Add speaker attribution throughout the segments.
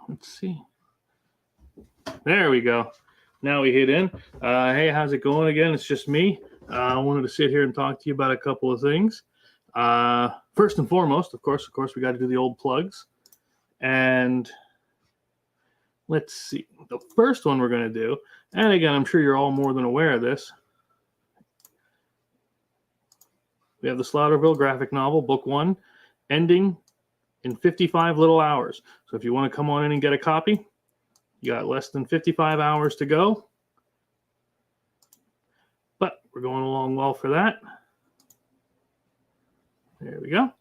Speaker 1: Let's see. There we go. Now we hit in. Hey, how's it going again? It's just me. I wanted to sit here and talk to you about a couple of things. First and foremost, of course, we got to do the old plugs. And let's see. The first one we're going to do, and again, I'm sure you're all more than aware of this. We have the Slaughterville graphic novel, book 1, ending in 55 little hours. So if you want to come on in and get a copy, you got less than 55 hours to go. But we're going along well for that. There we go.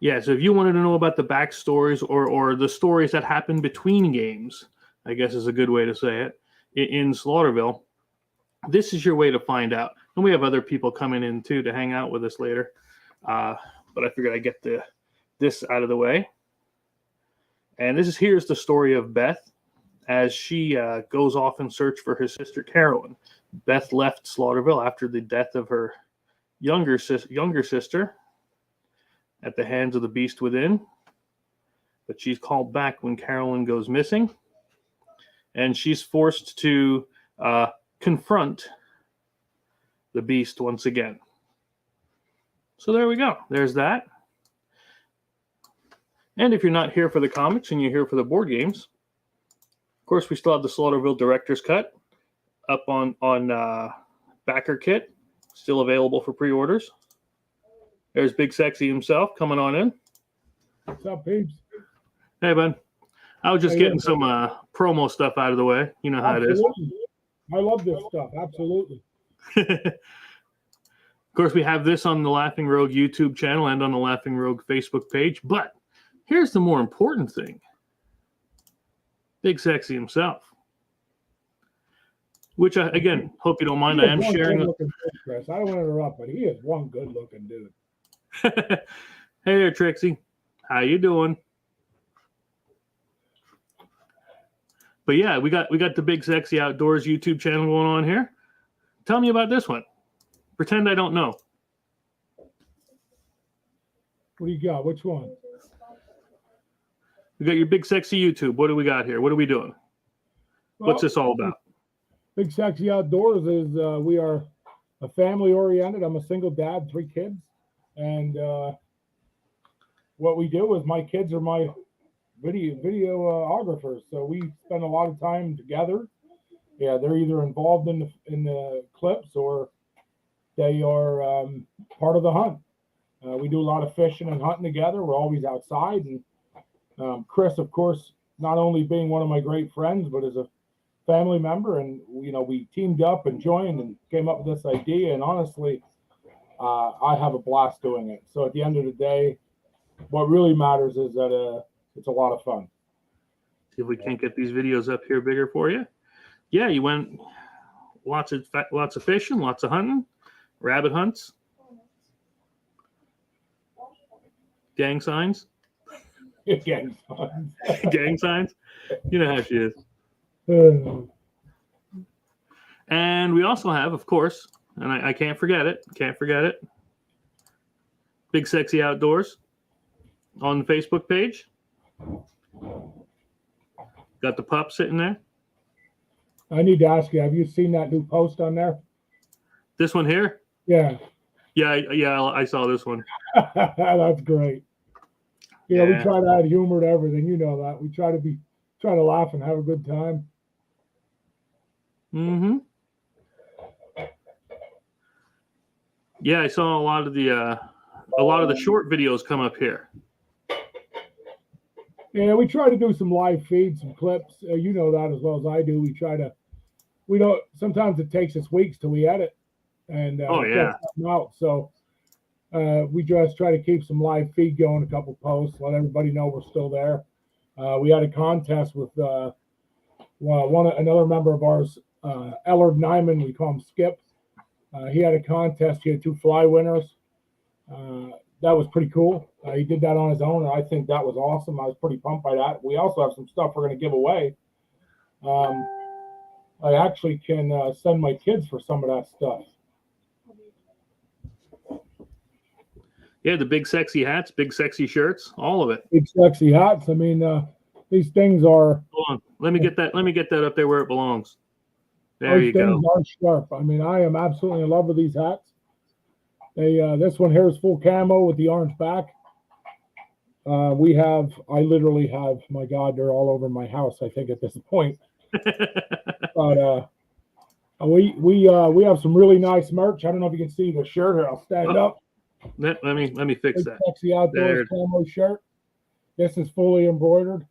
Speaker 1: Yeah, so if you wanted to know about the backstories or the stories that happen between games, I guess is a good way to say it, in Slaughterville, this is your way to find out. And we have other people coming in too to hang out with us later. But I figured I'd get this out of the way. And here's the story of Beth as she goes off in search for her sister Carolyn. Beth left Slaughterville after the death of her younger sister at the hands of the beast within. But she's called back when Carolyn goes missing. And she's forced to confront the beast once again. So there we go. There's that. And if you're not here for the comics and you're here for the board games, of course, we still have the Slaughterville Director's Cut up on Backer Kit, still available for pre-orders. There's Big Sexy himself coming on in.
Speaker 2: What's up, peeps?
Speaker 1: Hey, bud. I was just getting some promo stuff out of the way. You know how it is.
Speaker 2: I love this stuff. Absolutely.
Speaker 1: Of course, we have this on the Laughing Rogue YouTube channel and on the Laughing Rogue Facebook page. But here's the more important thing. Big Sexy himself. Which, again, hope you don't mind. I am sharing.
Speaker 2: Chris. I don't want to interrupt, but he is one good-looking dude.
Speaker 1: Hey there, Trixie. How you doing? But yeah, we got the Big Sexy Outdoors YouTube channel going on here. Tell me about this one. Pretend I don't know.
Speaker 2: What do you got? Which one?
Speaker 1: We got your Big Sexy YouTube. What do we got here? What are we doing?
Speaker 2: Well,
Speaker 1: what's this all about?
Speaker 2: Big Sexy Outdoors is we are a family-oriented. I'm a single dad, 3 kids. And what we do is my kids are my videographers. So we spend a lot of time together. Yeah, they're either involved in the clips or they are part of the hunt. We do a lot of fishing and hunting together. We're always outside. And Chris, of course, not only being one of my great friends, but as a family member. And, you know, we teamed up and joined and came up with this idea. And honestly, I have a blast doing it. So at the end of the day, what really matters is that it's a lot of fun.
Speaker 1: See if we can't get these videos up here bigger for you. Yeah, you went lots of fishing, lots of hunting, rabbit hunts, gang signs.
Speaker 2: Gang signs.
Speaker 1: Gang signs. You know how she is. And we also have, of course, and I can't forget it. Big Sexy Outdoors on the Facebook page. Got the pup sitting there.
Speaker 2: I need to ask you, have you seen that new post on there?
Speaker 1: This one here?
Speaker 2: Yeah.
Speaker 1: Yeah, I saw this one.
Speaker 2: That's great. Yeah, we try to add humor to everything. You know that. We try to laugh and have a good time.
Speaker 1: Mm-hmm. Yeah, I saw a lot of the short videos come up here.
Speaker 2: Yeah, we try to do some live feeds, some clips. You know that as well as I do. We don't. Sometimes it takes us weeks till we edit and get something out. So we just try to keep some live feed going, a couple posts, let everybody know we're still there. We had a contest with another member of ours, Ellard Nyman. We call him Skip. He had a contest. He had 2 fly winners. That was pretty cool. He did that on his own, and I think that was awesome. I was pretty pumped by that. We also have some stuff we're going to give away. I actually can send my kids for some of that stuff.
Speaker 1: Yeah, the big sexy hats, big sexy shirts, all of it.
Speaker 2: Big sexy hats. I mean, these things are.
Speaker 1: Hold on. Let me get that up there where it belongs. There
Speaker 2: Those
Speaker 1: you
Speaker 2: things
Speaker 1: go.
Speaker 2: are sharp. I mean, I am absolutely in love with these hats. They this one here is full camo with the orange back. I literally have, my God, they're all over my house, I think, at this point. But we have some really nice merch. I don't know if you can see the shirt here. I'll stand up.
Speaker 1: Let me fix
Speaker 2: Big
Speaker 1: that.
Speaker 2: sexy outdoors camo shirt. This is fully embroidered.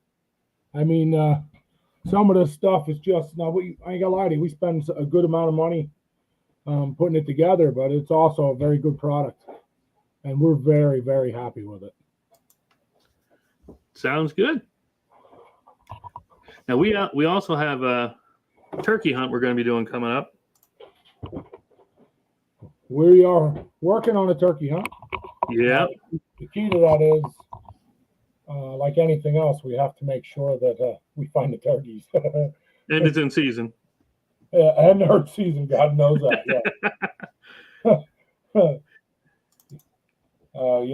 Speaker 2: I mean, some of this stuff is just I ain't gonna lie to you, we spend a good amount of money putting it together, but it's also a very good product, and we're very, very happy with it.
Speaker 1: Sounds good. Now we also have a turkey hunt we're going to be doing coming up.
Speaker 2: We are working on a turkey hunt.
Speaker 1: Yeah.
Speaker 2: The key to that is, like anything else, we have to make sure that we find the turkeys.
Speaker 1: And it's in season.
Speaker 2: Yeah, and herd season, God knows that. Yeah.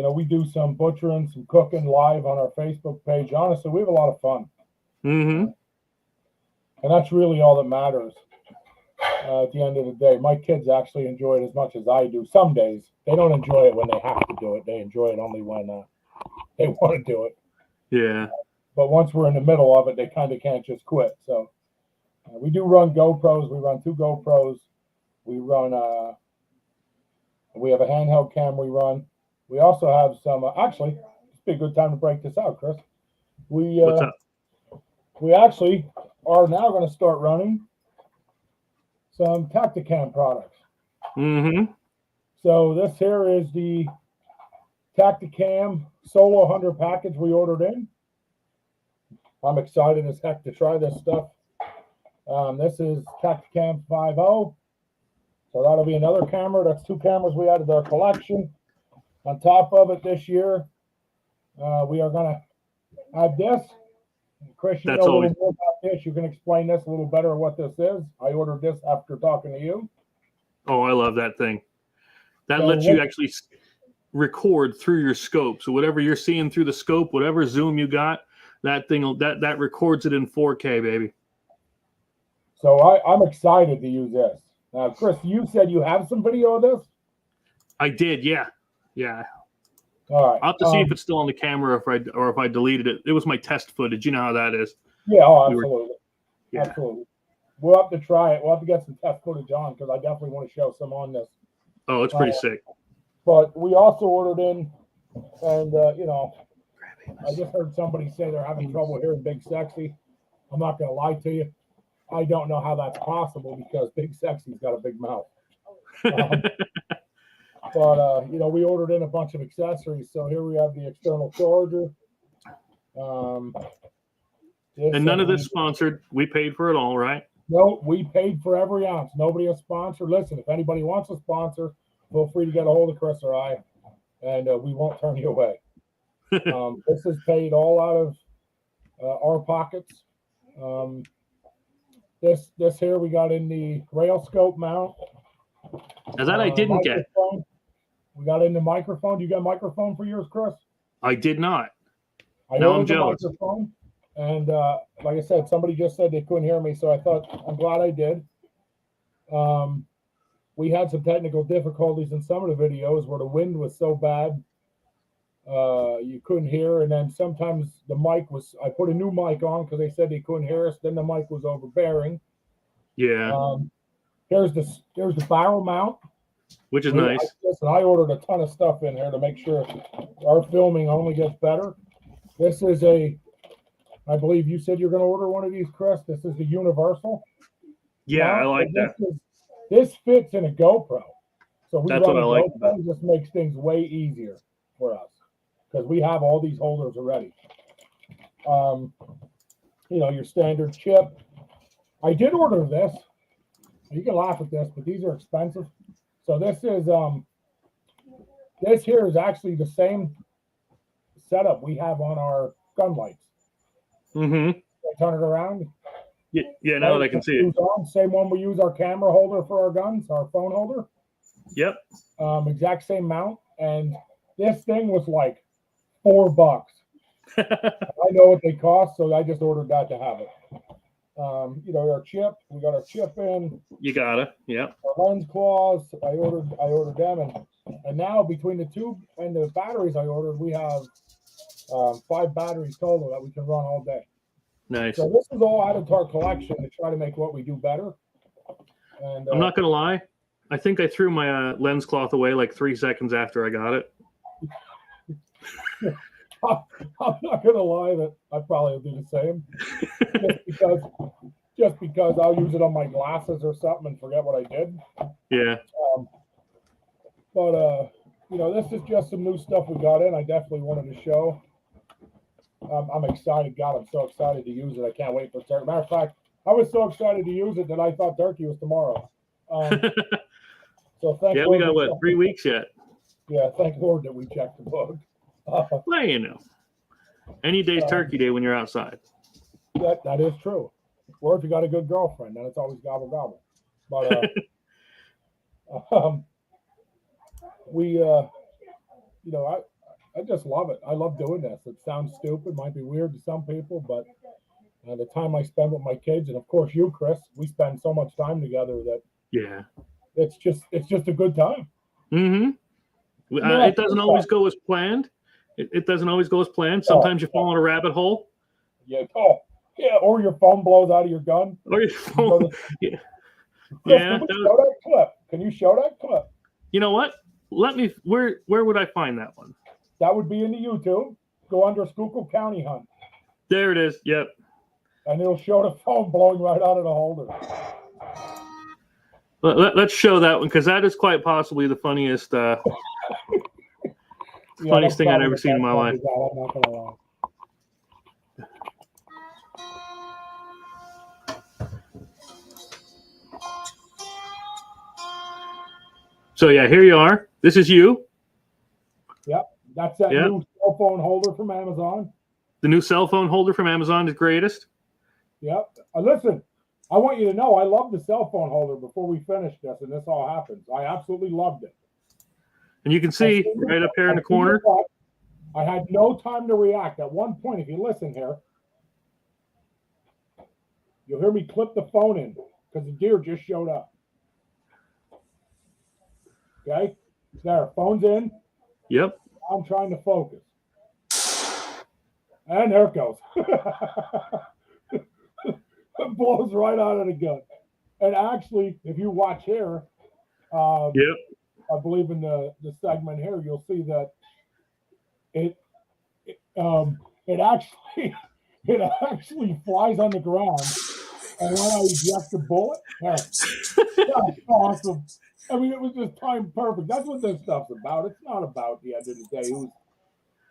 Speaker 2: We do some butchering, some cooking live on our Facebook page. Honestly, we have a lot of fun.
Speaker 1: Mm-hmm.
Speaker 2: And that's really all that matters at the end of the day. My kids actually enjoy it as much as I do. Some days they don't enjoy it when they have to do it. They enjoy it only when they want to do it.
Speaker 1: Yeah.
Speaker 2: But once we're in the middle of it, they kind of can't just quit. So we do run GoPros. We run 2 GoPros. We have a handheld cam we run. We also have some, actually, it'd be a good time to break this out, Chris.
Speaker 1: What's up?
Speaker 2: We actually are now going to start running some Tacticam products.
Speaker 1: Mm-hmm.
Speaker 2: So this here is the Tacticam Solo 100 package we ordered in. I'm excited as heck to try this stuff. This is Tacticam 5.0. So that'll be another camera. That's 2 cameras we added to our collection. On top of it this year, we are going to add this. Chris, you know a little more about this. You can explain this a little better what this is. I ordered this after talking to you.
Speaker 1: Oh, I love that thing. That lets you actually record through your scope. So whatever you're seeing through the scope, whatever zoom you got, that thing that records it in 4K, baby.
Speaker 2: So I'm excited to use this. Now, Chris, you said you have some video of this?
Speaker 1: I did, yeah. Yeah.
Speaker 2: All right.
Speaker 1: I'll have to see if it's still on the camera or if I deleted it. It was my test footage. You know how that is.
Speaker 2: Yeah, absolutely. Absolutely. We'll have to try it. We'll have to get some test footage on because I definitely want to show some on this.
Speaker 1: Oh, it's pretty sick.
Speaker 2: But we also ordered in, and, I just heard somebody say they're having trouble hearing Big Sexy. I'm not going to lie to you. I don't know how that's possible because Big Sexy's got a big mouth. But we ordered in a bunch of accessories. So here we have the external charger.
Speaker 1: And none of this sponsored. We paid for it all, right?
Speaker 2: No, we paid for every ounce. Nobody has sponsored. Listen, if anybody wants a sponsor, feel free to get a hold of Chris or I, and we won't turn you away. This is paid all out of our pockets. This here we got in the rail scope mount.
Speaker 1: Now that I didn't get.
Speaker 2: We got in the microphone. Do you got a microphone for yours, Chris?
Speaker 1: I did not.
Speaker 2: Now I'm jealous. And like I said, somebody just said they couldn't hear me, so I thought I'm glad I did. We had some technical difficulties in some of the videos where the wind was so bad you couldn't hear, and then sometimes the mic was. I put a new mic on because they said they couldn't hear us. Then the mic was overbearing.
Speaker 1: Yeah.
Speaker 2: Here's the barrel mount,
Speaker 1: which is nice.
Speaker 2: Listen, I ordered a ton of stuff in here to make sure our filming only gets better. This is I believe you said you're going to order one of these, Chris. This is the universal.
Speaker 1: Yeah, I like that.
Speaker 2: This fits in a GoPro. So
Speaker 1: that's what I like.
Speaker 2: It just makes things way easier for us because we have all these holders already. Your standard chip. I did order this. You can laugh at this, but these are expensive. So this here is actually the same setup we have on our gun lights.
Speaker 1: Mm-hmm.
Speaker 2: Turn it around.
Speaker 1: Yeah, now that I can see it.
Speaker 2: Same one we use our camera holder for our guns, our phone holder.
Speaker 1: Yep.
Speaker 2: Exact same mount. And This thing was like $4. I know what they cost, so I just ordered that to have it. Our chip, we got our chip in.
Speaker 1: You gotta, yeah.
Speaker 2: Our lens claws, I ordered them, and now between the tube and the batteries I ordered, we have 5 batteries total that we can run all day.
Speaker 1: Nice.
Speaker 2: So this is all added to our collection to try to make what we do better. And
Speaker 1: I'm not gonna lie, I think I threw my lens cloth away like 3 seconds after I got it.
Speaker 2: I'm not gonna lie that I probably will do the same, just because I'll use it on my glasses or something and forget what I did.
Speaker 1: Yeah.
Speaker 2: But this is just some new stuff we got in. I definitely wanted to show. I'm excited. God, I'm so excited to use it. I can't wait for turkey. Matter of fact, I was so excited to use it that I thought turkey was tomorrow. So thank
Speaker 1: Yeah,
Speaker 2: Lord
Speaker 1: we got what, 3 weeks yet?
Speaker 2: Yeah, thank Lord that we checked the book.
Speaker 1: Well, you know, any day's turkey day when you're outside.
Speaker 2: That is true. Or if you got a good girlfriend, then it's always gobble gobble. But I just love it. I love doing this. It sounds stupid, might be weird to some people, but the time I spend with my kids, and of course you, Chris, we spend so much time together that
Speaker 1: yeah,
Speaker 2: it's just a good time.
Speaker 1: Mm-hmm. It doesn't always go as planned. It doesn't always go as planned. Sometimes you fall in a rabbit hole.
Speaker 2: Yeah. Oh, yeah. Or your phone blows out of your gun.
Speaker 1: Or your phone. Yeah.
Speaker 2: Chris, can we show that clip? Can you show that clip?
Speaker 1: You know what? Let me. Where would I find that one?
Speaker 2: That would be in the YouTube. Go under Schuylkill County Hunt.
Speaker 1: There it is. Yep.
Speaker 2: And it'll show the phone blowing right out of the holder.
Speaker 1: Let's show that one because that is quite possibly the funniest, funniest thing I've ever seen in my life.
Speaker 2: I'm not gonna lie.
Speaker 1: So yeah, here you are. This is you.
Speaker 2: Yep, that's that new cell phone holder from Amazon.
Speaker 1: The new cell phone holder from Amazon is greatest.
Speaker 2: Yep. Listen, I want you to know I loved the cell phone holder before we finished this, and this all happens. I absolutely loved it.
Speaker 1: And you can see right up here in the corner.
Speaker 2: I had no time to react. At one point, if you listen here, you'll hear me clip the phone in because the deer just showed up. Okay? There, phone's in.
Speaker 1: Yep.
Speaker 2: I'm trying to focus. And there it goes. It blows right out of the gun. And actually, if you watch here,
Speaker 1: yep.
Speaker 2: I believe in the segment here, you'll see that it actually flies on the ground. And when I eject the bullet, that's awesome. I mean, it was just timed perfect. That's what this stuff's about. It's not about the end of the day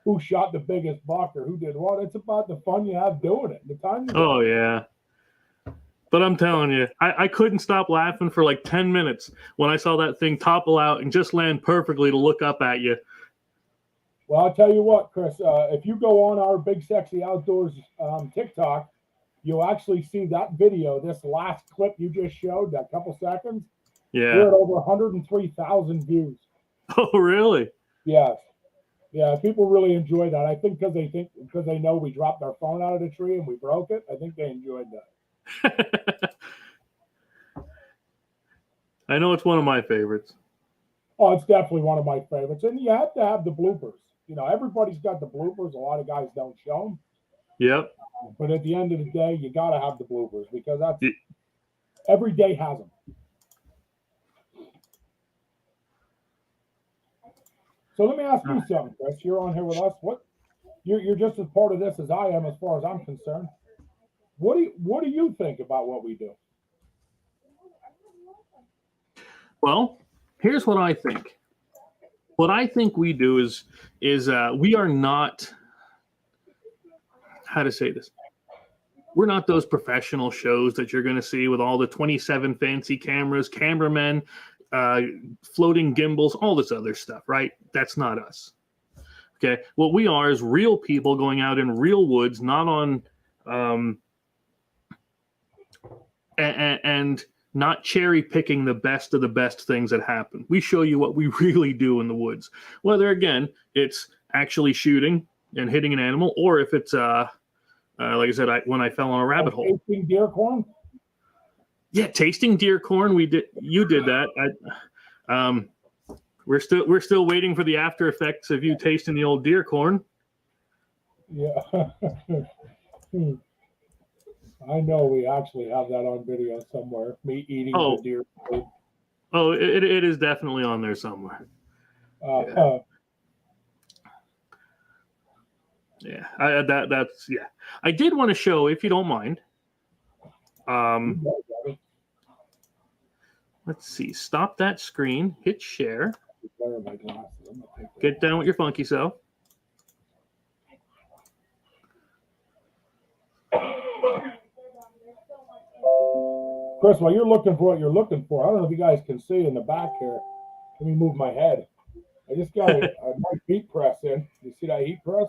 Speaker 2: who shot the biggest buck or who did what. It's about the fun you have doing it. The time.
Speaker 1: Oh yeah. But I'm telling you, I couldn't stop laughing for like 10 minutes when I saw that thing topple out and just land perfectly to look up at you.
Speaker 2: Well, I'll tell you what, Chris, if you go on our Big Sexy Outdoors TikTok, you'll actually see that video, this last clip you just showed, that couple seconds.
Speaker 1: Yeah.
Speaker 2: We're at over 103,000 views.
Speaker 1: Oh, really?
Speaker 2: Yes. Yeah, people really enjoy that. I think because they know we dropped our phone out of the tree and we broke it, I think they enjoyed that.
Speaker 1: I know it's one of my favorites.
Speaker 2: Oh, it's definitely one of my favorites. And you have to have the bloopers. You know, everybody's got the bloopers. A lot of guys don't show them.
Speaker 1: Yep.
Speaker 2: But at the end of the day, you got to have the bloopers because every day has them. So let me ask you something, Chris. You're on here with us. You're just as part of this as I am, as far as I'm concerned. What do you think about what we do?
Speaker 1: Well, here's what I think. What I think we do is we are not, how to say this, we're not those professional shows that you're going to see with all the 27 fancy cameras, cameramen, floating gimbals, all this other stuff, right? That's not us. Okay. What we are is real people going out in real woods, not on, and not cherry picking the best of the best things that happen. We show you what we really do in the woods. Whether, again, it's actually shooting and hitting an animal, or if it's, like I said, when I fell on a rabbit hole.
Speaker 2: Tasting deer corn?
Speaker 1: Yeah, tasting deer corn. We did. You did that. We're still waiting for the after effects of you tasting the old deer corn.
Speaker 2: Yeah. I know we actually have that on video somewhere. Me eating the deer food.
Speaker 1: Oh, it is definitely on there somewhere. Yeah, that's yeah. I did want to show, if you don't mind. Let's see. Stop that screen. Hit share. Get down with your funky self.
Speaker 2: Chris, while you're looking for what you're looking for, I don't know if you guys can see in the back here. Let me move my head. I just got a nice heat press in. You see that heat press?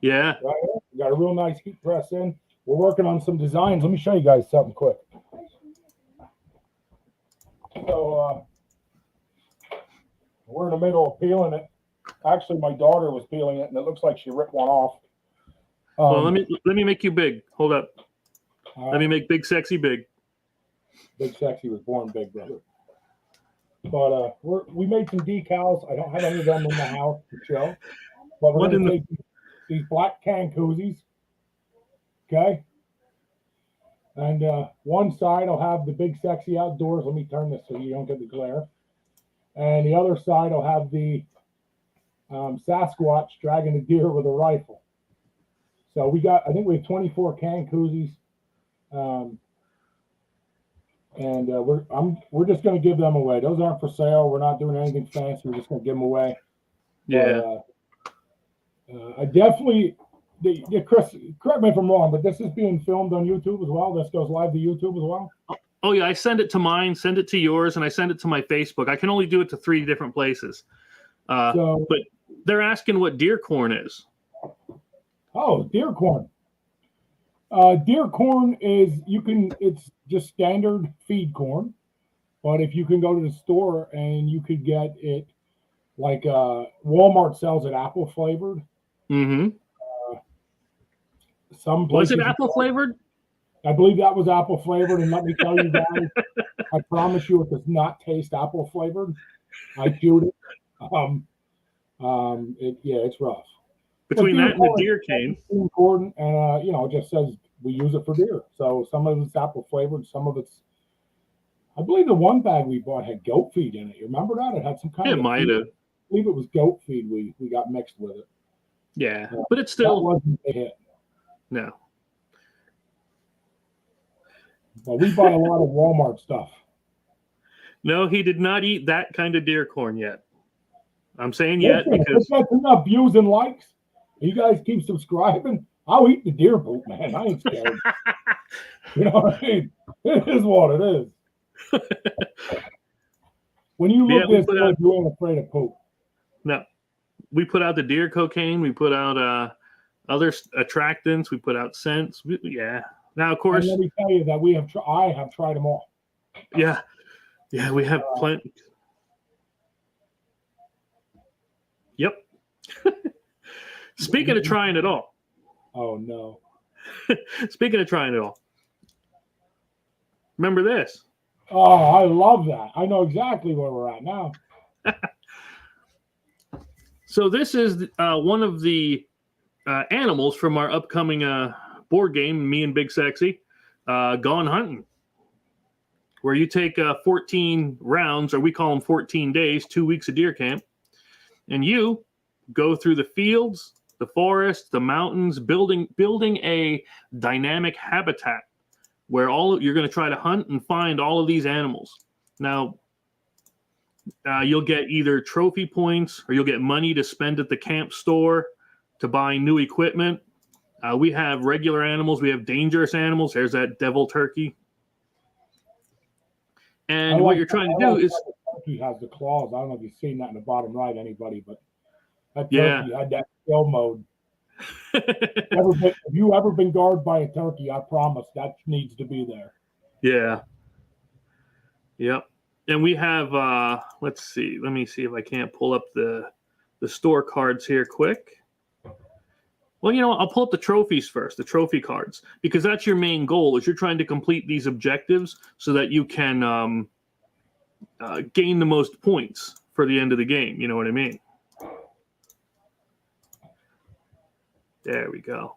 Speaker 1: Yeah.
Speaker 2: Right here. We got a real nice heat press in. We're working on some designs. Let me show you guys something quick. So we're in the middle of peeling it. Actually, my daughter was peeling it, and it looks like she ripped one off.
Speaker 1: Well, let me make you big. Hold up. Let me make Big Sexy big.
Speaker 2: Big Sexy was born big, brother. But we made some decals. I don't have any of them in the house to show. But we're going to take these black can koozies. Okay? And one side will have the Big Sexy Outdoors. Let me turn this so you don't get the glare. And the other side will have the Sasquatch dragging a deer with a rifle. So I think we have 24 can koozies. And we're just going to give them away. Those aren't for sale. We're not doing anything fancy. We're just going to give them away.
Speaker 1: Yeah.
Speaker 2: But, I definitely, Chris, correct me if I'm wrong, but this is being filmed on YouTube as well. This goes live to YouTube as well.
Speaker 1: Oh yeah, I send it to mine, send it to yours, and I send it to my Facebook. I can only do it to 3 different places. But they're asking what deer corn is.
Speaker 2: Oh, deer corn. Deer corn is it's just standard feed corn, but if you can go to the store and you could get it, like Walmart sells it apple flavored.
Speaker 1: Mm-hmm.
Speaker 2: Some places,
Speaker 1: was it apple flavored?
Speaker 2: I believe that was apple flavored, and let me tell you guys, I promise you, it does not taste apple flavored. I chewed it. It's rough.
Speaker 1: Between that and the deer cane,
Speaker 2: important, and it just says we use it for deer. So some of it's apple flavored, some of it's. I believe the one bag we bought had goat feed in it. You remember that? It had some kind of.
Speaker 1: It might have.
Speaker 2: I believe it was goat feed. We got mixed with it.
Speaker 1: Yeah, but it's still
Speaker 2: that wasn't a hit.
Speaker 1: No.
Speaker 2: But we bought a lot of Walmart stuff.
Speaker 1: No, he did not eat that kind of deer corn yet. I'm saying yet because
Speaker 2: that's enough views and likes. You guys keep subscribing. I'll eat the deer poop, man. I ain't scared. You know what I mean? It is what it is. When you look this good, you ain't afraid of poop.
Speaker 1: No. We put out the deer cocaine. We put out other attractants. We put out scents. Yeah. Now, of course.
Speaker 2: And let me tell you that I have tried them all.
Speaker 1: Yeah. Yeah, we have plenty. Yep. Speaking of trying it all.
Speaker 2: Oh, no.
Speaker 1: Speaking of trying it all. Remember this.
Speaker 2: Oh, I love that. I know exactly where we're at now.
Speaker 1: So this is one of the animals from our upcoming board game, me and Big Sexy, Gone Hunting, where you take 14 rounds, or we call them 14 days, 2 weeks of deer camp, and you go through the fields, the forest, the mountains, building a dynamic habitat where you're going to try to hunt and find all of these animals. Now, you'll get either trophy points or you'll get money to spend at the camp store to buy new equipment. We have regular animals. We have dangerous animals. There's that devil turkey. And what you're trying to do is...
Speaker 2: The turkey has the claws. I don't know if you've seen that in the bottom right, anybody, but that turkey had that kill mode. If you ever been guarded by a turkey, I promise that needs to be there.
Speaker 1: Yeah. Yep. And we have, let's see. Let me see if I can't pull up the store cards here quick. Well, I'll pull up the trophies first, the trophy cards, because that's your main goal is you're trying to complete these objectives so that you can gain the most points for the end of the game. You know what I mean? There we go.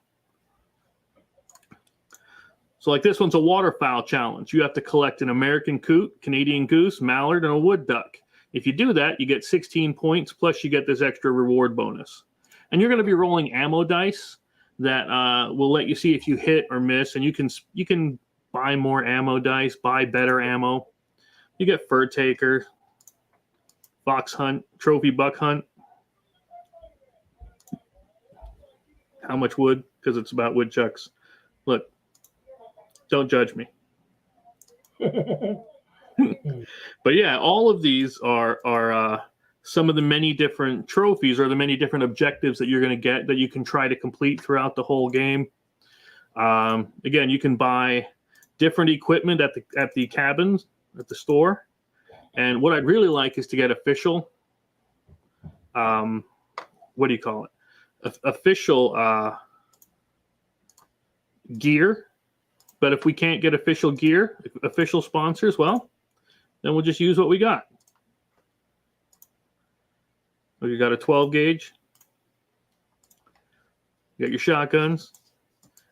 Speaker 1: So like this one's a waterfowl challenge. You have to collect an American coot, Canadian goose, mallard, and a wood duck. If you do that, you get 16 points, plus you get this extra reward bonus. And you're going to be rolling ammo dice that will let you see if you hit or miss. And you can buy more ammo dice, buy better ammo. You get fur taker, fox hunt, trophy buck hunt. How much wood? Because it's about woodchucks. Look, don't judge me. But yeah, all of these are some of the many different trophies or the many different objectives that you're going to get that you can try to complete throughout the whole game. Again, you can buy different equipment at the cabins at the store. And what I'd really like is to get official. What do you call it? Official gear. But if we can't get official gear, official sponsors, well, then we'll just use what we got. You got a 12 gauge. You got your shotguns.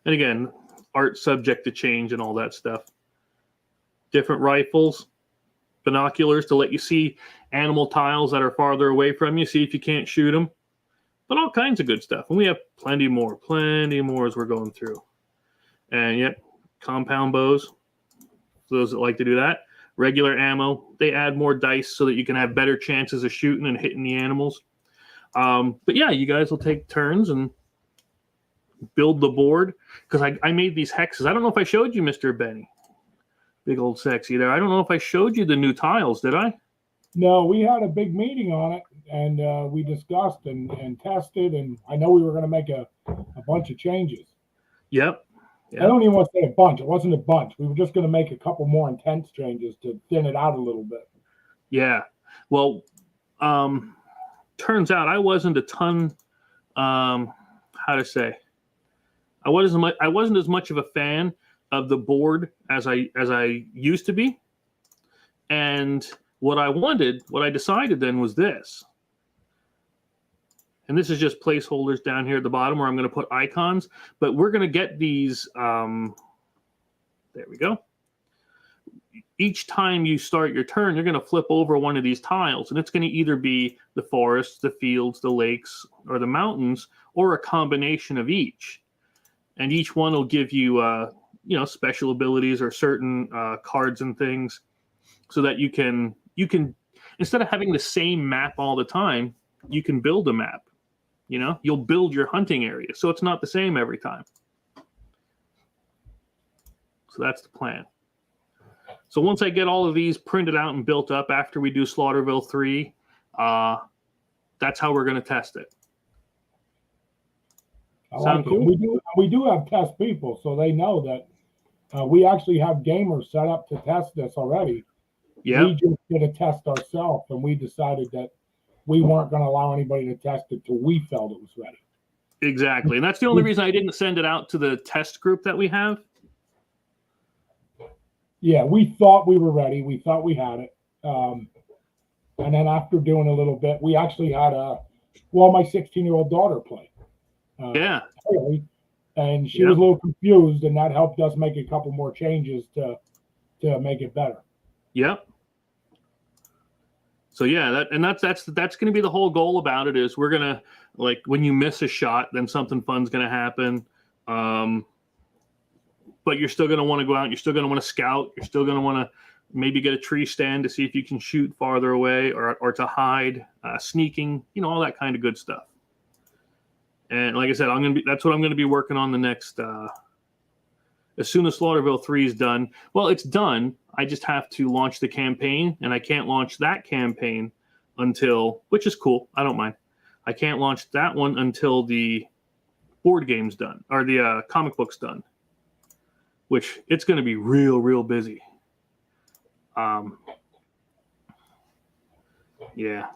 Speaker 1: And again, art subject to change and all that stuff. Different rifles, binoculars to let you see animal tiles that are farther away from you, see if you can't shoot them. But all kinds of good stuff. And we have plenty more as we're going through. And yep, compound bows, for those that like to do that. Regular ammo, they add more dice so that you can have better chances of shooting and hitting the animals. But yeah, you guys will take turns and build the board, because I made these hexes. I don't know if I showed you, Mr. Benny. Big old sexy there. I don't know if I showed you the new tiles, did I?
Speaker 2: No, we had a big meeting on it, and we discussed and tested, and I know we were going to make a bunch of changes.
Speaker 1: Yep.
Speaker 2: I don't even want to say a bunch. It wasn't a bunch. We were just going to make a couple more intense changes to thin it out a little bit.
Speaker 1: Yeah. Well, turns out I wasn't a ton. How to say? I wasn't as much of a fan of the board as I used to be. And what I decided then was this. And this is just placeholders down here at the bottom where I'm going to put icons. But we're going to get these. There we go. Each time you start your turn, you're going to flip over one of these tiles. And it's going to either be the forests, the fields, the lakes, or the mountains, or a combination of each. And each one will give you, special abilities or certain cards and things, so that you can, instead of having the same map all the time, you can build a map. You'll build your hunting area, so it's not the same every time. So that's the plan. So once I get all of these printed out and built up after we do Slaughterville 3, that's how we're going to test it.
Speaker 2: Sound cool? We do have test people, so they know that we actually have gamers set up to test this already.
Speaker 1: Yeah.
Speaker 2: We just did a test ourselves, and we decided that we weren't going to allow anybody to test it till we felt it was ready.
Speaker 1: Exactly. And that's the only reason I didn't send it out to the test group that we have.
Speaker 2: Yeah, we thought we were ready. We thought we had it. And then after doing a little bit, we actually had my 16-year-old daughter play.
Speaker 1: Yeah.
Speaker 2: And she was a little confused, and that helped us make a couple more changes to make it better.
Speaker 1: Yep. So yeah, that's going to be the whole goal about it, is we're going to, like, when you miss a shot, then something fun's going to happen. But you're still going to want to go out. You're still going to want to scout. You're still going to want to maybe get a tree stand to see if you can shoot farther away, or to hide, sneaking, all that kind of good stuff. And like I said, that's what I'm going to be working on the next, as soon as Slaughterville 3 is done. Well, it's done. I just have to launch the campaign, and I can't launch that campaign until, which is cool. I don't mind. I can't launch that one until the board game's done, or the comic book's done, which it's going to be real, real busy. Yeah.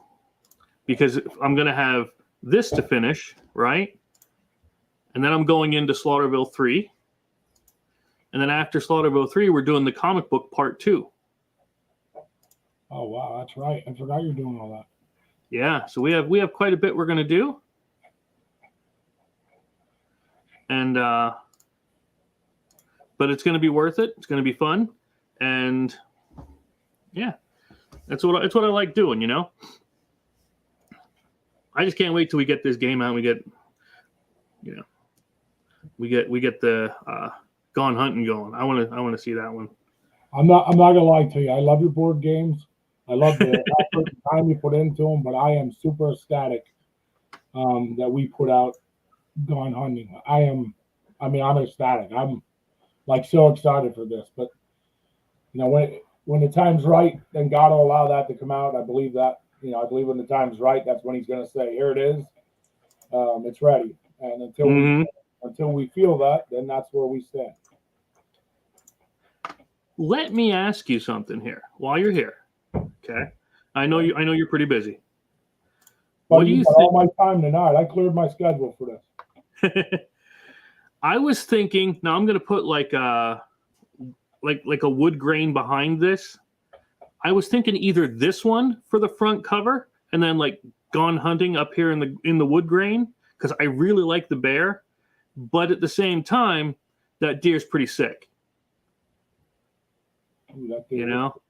Speaker 1: Because I'm going to have this to finish, right? And then I'm going into Slaughterville 3. And then after Slaughterville 3, we're doing the comic book part 2.
Speaker 2: Oh wow, that's right. I forgot you're doing all that.
Speaker 1: Yeah, so we have quite a bit we're going to do. And but it's going to be worth it. It's going to be fun. And yeah. It's what I like doing, you know. I just can't wait till we get this game out and we get, you know, we get the Gone Hunting going. I want to see that one.
Speaker 2: I'm not gonna lie to you. I love your board games. I love the effort and time you put into them, but I am super ecstatic that we put out Gone Hunting. I'm ecstatic. I'm like so excited for this. But you know, when the time's right, then God will allow that to come out. I believe that. You know, I believe when the time's right, that's when He's going to say, "Here it is. It's ready." And until we feel that, then that's where we stand.
Speaker 1: Let me ask you something here while you're here. Okay, I know you're pretty busy.
Speaker 2: What do you think? All my time tonight. I cleared my schedule for this.
Speaker 1: I was thinking. Now I'm going to put like a wood grain behind this. I was thinking either this one for the front cover, and then like Gone Hunting up here in the wood grain, because I really like the bear, but at the same time, that deer's pretty sick. You know.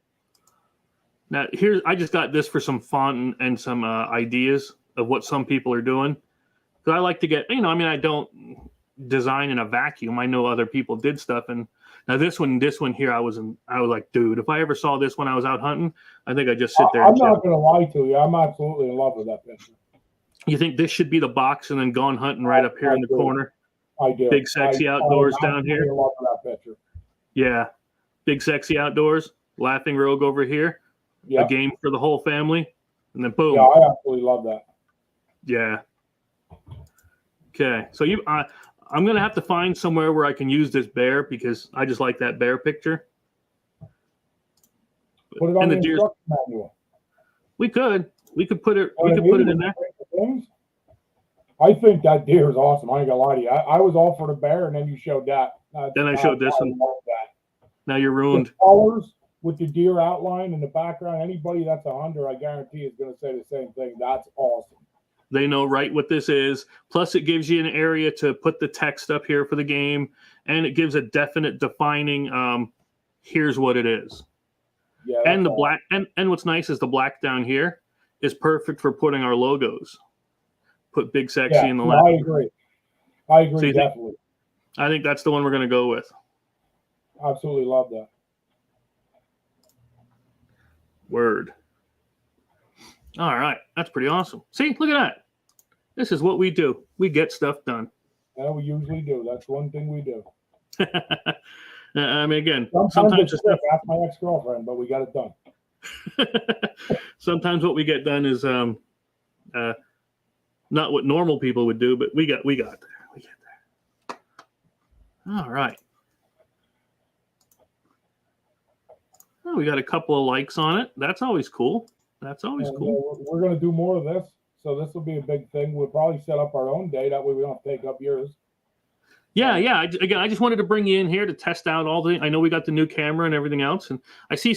Speaker 1: Now I just got this for some fun and some ideas of what some people are doing. Because I like to get, I don't design in a vacuum. I know other people did stuff, and now this one here, I was like, dude, if I ever saw this when I was out hunting, I think I'd just sit there.
Speaker 2: I'm not going to lie to you. I'm absolutely in love with that picture.
Speaker 1: You think this should be the box and then Gone Hunting right up here in the corner?
Speaker 2: I do.
Speaker 1: Big Sexy Outdoors down here.
Speaker 2: I love that picture.
Speaker 1: Yeah. Big Sexy Outdoors, Laughing Rogue over here.
Speaker 2: Yeah.
Speaker 1: A game for the whole family. And then boom.
Speaker 2: Yeah, I absolutely love that.
Speaker 1: Yeah. Okay. So I'm going to have to find somewhere where I can use this bear because I just like that bear picture.
Speaker 2: Put it on the instruction manual.
Speaker 1: We could put it in there.
Speaker 2: I think that deer is awesome. I ain't gonna lie to you. I was all for the bear, and then you showed that.
Speaker 1: Then I showed this one. Now you're ruined.
Speaker 2: The colors with the deer outline in the background. Anybody that's a hunter, I guarantee, is gonna say the same thing. That's awesome.
Speaker 1: They know right what this is. Plus, it gives you an area to put the text up here for the game, and it gives a definite defining. Here's what it is. Yeah, and the black, and what's nice is the black down here is perfect for putting our logos. Put Big Sexy in the left.
Speaker 2: I agree, definitely.
Speaker 1: I think that's the one we're going to go with.
Speaker 2: Absolutely love that.
Speaker 1: Word. All right, that's pretty awesome. See, look at that. This is what we do. We get stuff done.
Speaker 2: Yeah, we usually do. That's one thing we do.
Speaker 1: I mean, again,
Speaker 2: sometimes it's quick. Ask my ex-girlfriend, but we got it done.
Speaker 1: Sometimes what we get done is not what normal people would do, but we got there. We get there. All right. Oh, we got a couple of likes on it. That's always cool. That's always cool.
Speaker 2: We're going to do more of this, so this will be a big thing. We'll probably set up our own day. That way we don't have to take up yours.
Speaker 1: Yeah. I just wanted to bring you in here to test out all the. I know we got the new camera and everything else, and I see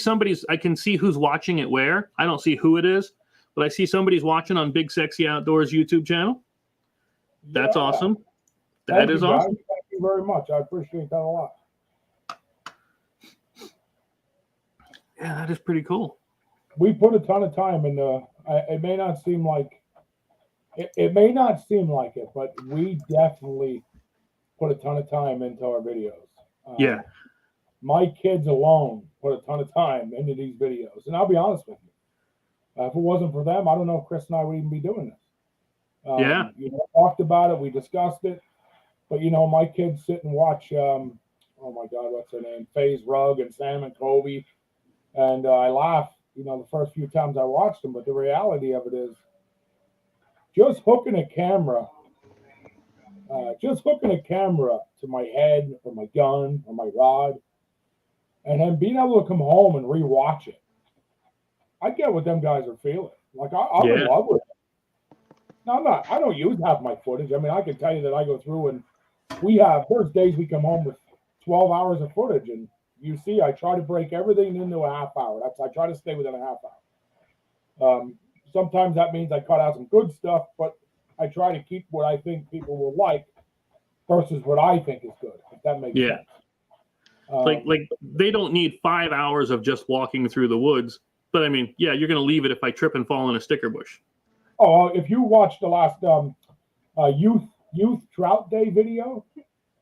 Speaker 1: I can see who's watching it where. I don't see who it is, but I see somebody's watching on Big Sexy Outdoors YouTube channel. That's awesome. That is awesome.
Speaker 2: Thank you very much. I appreciate that a lot.
Speaker 1: Yeah, that is pretty cool.
Speaker 2: We put a ton of time in the. It may not seem like it, but we definitely put a ton of time into our videos.
Speaker 1: Yeah.
Speaker 2: My kids alone put a ton of time into these videos. And I'll be honest with you. If it wasn't for them, I don't know if Chris and I would even be doing this.
Speaker 1: Yeah.
Speaker 2: Talked about it. We discussed it. But, my kids sit and watch, oh my God, what's her name? FaZe Rug and Sam and Kobe. And I laugh, the first few times I watched them. But the reality of it is just hooking a camera to my head or my gun or my rod, and then being able to come home and rewatch it. I get what them guys are feeling. Like I'm in love with it. Now I don't use half my footage. I mean, I can tell you that I go through and there's days we come home with 12 hours of footage, and you see, I try to break everything into a half hour. I try to stay within a half hour. Sometimes that means I cut out some good stuff, but I try to keep what I think people will like versus what I think is good, if that makes sense.
Speaker 1: Like they don't need 5 hours of just walking through the woods, but I mean, yeah, you're going to leave it if I trip and fall in a sticker bush.
Speaker 2: Oh, if you watched the last youth trout day video,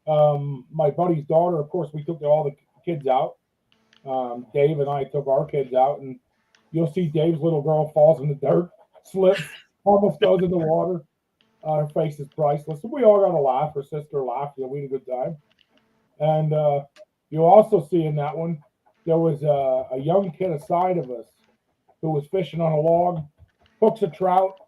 Speaker 2: my buddy's daughter, of course, we took all the kids out. Dave and I took our kids out, and you'll see Dave's little girl falls in the dirt, slips, almost goes in the water. Her face is priceless. So we all got a laugh. Her sister laughed. We had a good time. And you'll also see in that one, there was a young kid aside of us who was fishing on a log, hooks a trout.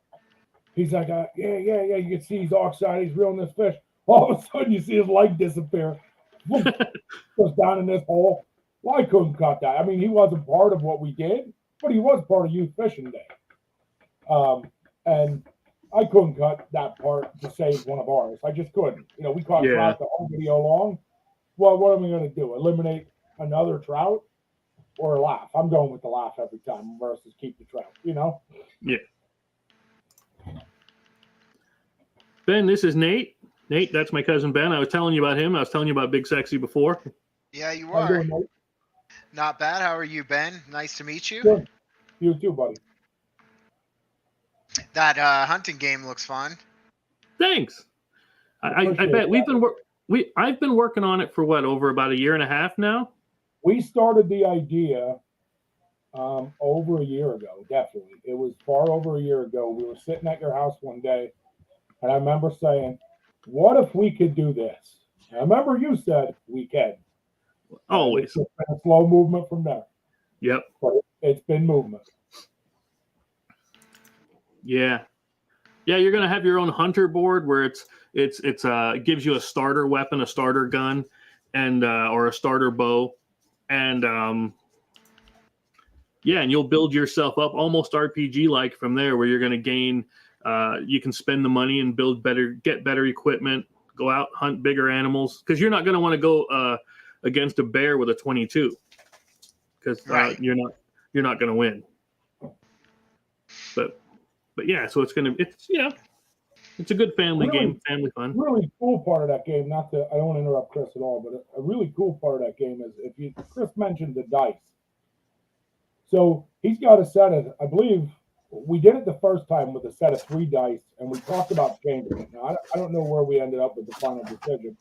Speaker 2: He's like, yeah. You can see he's all excited. He's reeling this fish. All of a sudden, you see his leg disappear. Goes down in this hole. Well, I couldn't cut that. I mean, he wasn't part of what we did, but he was part of Youth Fishing Day. And I couldn't cut that part to save one of ours. I just couldn't. We caught trout the whole video long. Well, what am I going to do? Eliminate another trout or laugh? I'm going with the laugh every time versus keep the trout,
Speaker 1: Yeah. Ben, this is Nate. Nate, that's my cousin Ben. I was telling you about him. I was telling you about Big Sexy before.
Speaker 3: Yeah, you are. Not bad. How are you, Ben? Nice to meet you.
Speaker 2: Good. You too, buddy.
Speaker 3: That hunting game looks fun.
Speaker 1: Thanks. I bet I've been working on it for over about a year and a half now.
Speaker 2: We started the idea over a year ago. Definitely, it was far over a year ago. We were sitting at your house one day, and I remember saying, "What if we could do this?" And I remember you said we can.
Speaker 1: Always.
Speaker 2: It's been a slow movement from there.
Speaker 1: Yep.
Speaker 2: But it's been movement.
Speaker 1: Yeah. Yeah, you're gonna have your own hunter board where it gives you a starter weapon, a starter gun, and or a starter bow, and and you'll build yourself up almost RPG like from there, where you're gonna gain. You can spend the money and get better equipment, go out hunt bigger animals, because you're not gonna want to go against a bear with a 22, because you're not gonna win. But yeah, so it's a good family game, family fun.
Speaker 2: Really cool part of that game, I don't want to interrupt Chris at all, but a really cool part of that game is Chris mentioned the dice. So he's got a set of, I believe we did it the first time with a set of 3 dice, and we talked about changing it. Now I don't know where we ended up with the final decision,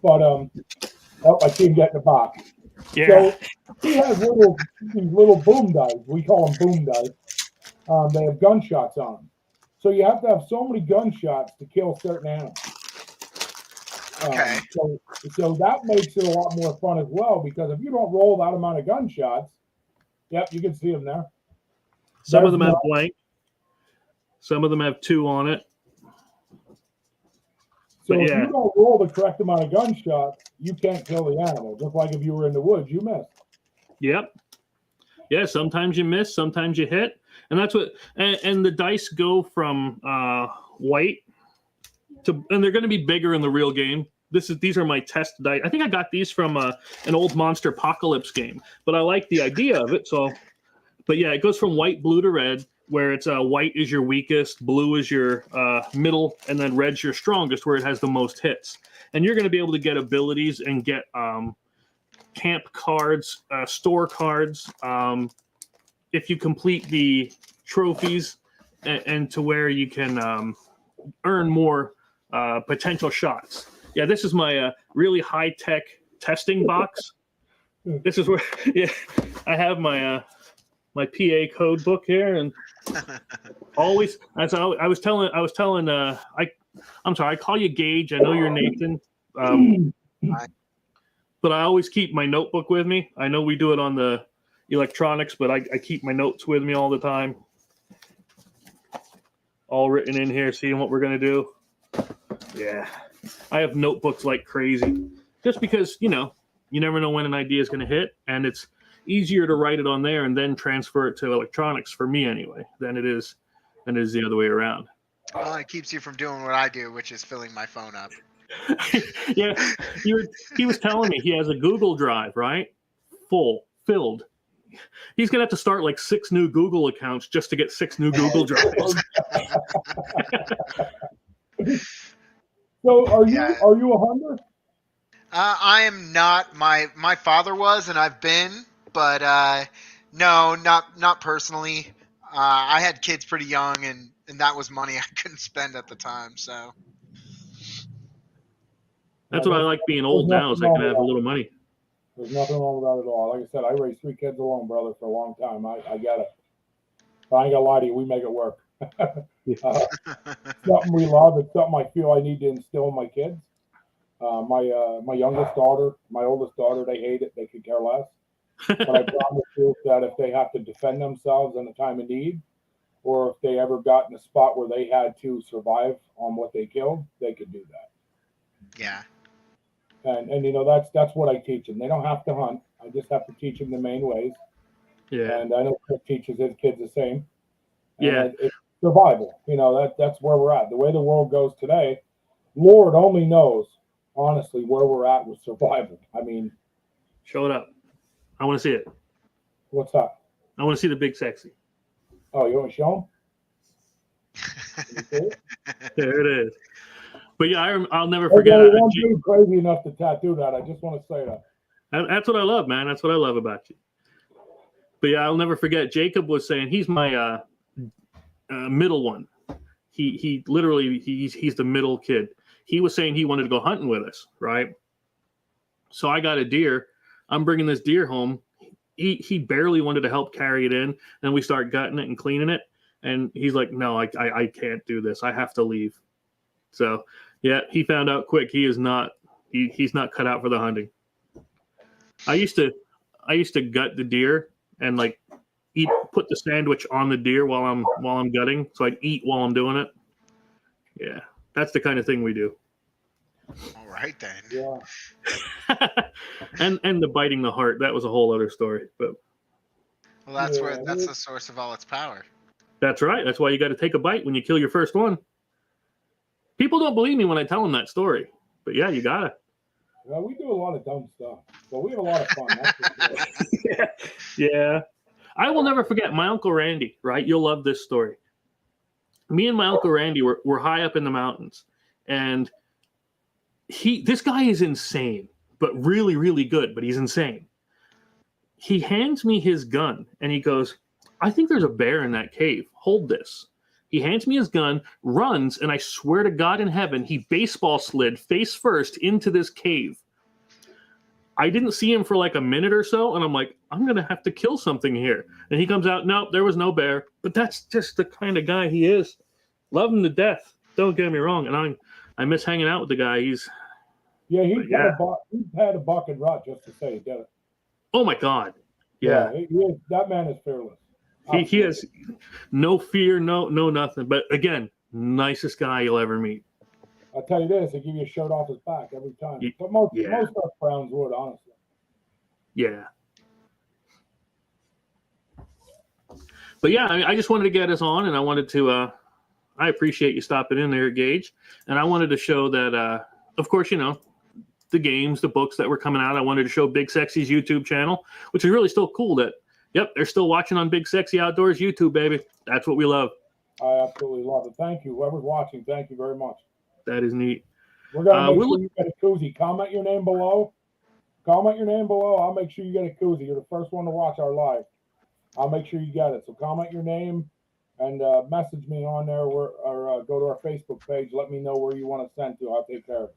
Speaker 2: but I see him getting the box.
Speaker 1: Yeah.
Speaker 2: So he has these little boom dice. We call them boom dice. They have gunshots on them. So you have to have so many gunshots to kill certain animals.
Speaker 3: Okay.
Speaker 2: So that makes it a lot more fun as well, because if you don't roll that amount of gunshots, yep, you can see them there.
Speaker 1: Some of them have blank. Some of them have 2 on it.
Speaker 2: So if you don't roll the correct amount of gunshots, you can't kill the animal. Just like if you were in the woods, you missed.
Speaker 1: Yep. Yeah, sometimes you miss, sometimes you hit. And that's what, and the dice go from white to, and they're going to be bigger in the real game. These are my test dice. I think I got these from an old Monster Apocalypse game, but I like the idea of it. So, but yeah, it goes from white, blue to red, where it's white is your weakest, blue is your middle, and then red's your strongest, where it has the most hits. And you're going to be able to get abilities and get camp cards, store cards, if you complete the trophies, and to where you can earn more potential shots. Yeah, this is my really high-tech testing box. This is where I have my my PA code book here, and always, as I was telling I'm sorry, I call you Gage. I know you're Nathan. But I always keep my notebook with me. I know we do it on the electronics, but I keep my notes with me all the time. All written in here, seeing what we're going to do. Yeah. I have notebooks like crazy. Just because, you never know when an idea is going to hit. And easier to write it on there and then transfer it to electronics for me anyway than it is the other way around.
Speaker 3: Well, it keeps you from doing what I do, which is filling my phone up.
Speaker 1: Yeah, he was telling me he has a Google Drive, right? Filled. He's gonna have to start like 6 new Google accounts just to get 6 new Google Drives.
Speaker 2: So are you a hunter?
Speaker 3: I am not. My father was, and I've been, but no, not personally. I had kids pretty young, and that was money I couldn't spend at the time. So
Speaker 1: that's what I like being old now, is I can have a little money.
Speaker 2: There's nothing wrong with that at all. Like I said, I raised 3 kids alone, brother, for a long time. I get it. But I ain't gonna lie to you, we make it work. Something we love. It's something I feel I need to instill in my kids. My youngest daughter, my oldest daughter, they hate it. They could care less. But I promise you that if they have to defend themselves in a time of need, or if they ever got in a spot where they had to survive on what they killed, they could do that.
Speaker 3: Yeah.
Speaker 2: And that's what I teach them. They don't have to hunt. I just have to teach them the main ways.
Speaker 1: Yeah.
Speaker 2: And I know Chris teaches his kids the same. And
Speaker 1: yeah.
Speaker 2: It's survival. That's where we're at. The way the world goes today, Lord only knows, honestly, where we're at with survival. I mean,
Speaker 1: show it up. I want to see it.
Speaker 2: What's that?
Speaker 1: I want to see the big sexy.
Speaker 2: Oh, you want to show him?
Speaker 1: There it is. But yeah, I'll never
Speaker 2: There's
Speaker 1: forget.
Speaker 2: only one dude crazy enough to tattoo that. I just want to say that.
Speaker 1: That's what I love, man. That's what I love about you. But yeah, I'll never forget. Jacob was saying he's my middle one. He literally he's the middle kid. He was saying he wanted to go hunting with us, right? So I got a deer. I'm bringing this deer home. He barely wanted to help carry it in. Then we start gutting it and cleaning it, and he's like, "No, I can't do this. I have to leave." So yeah, he found out quick. He is not. He's not cut out for the hunting. I used to gut the deer and like put the sandwich on the deer while I'm gutting, so I'd eat while I'm doing it. Yeah, that's the kind of thing we do.
Speaker 3: All right then.
Speaker 2: Yeah.
Speaker 1: and the biting the heart, that was a whole other story. But
Speaker 3: well, that's the source of all its power.
Speaker 1: That's right. That's why you got to take a bite when you kill your first one. People don't believe me when I tell them that story, but yeah, you gotta.
Speaker 2: Yeah, we do a lot of dumb stuff, but we have a lot of fun. That's for sure.
Speaker 1: Yeah. I will never forget my Uncle Randy, right? You'll love this story. Me and my Uncle Randy were high up in the mountains, and this guy is insane, but really, really good, but he's insane. He hands me his gun, and he goes, "I think there's a bear in that cave. Hold this." He hands me his gun, runs, and I swear to God in heaven, he baseball slid face first into this cave. I didn't see him for like a minute or so, and I'm like, I'm going to have to kill something here. And he comes out, nope, there was no bear. But that's just the kind of guy he is. Love him to death. Don't get me wrong. And I miss hanging out with the guy. He's
Speaker 2: had a buck and rut just to say he did it.
Speaker 1: Oh, my God. Yeah.
Speaker 2: That man is fearless.
Speaker 1: He has no fear, no nothing. But again, nicest guy you'll ever meet.
Speaker 2: I'll tell you this, they give you a shirt off his back every time. But most us Browns would, honestly.
Speaker 1: Yeah. But yeah, I just wanted to get us on, and I wanted to I appreciate you stopping in there, Gage. And I wanted to show that of course, the games, the books that were coming out. I wanted to show Big Sexy's YouTube channel, which is really still cool that they're still watching on Big Sexy Outdoors YouTube, baby. That's what we love.
Speaker 2: I absolutely love it. Thank you. Whoever's watching, thank you very much.
Speaker 1: That is neat.
Speaker 2: We're going to make sure you get a koozie. Comment your name below. I'll make sure you get a koozie. You're the first one to watch our live. I'll make sure you get it. So comment your name and message me on there or go to our Facebook page. Let me know where you want to send to. I'll take care of it.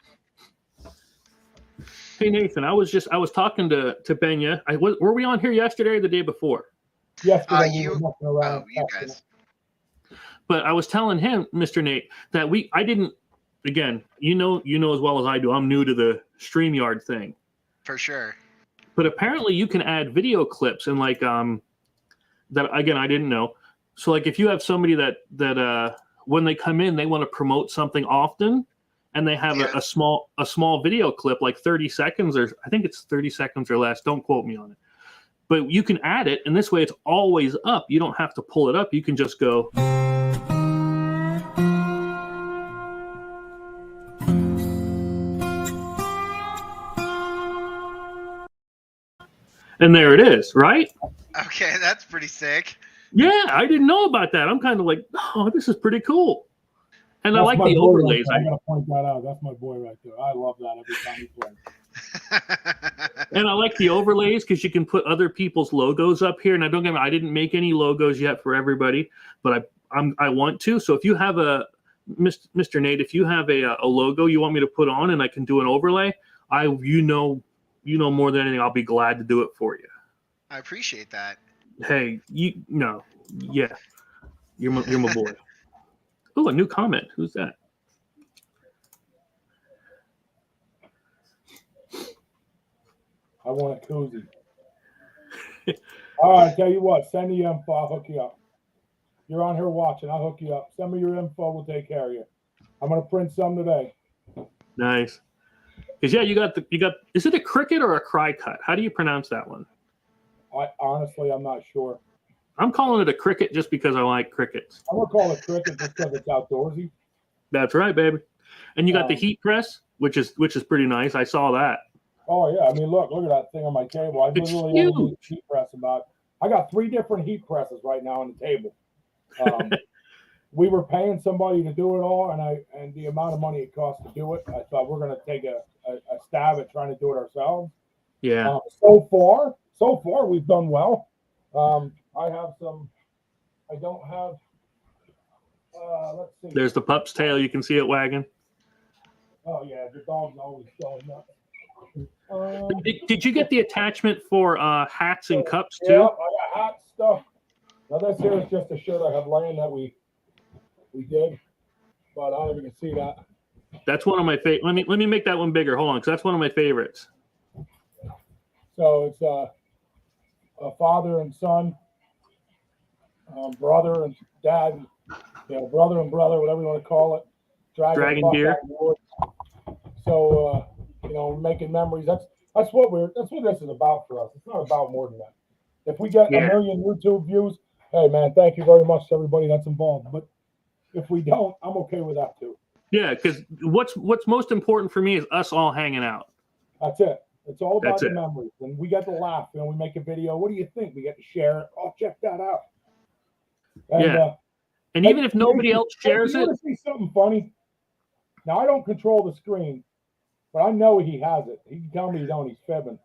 Speaker 1: Hey Nathan, I was talking to Benya. Were we on here yesterday or the day before?
Speaker 2: Yesterday.
Speaker 3: You guys.
Speaker 1: But I was telling him, Mr. Nate, that I didn't. Again, you know as well as I do. I'm new to the StreamYard thing.
Speaker 3: For sure.
Speaker 1: But apparently, you can add video clips and like that. Again, I didn't know. So like, if you have somebody that when they come in, they want to promote something often. And they have a small video clip, like 30 seconds, or I think it's 30 seconds or less. Don't quote me on it. but you can add it, and this way it's always up. You don't have to pull it up. You can just go. And there it is, right?
Speaker 3: Okay, that's pretty sick.
Speaker 1: Yeah, I didn't know about that. I'm kind of like, oh, this is pretty cool. And I
Speaker 2: That's
Speaker 1: like
Speaker 2: my
Speaker 1: the
Speaker 2: boy right
Speaker 1: overlays.
Speaker 2: there. I gotta point that out. That's my boy right there. I love that every time he plays.
Speaker 1: And I like the overlays because you can put other people's logos up here. And I don't get me, I didn't make any logos yet for everybody, but I want to. So if you have a Mr. Nate, if you have a logo you want me to put on and I can do an overlay, you know more than anything, I'll be glad to do it for you.
Speaker 3: I appreciate that.
Speaker 1: Hey, you're my boy. Oh, a new comment. Who's that?
Speaker 2: I want it koozie. All right, tell you what, send me your info. I'll hook you up. You're on here watching. I'll hook you up. Send me your info. We'll take care of you. I'm gonna print some today.
Speaker 1: Nice. Because you got. Is it a cricket or a cry cut? How do you pronounce that one?
Speaker 2: I'm not sure.
Speaker 1: I'm calling it a cricket just because I like crickets.
Speaker 2: I'm gonna call it cricket just because it's outdoorsy.
Speaker 1: That's right, baby. And you got the heat press, which is pretty nice. I saw that.
Speaker 2: Oh yeah, I mean look at that thing on my table. I
Speaker 1: It's
Speaker 2: literally only
Speaker 1: huge.
Speaker 2: need heat press I got 3 different heat presses right now on the table. We were paying somebody to do it all, and the amount of money it costs to do it, I thought we're gonna take a stab at trying to do it ourselves.
Speaker 1: Yeah.
Speaker 2: So far we've done well. I have some. I don't have. Let's see.
Speaker 1: There's the pup's tail. You can see it wagging.
Speaker 2: Oh yeah, the dog's always showing up.
Speaker 1: Did you get the attachment for hats and cups too?
Speaker 2: Yeah, I got hat stuff. Now this here is just a shirt I have laying that we did, but I don't know if you can see that.
Speaker 1: That's one of my favorite. Let me make that one bigger. Hold on, because that's one of my favorites.
Speaker 2: So it's a father and son, brother and dad, brother and brother, whatever you want to call it.
Speaker 1: Dragon deer.
Speaker 2: So making memories. That's what this is about for us. It's not about more than that. If we get a million YouTube views, hey man, thank you very much to everybody that's involved. But if we don't, I'm okay with that too.
Speaker 1: Yeah, because what's most important for me is us all hanging out.
Speaker 2: That's it. It's all about the memories. And we get to laugh. We make a video. What do you think? We get to share it. Oh, check that out. And,
Speaker 1: and even if nobody else shares
Speaker 2: you want to see something funny? Now, I don't control the screen, but I know he has it. He can tell me he don't. He's fibbing.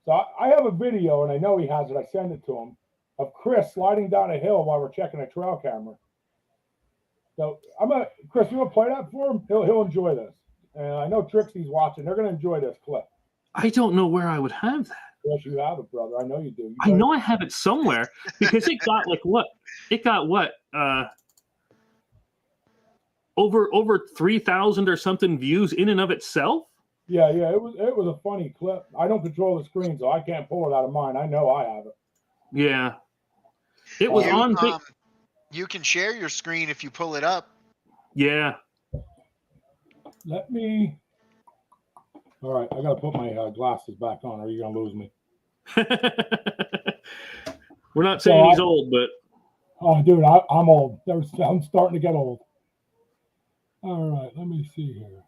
Speaker 2: So I have a video, and I know he has it. I send it to him, of Chris sliding down a hill while we're checking a trail camera. So Chris, you want to play that for him? He'll enjoy this. And I know Trixie's watching. They're going to enjoy this clip.
Speaker 1: I don't know where I would have that.
Speaker 2: Yes, you have it, brother. I know you do.
Speaker 1: I know I have it somewhere because it got over 3,000 or something views in and of itself.
Speaker 2: Yeah. It was a funny clip. I don't control the screen, so I can't pull it out of mine. I know I have it.
Speaker 1: Yeah. It was on.
Speaker 3: You can share your screen if you pull it up.
Speaker 1: Yeah.
Speaker 2: All right, I got to put my glasses back on, or you're going to lose me.
Speaker 1: We're not saying he's old, but.
Speaker 2: Oh, dude, I'm old. I'm starting to get old. All right, let me see here.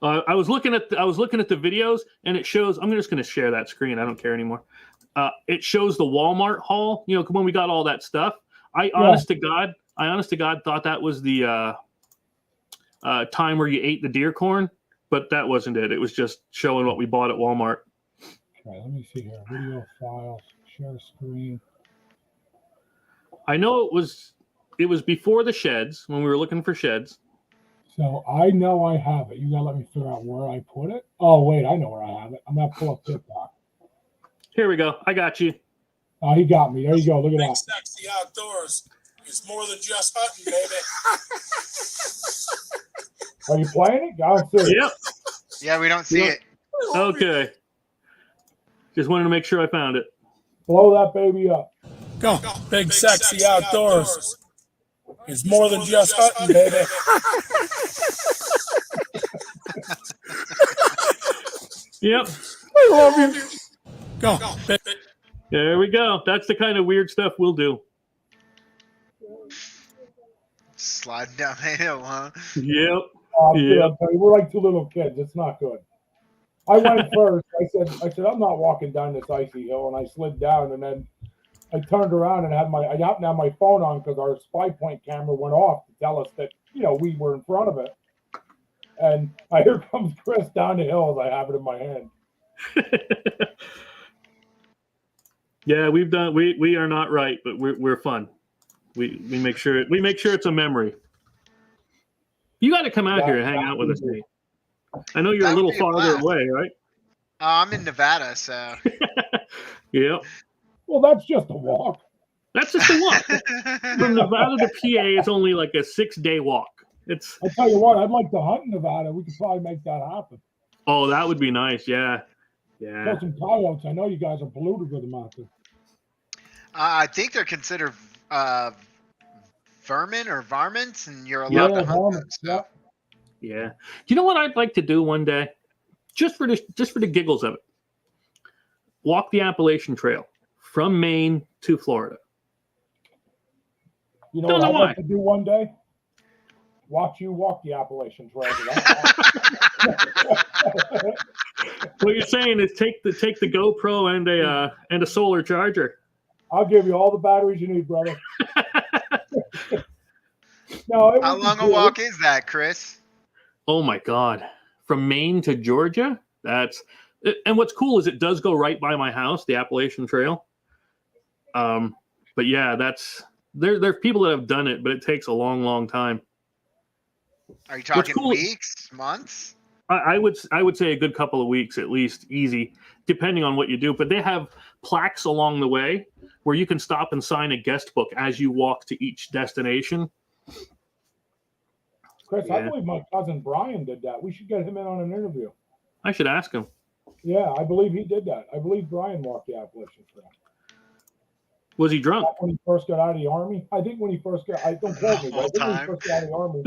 Speaker 1: I was looking at the videos, and it shows. I'm just going to share that screen. I don't care anymore. It shows the Walmart haul. When we got all that stuff. Honest to God, thought that was the time where you ate the deer corn, but that wasn't it. It was just showing what we bought at Walmart.
Speaker 2: Okay, let me see here. Video files, share screen.
Speaker 1: I know it was before the sheds when we were looking for sheds.
Speaker 2: So I know I have it. You gotta let me figure out where I put it. Oh wait, I know where I have it. I'm gonna pull up TikTok.
Speaker 1: Here we go. I got you.
Speaker 2: Oh, he got me. There you go. Look at that.
Speaker 4: Sexy outdoors. It's more than just hunting, baby.
Speaker 2: Are you playing it? I don't see it.
Speaker 1: Yep.
Speaker 3: Yeah, we don't see it.
Speaker 1: Okay. Just wanted to make sure I found it.
Speaker 2: Blow that baby up.
Speaker 4: Go. Big sexy outdoors. It's more than just hunting, baby.
Speaker 1: Yep.
Speaker 4: I love you. Go.
Speaker 1: There we go. That's the kind of weird stuff we'll do.
Speaker 3: Sliding down the hill, huh?
Speaker 1: Yep.
Speaker 2: Dude, I'll tell you, we're like two little kids. It's not good. I went first. I said, I'm not walking down this icy hill, and I slid down, and then I turned around and I happened to have my phone on because our spy point camera went off to tell us that we were in front of it. And here comes Chris down the hill as I have it in my hand.
Speaker 1: Yeah, we are not right, but we're fun. We make sure it's a memory. You got to come out here and hang out with us, Nate. I know you're a little farther away, right?
Speaker 3: I'm in Nevada, so.
Speaker 1: Yep.
Speaker 2: Well, that's just a walk.
Speaker 1: That's just a walk. From Nevada to PA is only like a 6-day walk.
Speaker 2: I'll tell you what, I'd like to hunt in Nevada. We could probably make that happen.
Speaker 1: Oh, that would be nice. Yeah.
Speaker 2: Got some coyotes. I know you guys are polluted with them out there.
Speaker 3: I think they're considered vermin or varmints, and you're allowed to hunt them. So.
Speaker 1: Yeah. Do you know what I'd like to do one day? Just for the giggles of it. Walk the Appalachian Trail from Maine to Florida.
Speaker 2: You know what I'd like to do one day? Watch you walk the Appalachian Trail.
Speaker 1: What you're saying is take the GoPro and a solar charger.
Speaker 2: I'll give you all the batteries you need, brother.
Speaker 3: How long a walk is that, Chris?
Speaker 1: Oh my God. From Maine to Georgia? And what's cool is it does go right by my house, the Appalachian Trail. But yeah, there are people that have done it, but it takes a long, long time.
Speaker 3: Are you talking weeks, months?
Speaker 1: I would say a good couple of weeks at least, easy, depending on what you do. But they have plaques along the way where you can stop and sign a guest book as you walk to each destination.
Speaker 2: Chris, I believe my cousin Brian did that. We should get him in on an interview.
Speaker 1: I should ask him.
Speaker 2: Yeah, I believe he did that. I believe Brian walked the Appalachian Trail.
Speaker 1: Was he drunk?
Speaker 2: When he first got out of the army? I think when he first got, I don't quote me, but I think when he first got out of the army,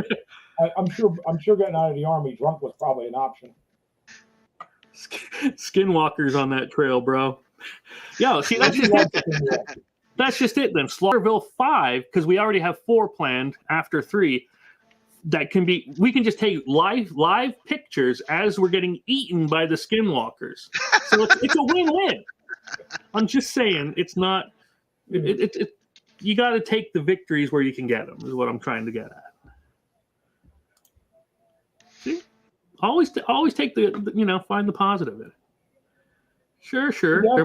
Speaker 2: I'm sure getting out of the army drunk was probably an option.
Speaker 1: Skinwalkers on that trail, bro. Yeah, see, that's just it. That's just it then. Slaughterville 5, because we already have 4 planned after 3. We can just take live pictures as we're getting eaten by the skinwalkers. So it's a win-win. I'm just saying, it's not. You got to take the victories where you can get them. Is what I'm trying to get at. See, always take find the positive in it. Sure. Yeah.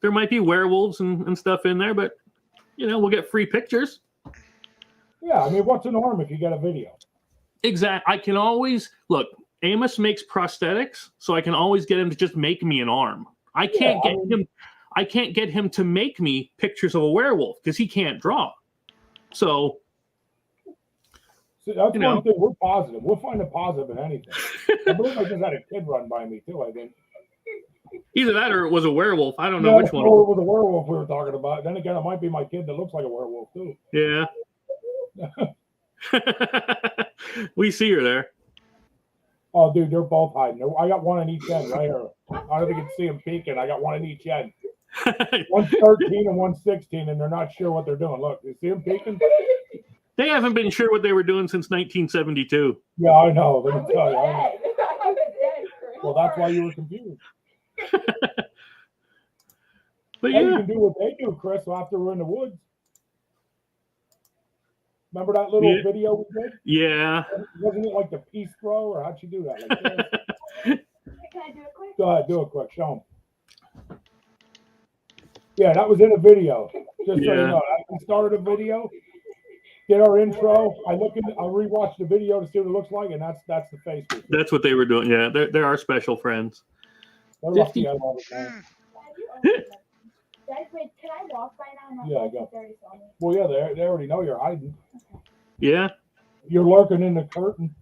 Speaker 1: There might be werewolves and stuff in there, but we'll get free pictures.
Speaker 2: Yeah, I mean, what's an arm if you get a video?
Speaker 1: Exactly. I can always look. Amos makes prosthetics, so I can always get him to just make me an arm. I can't get him to make me pictures of a werewolf because he can't draw. So
Speaker 2: that's one thing. We're positive. We'll find a positive in anything. I believe I just had a kid run by me too. I think
Speaker 1: either that or it was a werewolf. I don't know which one.
Speaker 2: Or it was a werewolf we were talking about. Then again, it might be my kid that looks like a werewolf too.
Speaker 1: Yeah. We see her there.
Speaker 2: Oh, dude, they're both hiding. I got one on each end right here. I don't know if you can see them peeking. I got one on each end. One's 13 and one's 16, and they're not sure what they're doing. Look, you see them peeking?
Speaker 1: They haven't been sure what they were doing since 1972.
Speaker 2: Yeah, I know. Let me tell you. I know. Well, that's why you were confused.
Speaker 1: But yeah,
Speaker 2: you can do what they do, Chris, after we're in the woods. Remember that little video we did?
Speaker 1: Yeah.
Speaker 2: Wasn't it like the peace throw, or how'd you do that? Like
Speaker 5: Can I do it quick?
Speaker 2: Go ahead, do it quick. Show them. Yeah, that was in a video. Just so you know, we started a video, did our intro. I rewatched the video to see what it looks like, and that's the face.
Speaker 1: That's what they were doing. Yeah, they're our special friends.
Speaker 2: They're lucky I love it, man.
Speaker 5: Guys, wait, can I walk by now?
Speaker 2: Yeah, I got. Well, yeah, they already know you're hiding.
Speaker 1: Yeah.
Speaker 2: You're lurking in the curtain.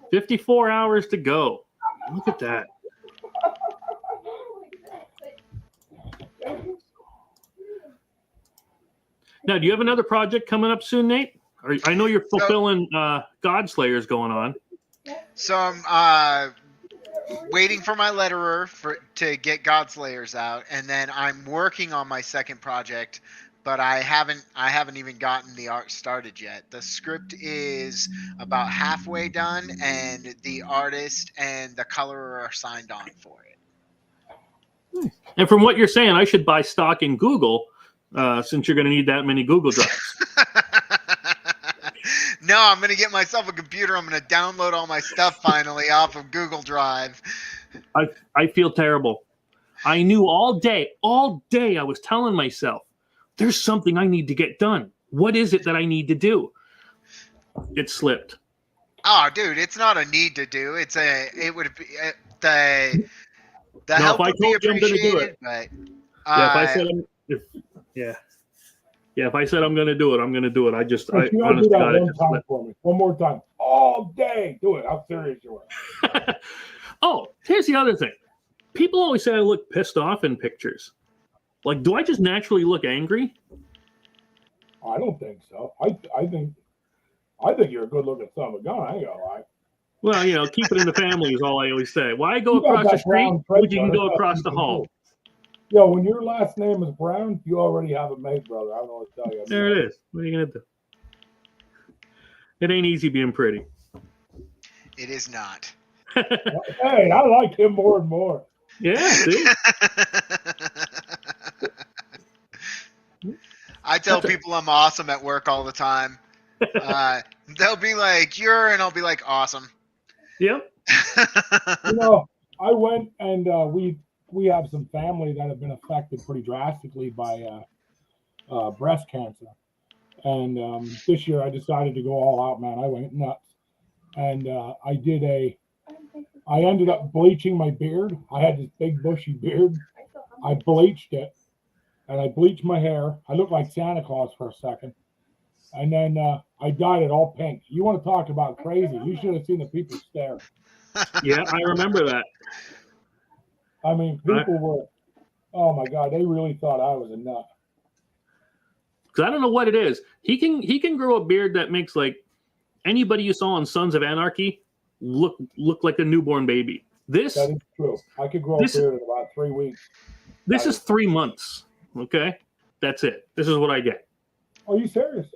Speaker 1: 54 hours to go. Look at that. Now, do you have another project coming up soon, Nate? I know you're fulfilling God Slayers going on.
Speaker 3: So waiting for my letterer to get Godslayers out, and then I'm working on my second project, but I haven't even gotten the art started yet. The script is about halfway done, and the artist and the colorer are signed on for it.
Speaker 1: And from what you're saying, I should buy stock in Google, since you're going to need that many Google Drives.
Speaker 3: No, I'm gonna get myself a computer. I'm gonna download all my stuff finally off of Google Drive.
Speaker 1: I feel terrible. I knew all day I was telling myself, there's something I need to get done. What is it that I need to do? It slipped.
Speaker 3: Oh, dude, it's not a need to do. It would be the help
Speaker 1: if I
Speaker 3: would be
Speaker 1: told you I'm gonna do
Speaker 3: appreciated,
Speaker 1: it.
Speaker 3: but
Speaker 1: Yeah, if I said I'm going to do it, I'm going to do it. I
Speaker 2: But you gotta
Speaker 1: honest
Speaker 2: do
Speaker 1: to
Speaker 2: that
Speaker 1: God, it
Speaker 2: one
Speaker 1: just
Speaker 2: time
Speaker 1: slipped.
Speaker 2: for me. One more time. All day. Do it. How serious you are.
Speaker 1: Oh, here's the other thing. People always say I look pissed off in pictures. Like, do I just naturally look angry?
Speaker 2: I don't think so. I think you're a good looking son of a gun. I ain't gonna lie.
Speaker 1: Well, keep it in the family is all I always say. Why go
Speaker 2: You got
Speaker 1: across the
Speaker 2: that
Speaker 1: street
Speaker 2: brown
Speaker 1: when
Speaker 2: trait,
Speaker 1: you can
Speaker 2: though.
Speaker 1: go
Speaker 2: There's
Speaker 1: across
Speaker 2: nothing
Speaker 1: the
Speaker 2: you can
Speaker 1: hall?
Speaker 2: do. Yo, when your last name is Brown, you already have it made, brother. I don't know what to tell you.
Speaker 1: There it is. What are you going to do? It ain't easy being pretty.
Speaker 3: it is not.
Speaker 2: Hey, I like him more and more.
Speaker 1: Yeah, see?
Speaker 3: I tell
Speaker 1: That's a-
Speaker 3: people I'm awesome at work all the time. They'll be like, and I'll be like, awesome.
Speaker 1: Yep.
Speaker 2: You know, I went and we have some family that have been affected pretty drastically by breast cancer. And this year I decided to go all out, man. I went nuts. And I ended up bleaching my beard. I had this big bushy beard. I bleached it and I bleached my hair. I looked like Santa Claus for a second. And then I dyed it all pink. You want to talk about crazy? You should have seen the people stare.
Speaker 1: Yeah, I remember that.
Speaker 2: I mean, people were, oh my God, they really thought I was a nut.
Speaker 1: Because I don't know what it is. He can grow a beard that makes like anybody you saw on Sons of Anarchy look like a newborn baby. This
Speaker 2: That is true. I could grow a beard in about 3 weeks.
Speaker 1: this is 3 months. Okay, that's it. This is what I get.
Speaker 2: Are you serious?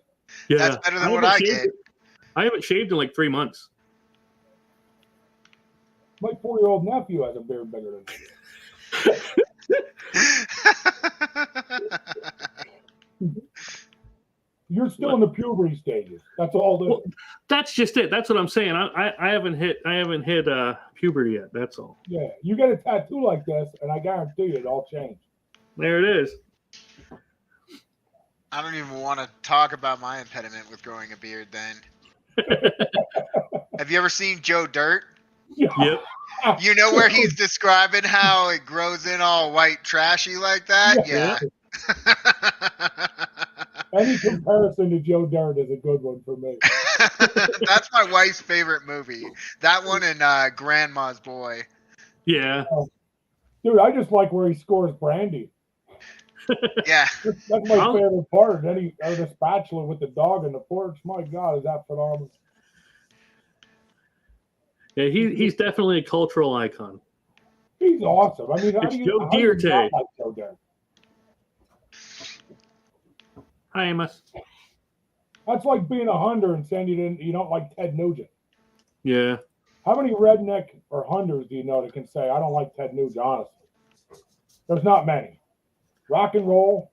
Speaker 1: Yeah,
Speaker 3: That's better than what I get.
Speaker 1: I haven't shaved in like 3 months.
Speaker 2: My 4-year-old nephew has a beard bigger than me. You're still in the puberty stages. That's all.
Speaker 1: Well, that's just it. That's what I'm saying. I haven't hit puberty yet. That's all.
Speaker 2: Yeah, you get a tattoo like this, and I guarantee you, it all changed.
Speaker 1: There it is.
Speaker 3: I don't even want to talk about my impediment with growing a beard then. Have you ever seen Joe Dirt?
Speaker 2: Yeah.
Speaker 1: Yep.
Speaker 3: You know where he's describing how it grows in all white trashy like that?
Speaker 1: Yeah.
Speaker 2: Any comparison to Joe Dirt is a good one for me.
Speaker 3: That's my wife's favorite movie. That one and Grandma's Boy.
Speaker 1: Yeah.
Speaker 2: Dude, I just like where he scores brandy.
Speaker 3: Yeah.
Speaker 2: That's my favorite part. Then he the spatula with the dog in the porch. My God, is that phenomenal?
Speaker 1: Yeah, he's definitely a cultural icon.
Speaker 2: He's awesome. I mean, how
Speaker 1: It's
Speaker 2: do you
Speaker 1: Joe
Speaker 2: not
Speaker 1: Dirt.
Speaker 2: like Joe Dirt?
Speaker 1: Hi, Amos.
Speaker 2: That's like being a hunter and saying you don't like Ted Nugent.
Speaker 1: Yeah.
Speaker 2: How many redneck or hunters do you know that can say I don't like Ted Nugent? Honestly, there's not many. Rock and roll,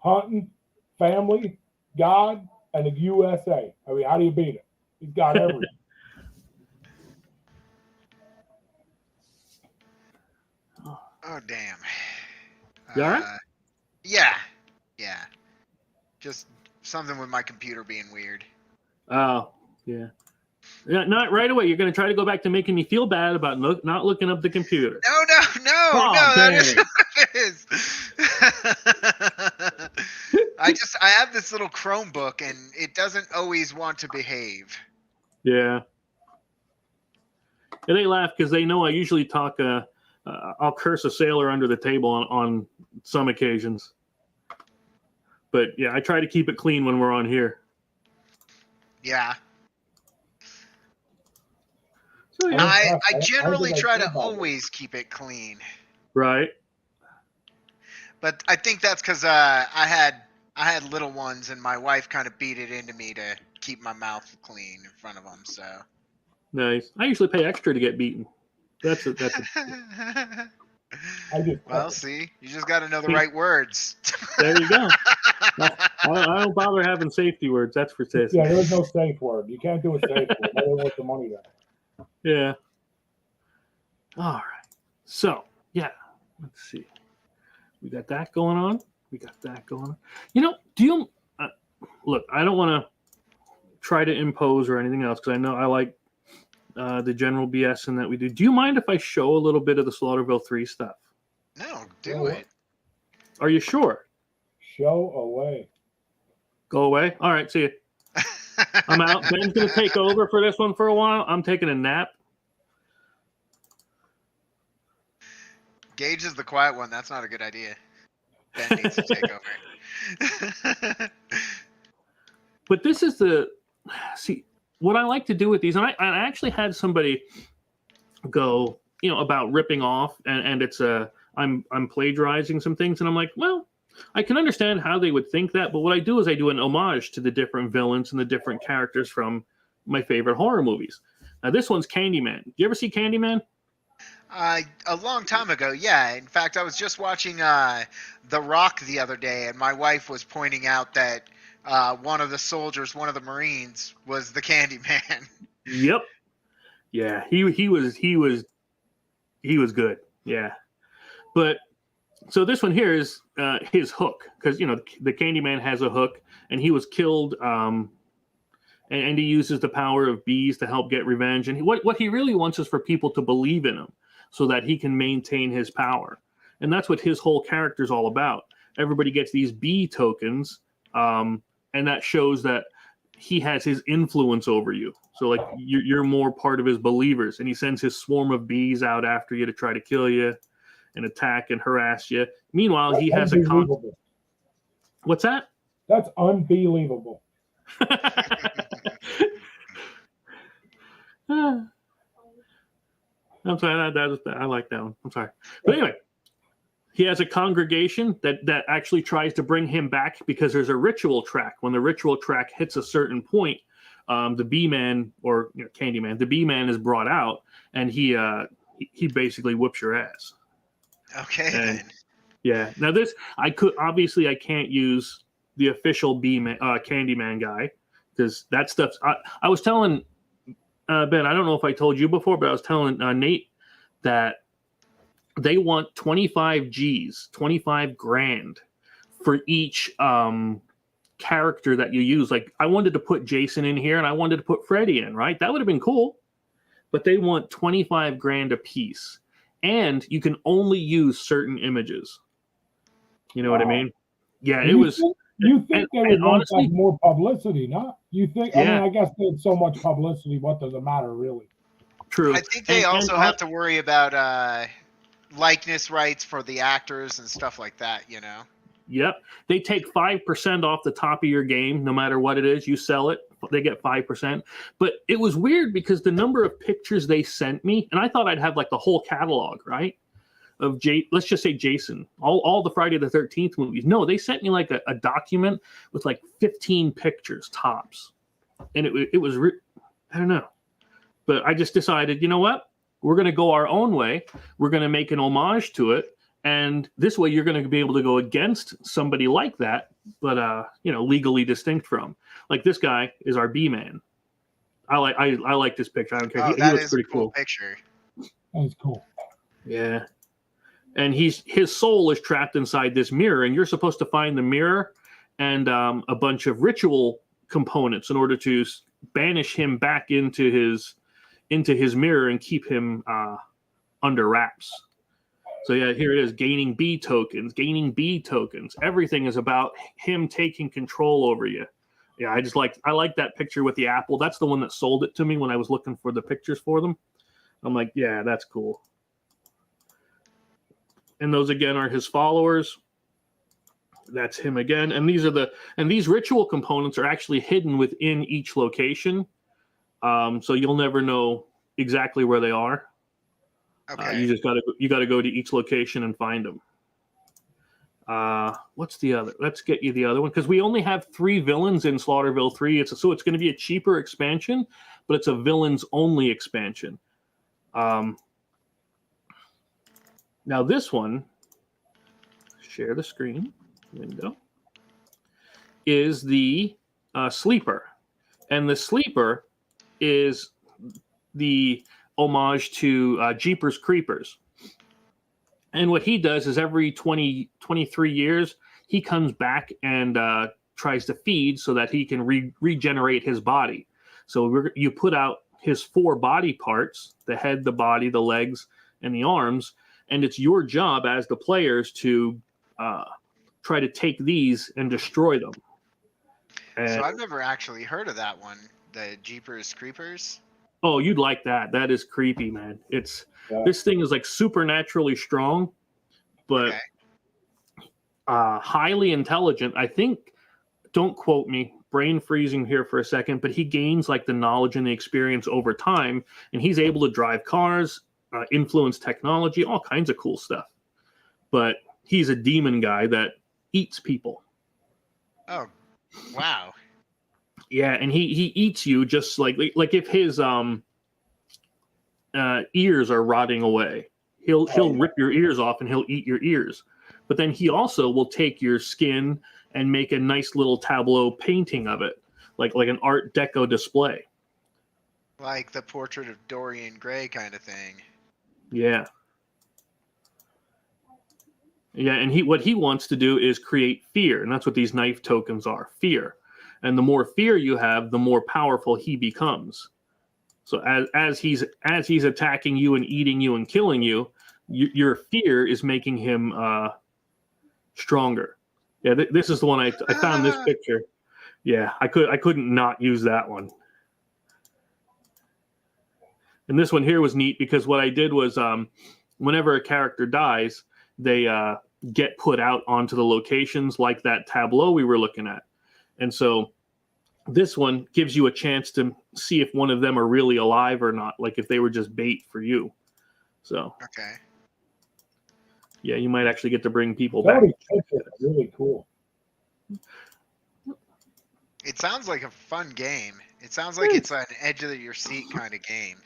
Speaker 2: hunting, family, God, and the USA. I mean, how do you beat it? He's got everything.
Speaker 3: Oh, damn.
Speaker 1: You all right?
Speaker 3: Yeah. Yeah. Just something with my computer being weird.
Speaker 1: Oh, yeah. Yeah, not right away. You're going to try to go back to making me feel bad about not looking up the computer.
Speaker 3: No, that is what it is. I have this little Chromebook and it doesn't always want to behave.
Speaker 1: Yeah. And they laugh because they know I usually talk. I'll curse a sailor under the table on some occasions. But yeah, I try to keep it clean when we're on here.
Speaker 3: Yeah.
Speaker 1: So, yeah.
Speaker 3: I generally
Speaker 2: think I
Speaker 3: try
Speaker 2: said
Speaker 3: to
Speaker 2: that.
Speaker 3: always keep it clean,
Speaker 1: Right.
Speaker 3: but I think that's because I had little ones, and my wife kind of beat it into me to keep my mouth clean in front of them. So
Speaker 1: Nice. I usually pay extra to get beaten. That's a
Speaker 2: I just
Speaker 3: well, see, you just got to know the right words.
Speaker 1: there you go. I don't bother having safety words. That's for sissy.
Speaker 2: yeah, there is no safe word. You can't do a safe word. I don't want the money there.
Speaker 1: Yeah. All right. So, yeah. Let's see. We got that going on. We got that going on. You know, do you look? I don't want to try to impose or anything else because I know I like the general BS and that we do. Do you mind if I show a little bit of the Slaughterville 3 stuff?
Speaker 3: No, do
Speaker 2: Yeah.
Speaker 3: it.
Speaker 1: Are you sure?
Speaker 2: Show away.
Speaker 1: Go away. All right. See you. I'm out. Ben's going to take over for this one for a while. I'm taking a nap.
Speaker 3: Gage is the quiet one. That's not a good idea. Ben needs to take over.
Speaker 1: But this is see what I like to do with these, and I actually had somebody go, about ripping off, and it's I'm plagiarizing some things, and I'm like, well, I can understand how they would think that, but what I do is I do an homage to the different villains and the different characters from my favorite horror movies. Now this one's Candyman. You ever see Candyman?
Speaker 3: A long time ago, yeah. In fact, I was just watching The Rock the other day, and my wife was pointing out that one of the soldiers, one of the Marines, was the Candyman.
Speaker 1: Yep. Yeah, he was good. Yeah, but so this one here is his hook, because the Candyman has a hook, and he was killed. And he uses the power of bees to help get revenge. And what he really wants is for people to believe in him, so that he can maintain his power. And that's what his whole character is all about. Everybody gets these bee tokens, and that shows that he has his influence over you. So like you're more part of his believers, and he sends his swarm of bees out after you to try to kill you and attack and harass you. Meanwhile, he has
Speaker 2: Unbelievable.
Speaker 1: What's that?
Speaker 2: That's unbelievable.
Speaker 1: I'm sorry. I like that one. I'm sorry. But anyway, he has a congregation that actually tries to bring him back because there's a ritual track. When the ritual track hits a certain point, the B-Man or Candyman, the B-Man is brought out, and he basically whoops your ass.
Speaker 3: Okay.
Speaker 1: And,
Speaker 3: Then.
Speaker 1: yeah. Now this, I can't use the official B-Man, Candyman guy, because that stuff's. I was telling Ben, I don't know if I told you before, but I was telling Nate that they want 25 G's, 25 grand for each character that you use. Like I wanted to put Jason in here and I wanted to put Freddy in, right? That would have been cool. But they want 25 grand a piece. And you can only use certain images. You know what I mean? Yeah, it was.
Speaker 2: You think they would want
Speaker 1: honestly,
Speaker 2: that more publicity, not? You think?
Speaker 1: Yeah.
Speaker 2: I mean, I guess there's so much publicity. What does it matter, really?
Speaker 1: True.
Speaker 3: I think they also have to worry about likeness rights for the actors and stuff like that,
Speaker 1: Yep. They take 5% off the top of your game, no matter what it is. You sell it, they get 5%. But it was weird because the number of pictures they sent me, and I thought I'd have like the whole catalog, right? Of let's just say Jason, all the Friday the 13th movies. No, they sent me like a document with like 15 pictures tops. And it was, I don't know. But I just decided, you know what? We're going to go our own way. We're going to make an homage to it. And this way you're going to be able to go against somebody like that, but, legally distinct from. Like this guy is our B-Man. I like this picture. I don't care.
Speaker 3: Oh,
Speaker 1: he
Speaker 3: that
Speaker 1: looks
Speaker 3: is a
Speaker 1: pretty
Speaker 3: cool picture.
Speaker 2: That's cool.
Speaker 1: Yeah. And his soul is trapped inside this mirror, and you're supposed to find the mirror and a bunch of ritual components in order to banish him back into his mirror and keep him under wraps. So yeah, here it is, gaining B tokens. Everything is about him taking control over you. Yeah, I like that picture with the apple. That's the one that sold it to me when I was looking for the pictures for them. I'm like, yeah, that's cool. And those again are his followers. That's him again. And these ritual components are actually hidden within each location. So you'll never know exactly where they are.
Speaker 3: Okay.
Speaker 1: You got to go to each location and find them. What's the other? Let's get you the other one, because we only have 3 villains in Slaughterville 3. So it's going to be a cheaper expansion, but it's a villains only expansion. Now this one, share the screen window, is the Sleeper, and the Sleeper is the homage to Jeepers Creepers. And what he does is every 23 years, he comes back and tries to feed so that he can regenerate his body. So you put out his 4 body parts, the head, the body, the legs, and the arms, and it's your job as the players to try to take these and destroy them. And,
Speaker 3: So I've never actually heard of that one, the Jeepers Creepers.
Speaker 1: oh, you'd like that. That is creepy, man. This thing is like supernaturally strong, but
Speaker 3: Okay.
Speaker 1: highly intelligent. I think, don't quote me, brain freezing here for a second, but he gains like the knowledge and the experience over time, and he's able to drive cars, influence technology, all kinds of cool stuff. But he's a demon guy that eats people.
Speaker 3: Oh, wow.
Speaker 1: Yeah, and he eats you just like if his ears are rotting away, he'll rip your ears off and he'll eat your ears. But then he also will take your skin and make a nice little tableau painting of it, like an Art Deco display.
Speaker 3: Like the portrait of Dorian Gray kind of thing.
Speaker 1: Yeah. Yeah, and what he wants to do is create fear, and that's what these knife tokens are, fear. And the more fear you have, the more powerful he becomes. So as he's attacking you and eating you and killing you, your fear is making him stronger. Yeah, this is the one I found this picture. Yeah, I couldn't not use that one. And this one here was neat because what I did was whenever a character dies, they get put out onto the locations like that tableau we were looking at. And so this one gives you a chance to see if one of them are really alive or not, like if they were just bait for you. So,
Speaker 3: Okay.
Speaker 1: yeah, you might actually get to bring people
Speaker 2: Some of
Speaker 1: back.
Speaker 2: these pictures are really cool.
Speaker 3: It sounds like a fun game. It sounds like it's an edge of your seat kind of game.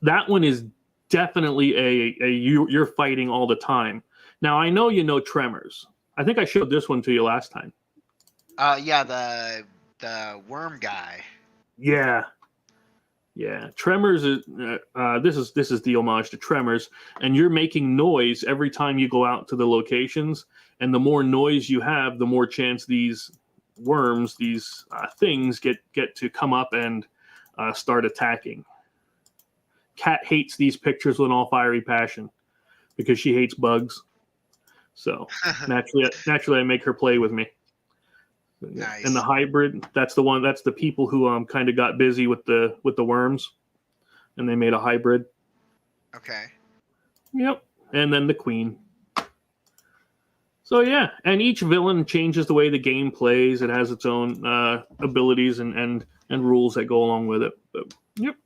Speaker 1: That one is definitely you're fighting all the time. Now, I know you know Tremors. I think I showed this one to you last time.
Speaker 3: Yeah, the worm guy.
Speaker 1: Yeah. Tremors is this is the homage to Tremors, and you're making noise every time you go out to the locations, and the more noise you have, the more chance these worms, these things get to come up and start attacking. Kat hates these pictures with all fiery passion because she hates bugs. So naturally I make her play with me.
Speaker 3: Nice.
Speaker 1: And the hybrid, that's the people who kind of got busy with the worms, and they made a hybrid.
Speaker 3: Okay.
Speaker 1: Yep. And then the queen. So yeah, and each villain changes the way the game plays. It has its own abilities and rules that go along with it. But yep.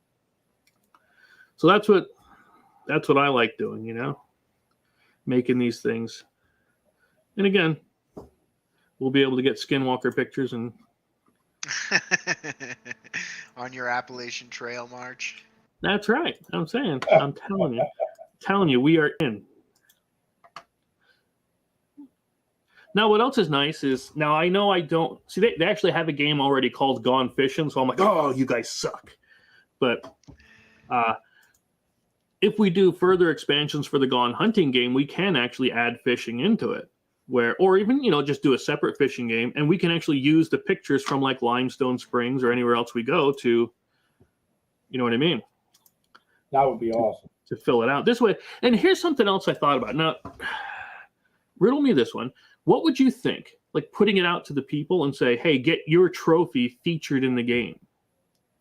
Speaker 1: So that's what I like doing, making these things. And again, we'll be able to get Skinwalker pictures and
Speaker 3: On your Appalachian Trail march.
Speaker 1: that's right. I'm telling you, we are in. Now, what else is nice is, now I know I don't see they actually have a game already called Gone Fishing, so I'm like, oh, you guys suck. But if we do further expansions for the Gone Hunting game, we can actually add fishing into it, or even just do a separate fishing game, and we can actually use the pictures from like Limestone Springs or anywhere else we go to, you know what I mean?
Speaker 2: That would be awesome.
Speaker 1: To fill it out this way. And here's something else I thought about. Now, riddle me this one. What would you think? Like putting it out to the people and say, hey, get your trophy featured in the game.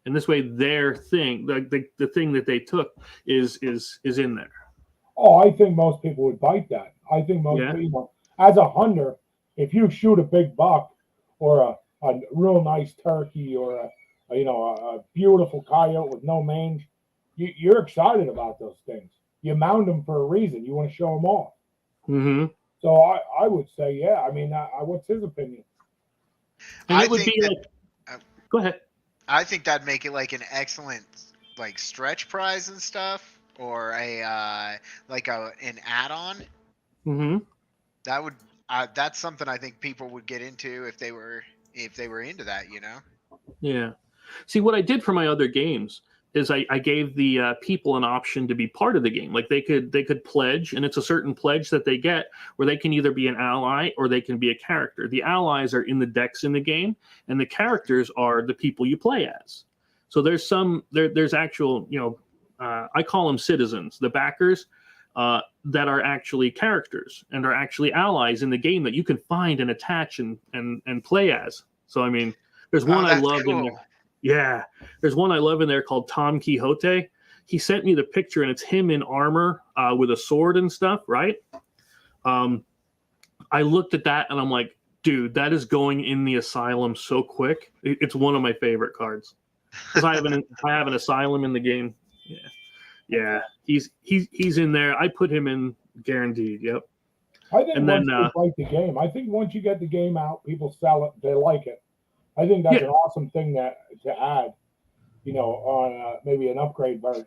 Speaker 1: And this way their thing, the thing that they took is in there.
Speaker 2: Oh, I think most people would bite that. I think most people, as a hunter, if you shoot a big buck or a real nice turkey or a beautiful coyote with no mange, you're excited about those things. You mount them for a reason. You want to show them off.
Speaker 1: Mm-hmm.
Speaker 2: So I would say, yeah. I mean, what's his opinion?
Speaker 1: And
Speaker 3: I
Speaker 1: it would
Speaker 3: think
Speaker 1: be
Speaker 3: that,
Speaker 1: like, go ahead.
Speaker 3: I think that'd make it like an excellent like stretch prize and stuff, or a like an add-on.
Speaker 1: Mm-hmm.
Speaker 3: That would that's something I think people would get into if they were into that, you know.
Speaker 1: Yeah. See, what I did for my other games is I gave the people an option to be part of the game. Like they could pledge, and it's a certain pledge that they get where they can either be an ally or they can be a character. The allies are in the decks in the game, and the characters are the people you play as. So there's actual, I call them citizens, the backers, that are actually characters and are actually allies in the game that you can find and attach and play as. So I mean, there's one
Speaker 3: Oh,
Speaker 1: I
Speaker 3: that's
Speaker 1: love in
Speaker 3: cool.
Speaker 1: there. Yeah, there's one I love in there called Tom Quixote. He sent me the picture, and it's him in armor with a sword and stuff, right? I looked at that, and I'm like, dude, that is going in the asylum so quick. It's one of my favorite cards because I have an asylum in the game. Yeah, he's in there. I put him in guaranteed. Yep.
Speaker 2: I think
Speaker 1: And
Speaker 2: once
Speaker 1: then,
Speaker 2: you like the game, I think once you get the game out, people sell it, they like it. I think that's
Speaker 1: Yeah.
Speaker 2: an awesome thing to add, on maybe an upgrade version.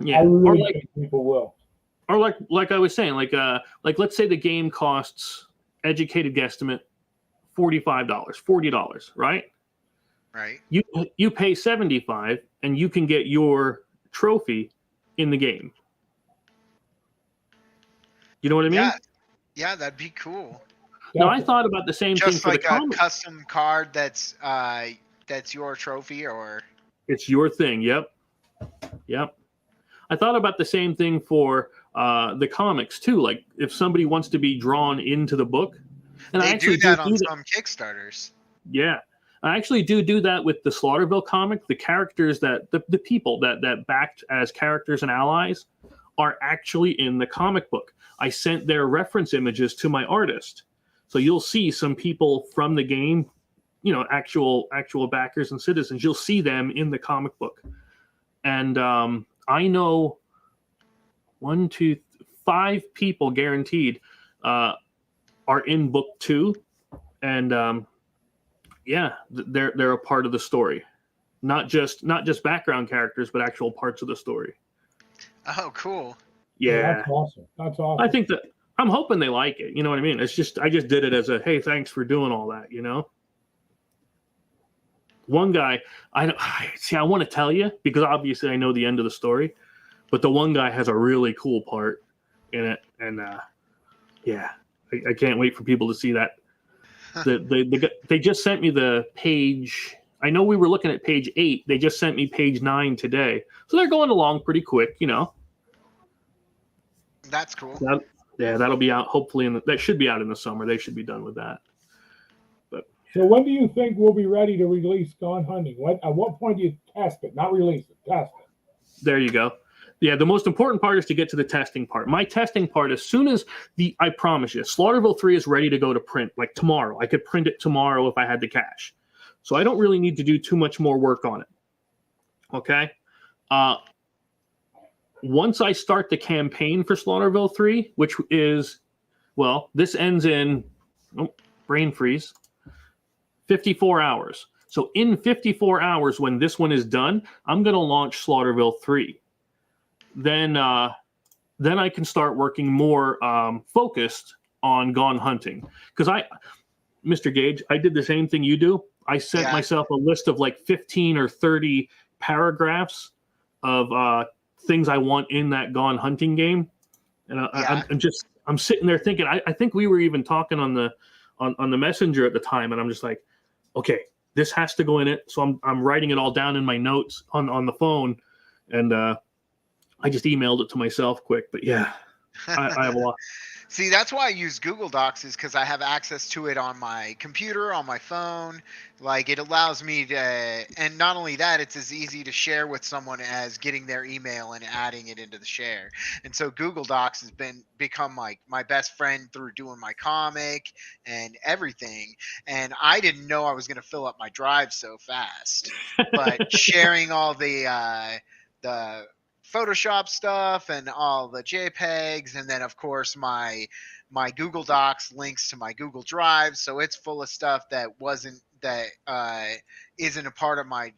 Speaker 1: Yeah,
Speaker 2: I really
Speaker 1: or
Speaker 2: think people will.
Speaker 1: like I was saying, like let's say the game costs, educated guesstimate, $45, $40, right?
Speaker 3: Right.
Speaker 1: You pay $75 and you can get your trophy in the game. You know what I mean?
Speaker 3: Yeah, that'd be cool.
Speaker 1: Now I thought about the same thing
Speaker 3: Just
Speaker 1: for the
Speaker 3: like a
Speaker 1: comic.
Speaker 3: custom card that's your trophy, or
Speaker 1: It's your thing. Yep. I thought about the same thing for the comics too. Like if somebody wants to be drawn into the book, and I
Speaker 3: they
Speaker 1: actually
Speaker 3: do that
Speaker 1: do
Speaker 3: on
Speaker 1: that.
Speaker 3: some Kickstarters.
Speaker 1: Yeah, I actually do that with the Slaughterville comic. The characters that the people that backed as characters and allies are actually in the comic book. I sent their reference images to my artist, so you'll see some people from the game, actual backers and citizens. You'll see them in the comic book, and I know 1, 2, 5 people guaranteed are in book 2, and they're a part of the story, not just background characters, but actual parts of the story.
Speaker 3: Oh, cool.
Speaker 1: Yeah,
Speaker 2: That's awesome. That's awesome.
Speaker 1: I think that I'm hoping they like it. You know what I mean? It's just I just did it as a hey, thanks for doing all that. One guy, I want to tell you because obviously I know the end of the story, but the one guy has a really cool part in it, and I can't wait for people to see that. They just sent me the page. I know we were looking at page 8. They just sent me page 9 today, so they're going along pretty quick.
Speaker 3: That's cool.
Speaker 1: That'll be out hopefully that should be out in the summer. They should be done with that.
Speaker 2: So when do you think we'll be ready to release Gone Hunting? At what point do you test it? Not release it, test it.
Speaker 1: There you go. Yeah, the most important part is to get to the testing part. My testing part, as soon as I promise you, Slaughterville 3 is ready to go to print, like tomorrow. I could print it tomorrow if I had the cash. So I don't really need to do too much more work on it. Okay? Once I start the campaign for Slaughterville 3, which is, this ends in, brain freeze, 54 hours. So in 54 hours, when this one is done, I'm going to launch Slaughterville 3. Then I can start working more focused on Gone Hunting. Because Mr. Gage, I did the same thing you do. I sent myself a list of like 15 or 30 paragraphs of things I want in that Gone Hunting game. And I'm sitting there thinking, I think we were even talking on the messenger at the time, and I'm just like, okay, this has to go in it. So I'm writing it all down in my notes on the phone, and I just emailed it to myself quick. But yeah, I have a lot.
Speaker 3: See, that's why I use Google Docs, is because I have access to it on my computer, on my phone. Like, it allows me to, and not only that, it's as easy to share with someone as getting their email and adding it into the share. And so Google Docs has become like my best friend through doing my comic and everything. And I didn't know I was going to fill up my drive so fast, but sharing all the the Photoshop stuff and all the JPEGs, and then of course my Google Docs links to my Google Drive, so it's full of stuff that isn't a part of my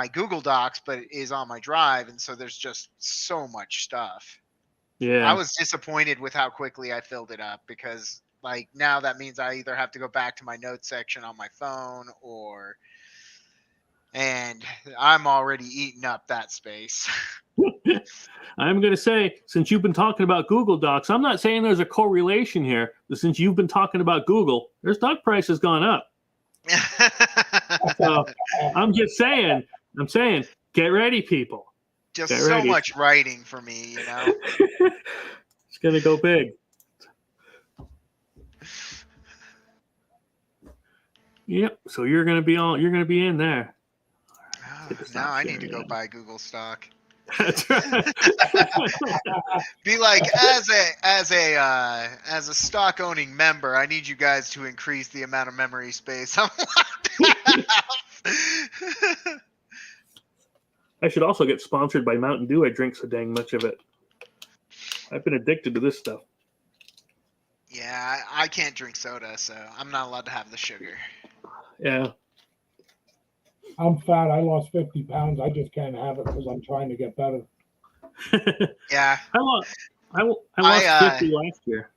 Speaker 3: Google Docs, but is on my drive, and so there's just so much stuff. I
Speaker 1: Yeah.
Speaker 3: was disappointed with how quickly I filled it up, because like now that means I either have to go back to my notes section on my phone, and I'm already eating up that space.
Speaker 1: I'm going to say, since you've been talking about Google Docs, I'm not saying there's a correlation here, but since you've been talking about Google, their stock price has gone up. So I'm saying, get ready, people.
Speaker 3: Just
Speaker 1: Get
Speaker 3: so
Speaker 1: ready.
Speaker 3: much writing for me, you know.
Speaker 1: It's going to go big. Yep. So you're going to be in there.
Speaker 3: Now I need to go buy Google stock.
Speaker 1: That's right.
Speaker 3: Be like, as a stock owning member, I need you guys to increase the amount of memory space I'm allowed to have.
Speaker 1: I should also get sponsored by Mountain Dew. I drink so dang much of it. I've been addicted to this stuff.
Speaker 3: Yeah, I can't drink soda, so I'm not allowed to have the sugar.
Speaker 1: Yeah.
Speaker 2: I'm fat. I lost 50 pounds. I just can't have it because I'm trying to get better.
Speaker 3: Yeah.
Speaker 1: I lost 50 last year.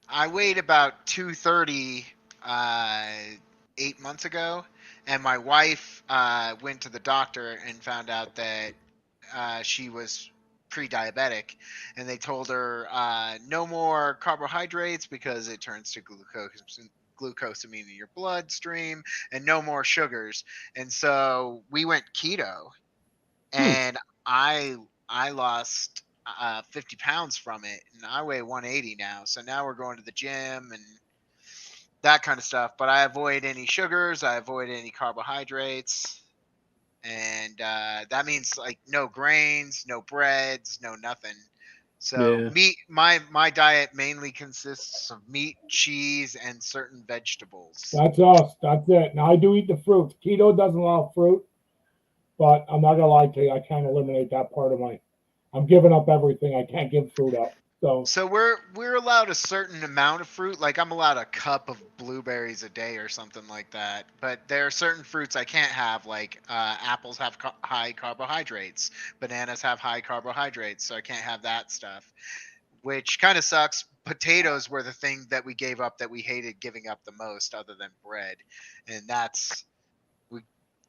Speaker 3: I weighed about 230 8 months ago, and my wife went to the doctor and found out that she was pre-diabetic, and they told her no more carbohydrates because it turns to glucosamine in your bloodstream, and no more sugars. And so we went keto, and I lost 50 pounds from it, and I weigh 180 now. So now we're going to the gym and that kind of stuff. But I avoid any sugars, I avoid any carbohydrates, and that means like no grains, no breads, no nothing. So
Speaker 1: Yeah.
Speaker 3: meat, my diet mainly consists of meat, cheese, and certain vegetables.
Speaker 2: That's us. That's it. Now I do eat the fruit. Keto doesn't allow fruit, but I'm not gonna lie to you. I can't eliminate that part of my. I'm giving up everything. I can't give fruit up.
Speaker 3: So we're allowed a certain amount of fruit. Like I'm allowed a cup of blueberries a day or something like that. But there are certain fruits I can't have. Like apples have high carbohydrates, bananas have high carbohydrates, so I can't have that stuff. Which kind of sucks. Potatoes were the thing that we gave up that we hated giving up the most, other than bread, and that's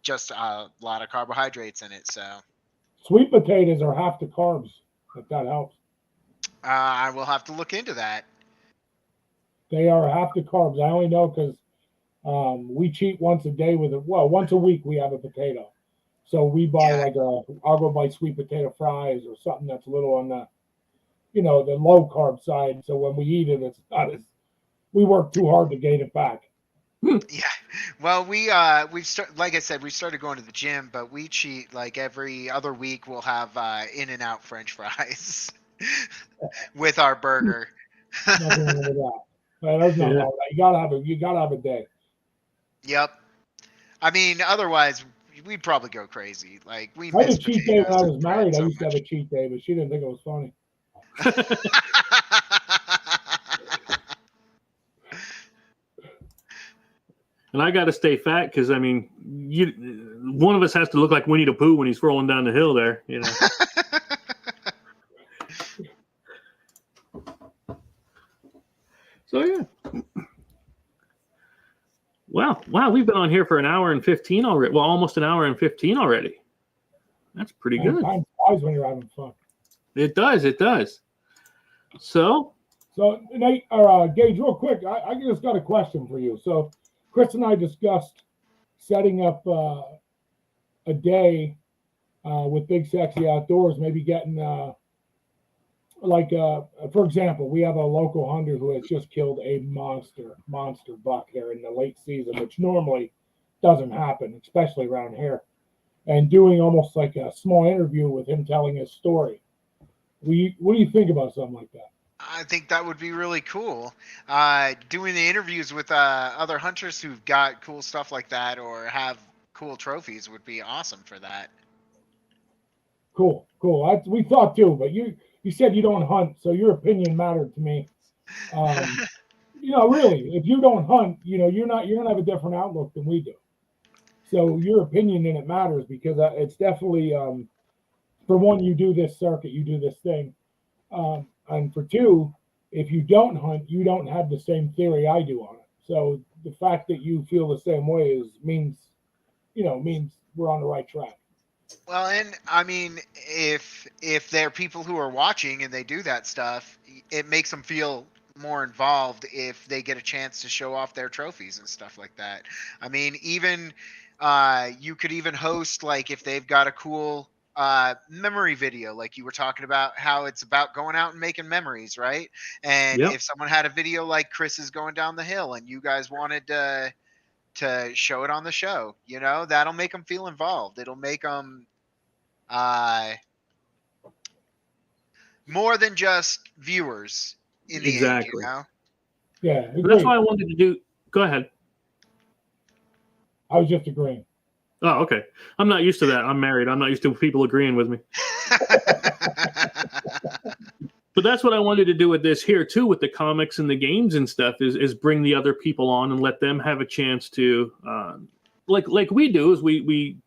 Speaker 3: just a lot of carbohydrates in it. So
Speaker 2: sweet potatoes are half the carbs. If that helps.
Speaker 3: I will have to look into that.
Speaker 2: They are half the carbs. I only know because we cheat once a day with it. Well, once a week we have a potato. So we buy I'll go buy sweet potato fries or something that's a little on the, the low carb side. So when we eat it, it's not as, we work too hard to gain it back.
Speaker 3: Yeah. Well, we've like I said, we started going to the gym, but we cheat like every other week. We'll have In-N-Out French fries with our burger.
Speaker 2: Nothing wrong with that. There's nothing wrong with that. You gotta have a day.
Speaker 3: Yep. I mean, otherwise we'd probably go crazy. Like we
Speaker 2: I had
Speaker 3: miss
Speaker 2: a cheat day when I
Speaker 3: potatoes
Speaker 2: was
Speaker 3: and bread
Speaker 2: married. I
Speaker 3: so
Speaker 2: used to have
Speaker 3: much.
Speaker 2: a cheat day, but she didn't think it was funny.
Speaker 1: And I got to stay fat because I mean, one of us has to look like Winnie the Pooh when he's rolling down the hill there. So yeah. Wow, we've been on here for an hour and 15 already. Well, almost an hour and 15 already. That's pretty good.
Speaker 2: Time flies when you're having fun.
Speaker 1: It does. So
Speaker 2: Nate, or Gage, real quick, I just got a question for you. So Chris and I discussed setting up a day with Big Sexy Outdoors, maybe getting for example, we have a local hunter who has just killed a monster buck here in the late season, which normally doesn't happen, especially around here. And doing almost like a small interview with him telling his story. What do you think about something like that?
Speaker 3: I think that would be really cool. Doing the interviews with other hunters who've got cool stuff like that or have cool trophies would be awesome for that.
Speaker 2: Cool. We thought too, but you said you don't hunt, so your opinion mattered to me. Really, if you don't hunt, you're gonna have a different outlook than we do. So your opinion in it matters because it's definitely, for one, you do this circuit, you do this thing, and for two, if you don't hunt, you don't have the same theory I do on it. So the fact that you feel the same way means we're on the right track.
Speaker 3: Well, and I mean, if they're people who are watching and they do that stuff, it makes them feel more involved if they get a chance to show off their trophies and stuff like that. I mean, even you could even host, like, if they've got a cool memory video, like you were talking about how it's about going out and making memories, right? And
Speaker 1: Yep.
Speaker 3: if someone had a video like Chris is going down the hill and you guys wanted to show it on the show, that'll make them feel involved. It'll make them more than just viewers in the
Speaker 1: Exactly.
Speaker 3: end.
Speaker 2: Yeah,
Speaker 1: That's why I wanted to do. Go ahead.
Speaker 2: I was just agreeing.
Speaker 1: Oh, okay. I'm not used to that. I'm married. I'm not used to people agreeing with me. But that's what I wanted to do with this here too, with the comics and the games and stuff, is bring the other people on and let them have a chance to, like we do, is we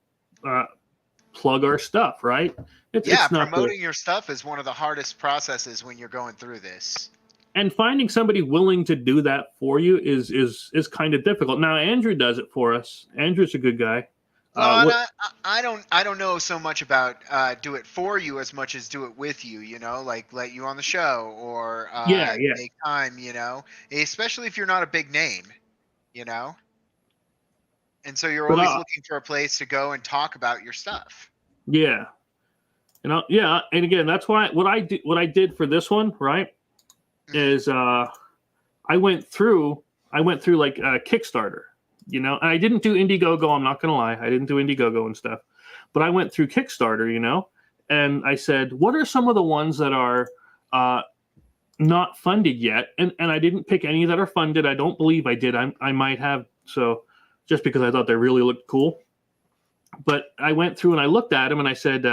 Speaker 1: plug our stuff, right? It's not
Speaker 3: promoting your stuff is one of the hardest processes when you're going through this.
Speaker 1: And finding somebody willing to do that for you is kind of difficult. Now Andrew does it for us. Andrew's a good guy.
Speaker 3: Well, I don't know so much about do it for you as much as do it with you. Like let you on the show or make time. Especially if you're not a big name. And so you're always looking for a place to go and talk about your stuff.
Speaker 1: Yeah. And again, that's why what I did for this one, right, is I went through like Kickstarter, and I didn't do Indiegogo. I'm not gonna lie, I didn't do Indiegogo and stuff, but I went through Kickstarter, and I said, what are some of the ones that are not funded yet? And I didn't pick any that are funded. I don't believe I did. I might have, so just because I thought they really looked cool. But I went through and I looked at them and I said,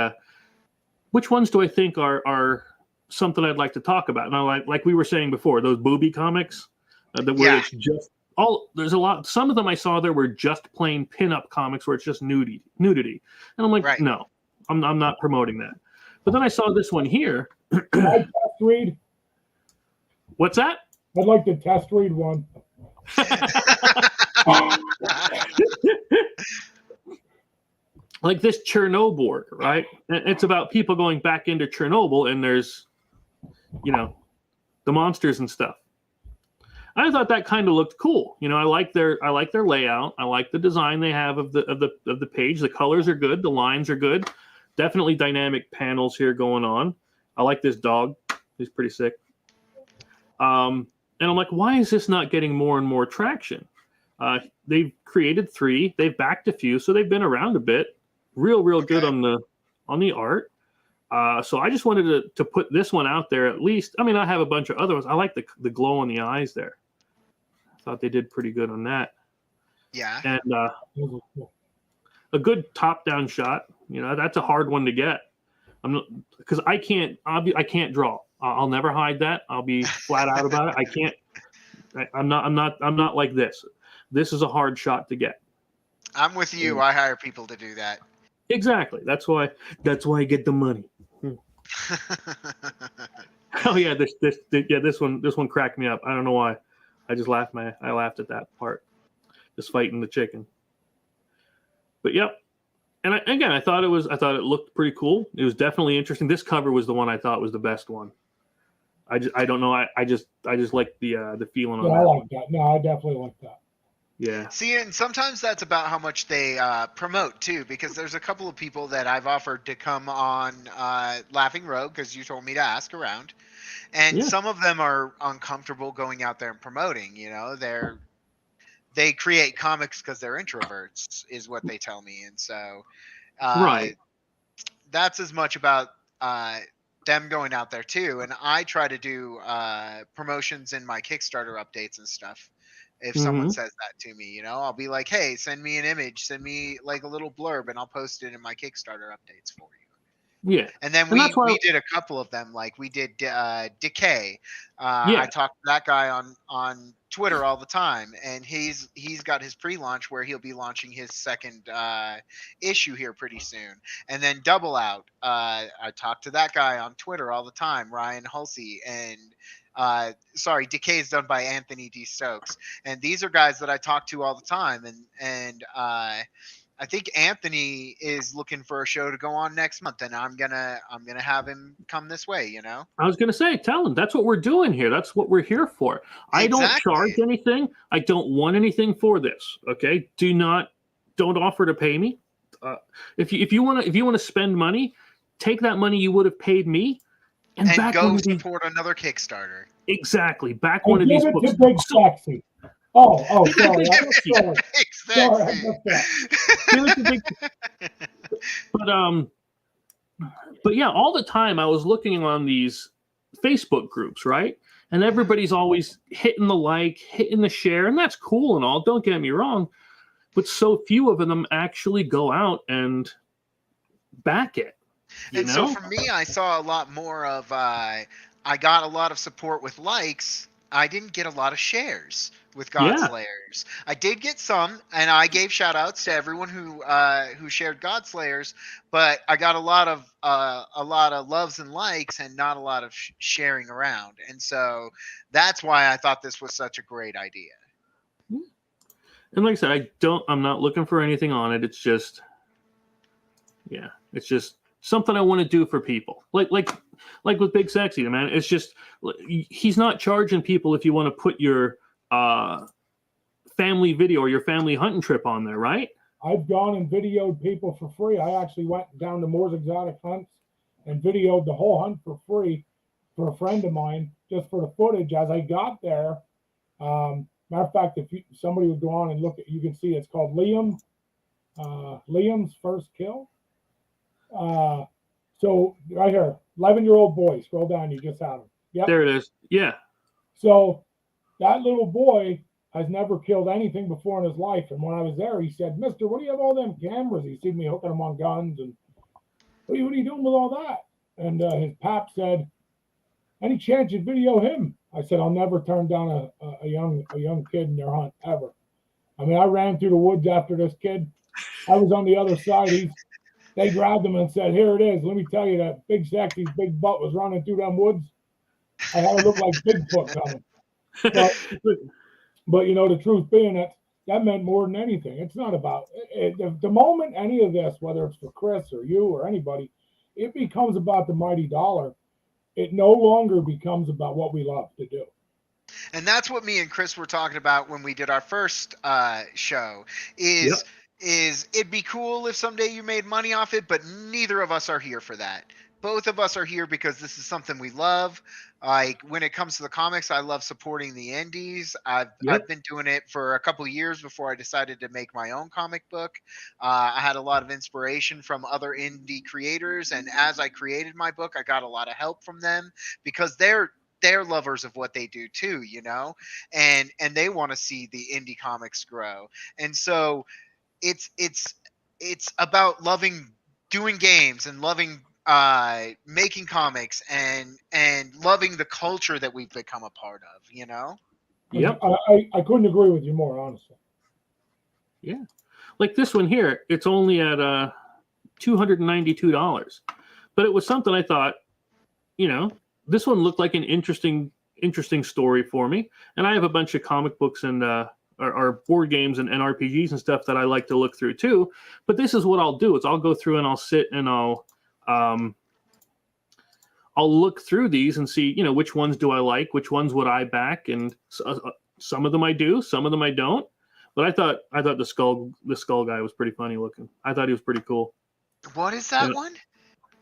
Speaker 1: which ones do I think are something I'd like to talk about? And I like we were saying before, those booby comics, where it's just there's a lot. Some of them I saw there were just plain pinup comics where it's just nudity, and I'm like, no, I'm not promoting that. But then I saw this one here.
Speaker 2: I'd test read.
Speaker 1: What's that?
Speaker 2: I'd like to test read one.
Speaker 1: Like this Chernobyl, right? It's about people going back into Chernobyl, and there's, the monsters and stuff. I thought that kind of looked cool. I like their layout. I like the design they have of the page. The colors are good. The lines are good. Definitely dynamic panels here going on. I like this dog. He's pretty sick. And I'm like, why is this not getting more and more traction? They've created 3. They've backed a few, so they've been around a bit. Real good on the art. So I just wanted to put this one out there at least. I mean, I have a bunch of other ones. I like the glow on the eyes there. I thought they did pretty good on that.
Speaker 3: Yeah.
Speaker 1: And a good top-down shot. That's a hard one to get. Because I can't draw. I'll never hide that. I'll be flat out about it. I can't. I'm not like this. This is a hard shot to get.
Speaker 3: I'm with you. I hire people to do that.
Speaker 1: Exactly. That's why I get the money. Oh yeah, this one cracked me up. I don't know why. I just laughed at that part. Just fighting the chicken. But yep. And I thought it looked pretty cool. It was definitely interesting. This cover was the one I thought was the best one. I don't know. I just like the feeling on that.
Speaker 2: I like that. No, I definitely like that.
Speaker 1: Yeah.
Speaker 3: See, and sometimes that's about how much they promote too, because there's a couple of people that I've offered to come on Laughing Rogue because you told me to ask around, and some of them are uncomfortable going out there and promoting. They create comics because they're introverts, is what they tell me, and so that's as much about them going out there too. And I try to do promotions in my Kickstarter updates and stuff. If someone says that to me, I'll be like, hey, send me an image, send me like a little blurb, and I'll post it in my Kickstarter updates for
Speaker 1: Yeah.
Speaker 3: And then
Speaker 1: And that's why
Speaker 3: we did a couple of them. Like we did Decay.
Speaker 1: Yeah.
Speaker 3: I talk to that guy on Twitter all the time, and he's got his pre-launch where he'll be launching his second issue here pretty soon. And then Double Out. I talk to that guy on Twitter all the time, Ryan Hulsey, and sorry, Decay is done by Anthony D. Stokes, and these are guys that I talk to all the time, and I think Anthony is looking for a show to go on next month, and I'm gonna have him come this way. You know,
Speaker 1: I was going to say, tell him that's what we're doing here. That's what we're here for. I don't
Speaker 3: Exactly.
Speaker 1: charge anything. I don't want anything for this. Okay, don't offer to pay me. If you want to spend money, take that money you would have paid me and back
Speaker 3: go
Speaker 1: one of these.
Speaker 3: support another Kickstarter.
Speaker 1: Exactly, back
Speaker 2: And
Speaker 1: one of
Speaker 2: give
Speaker 1: these
Speaker 2: it
Speaker 1: books.
Speaker 2: to Big Sexy. Oh, sorry.
Speaker 1: Big Sexy.
Speaker 2: Sorry. Sorry, I
Speaker 3: Exactly.
Speaker 2: missed that.
Speaker 1: But yeah, all the time I was looking on these Facebook groups, right? And everybody's always hitting the like, hitting the share, and that's cool and all. Don't get me wrong, but so few of them actually go out and back it.
Speaker 3: And so for me, I saw a lot more of. I got a lot of support with likes. I didn't get a lot of shares with Godslayers. I did get some, and I gave shout outs to everyone who shared Godslayers, but I got a lot of loves and likes and not a lot of sharing around. And so that's why I thought this was such a great idea.
Speaker 1: And like I said, I'm not looking for anything on it. It's just something I want to do for people. Like with Big Sexy, man. It's just, he's not charging people if you want to put your family video or your family hunting trip on there, right?
Speaker 2: I've gone and videoed people for free. I actually went down to Moore's Exotic Hunts and videoed the whole hunt for free for a friend of mine, just for the footage as I got there. Matter of fact, if somebody would go on and look at, you can see it's called Liam's First Kill. So right here, 11-year-old boy. Scroll down, you just have him. Yep.
Speaker 1: There it is. Yeah.
Speaker 2: So that little boy has never killed anything before in his life. And when I was there, he said, "Mister, what do you have all them cameras?" He seen me hooking them on guns, and what are you doing with all that? And his pap said, "Any chance you'd video him?" I said, "I'll never turn down a young kid in their hunt ever." I mean, I ran through the woods after this kid. I was on the other side. They grabbed him and said, "Here it is. Let me tell you that Big Sexy's big butt was running through them woods. I had to look like Bigfoot coming." But you know, the truth being that meant more than anything. It's not about it. The moment any of this, whether it's for Chris or you or anybody, it becomes about the mighty dollar. It no longer becomes about what we love to do.
Speaker 3: And that's what me and Chris were talking about when we did our first show. Is it'd be cool if someday you made money off it, but neither of us are here for that. Both of us are here because this is something we love. Like when it comes to the comics, I love supporting the indies. I've been doing it for a couple of years before I decided to make my own comic book. I had a lot of inspiration from other indie creators, and as I created my book, I got a lot of help from them because they're lovers of what they do too, you know, and they want to see the indie comics grow. And so it's about loving doing games and loving making comics and loving the culture that we've become a part of, you know.
Speaker 1: Yep.
Speaker 2: I couldn't agree with you more, honestly.
Speaker 1: Yeah. Like this one here, it's only at $292. But it was something I thought, you know, this one looked like an interesting story for me. And I have a bunch of comic books and or board games and RPGs and stuff that I like to look through too. But this is what I'll do: is I'll go through and I'll sit and I'll look through these and see, you know, which ones do I like, which ones would I back, and some of them I do, some of them I don't. But I thought the skull guy was pretty funny looking. I thought he was pretty cool.
Speaker 3: What is that one?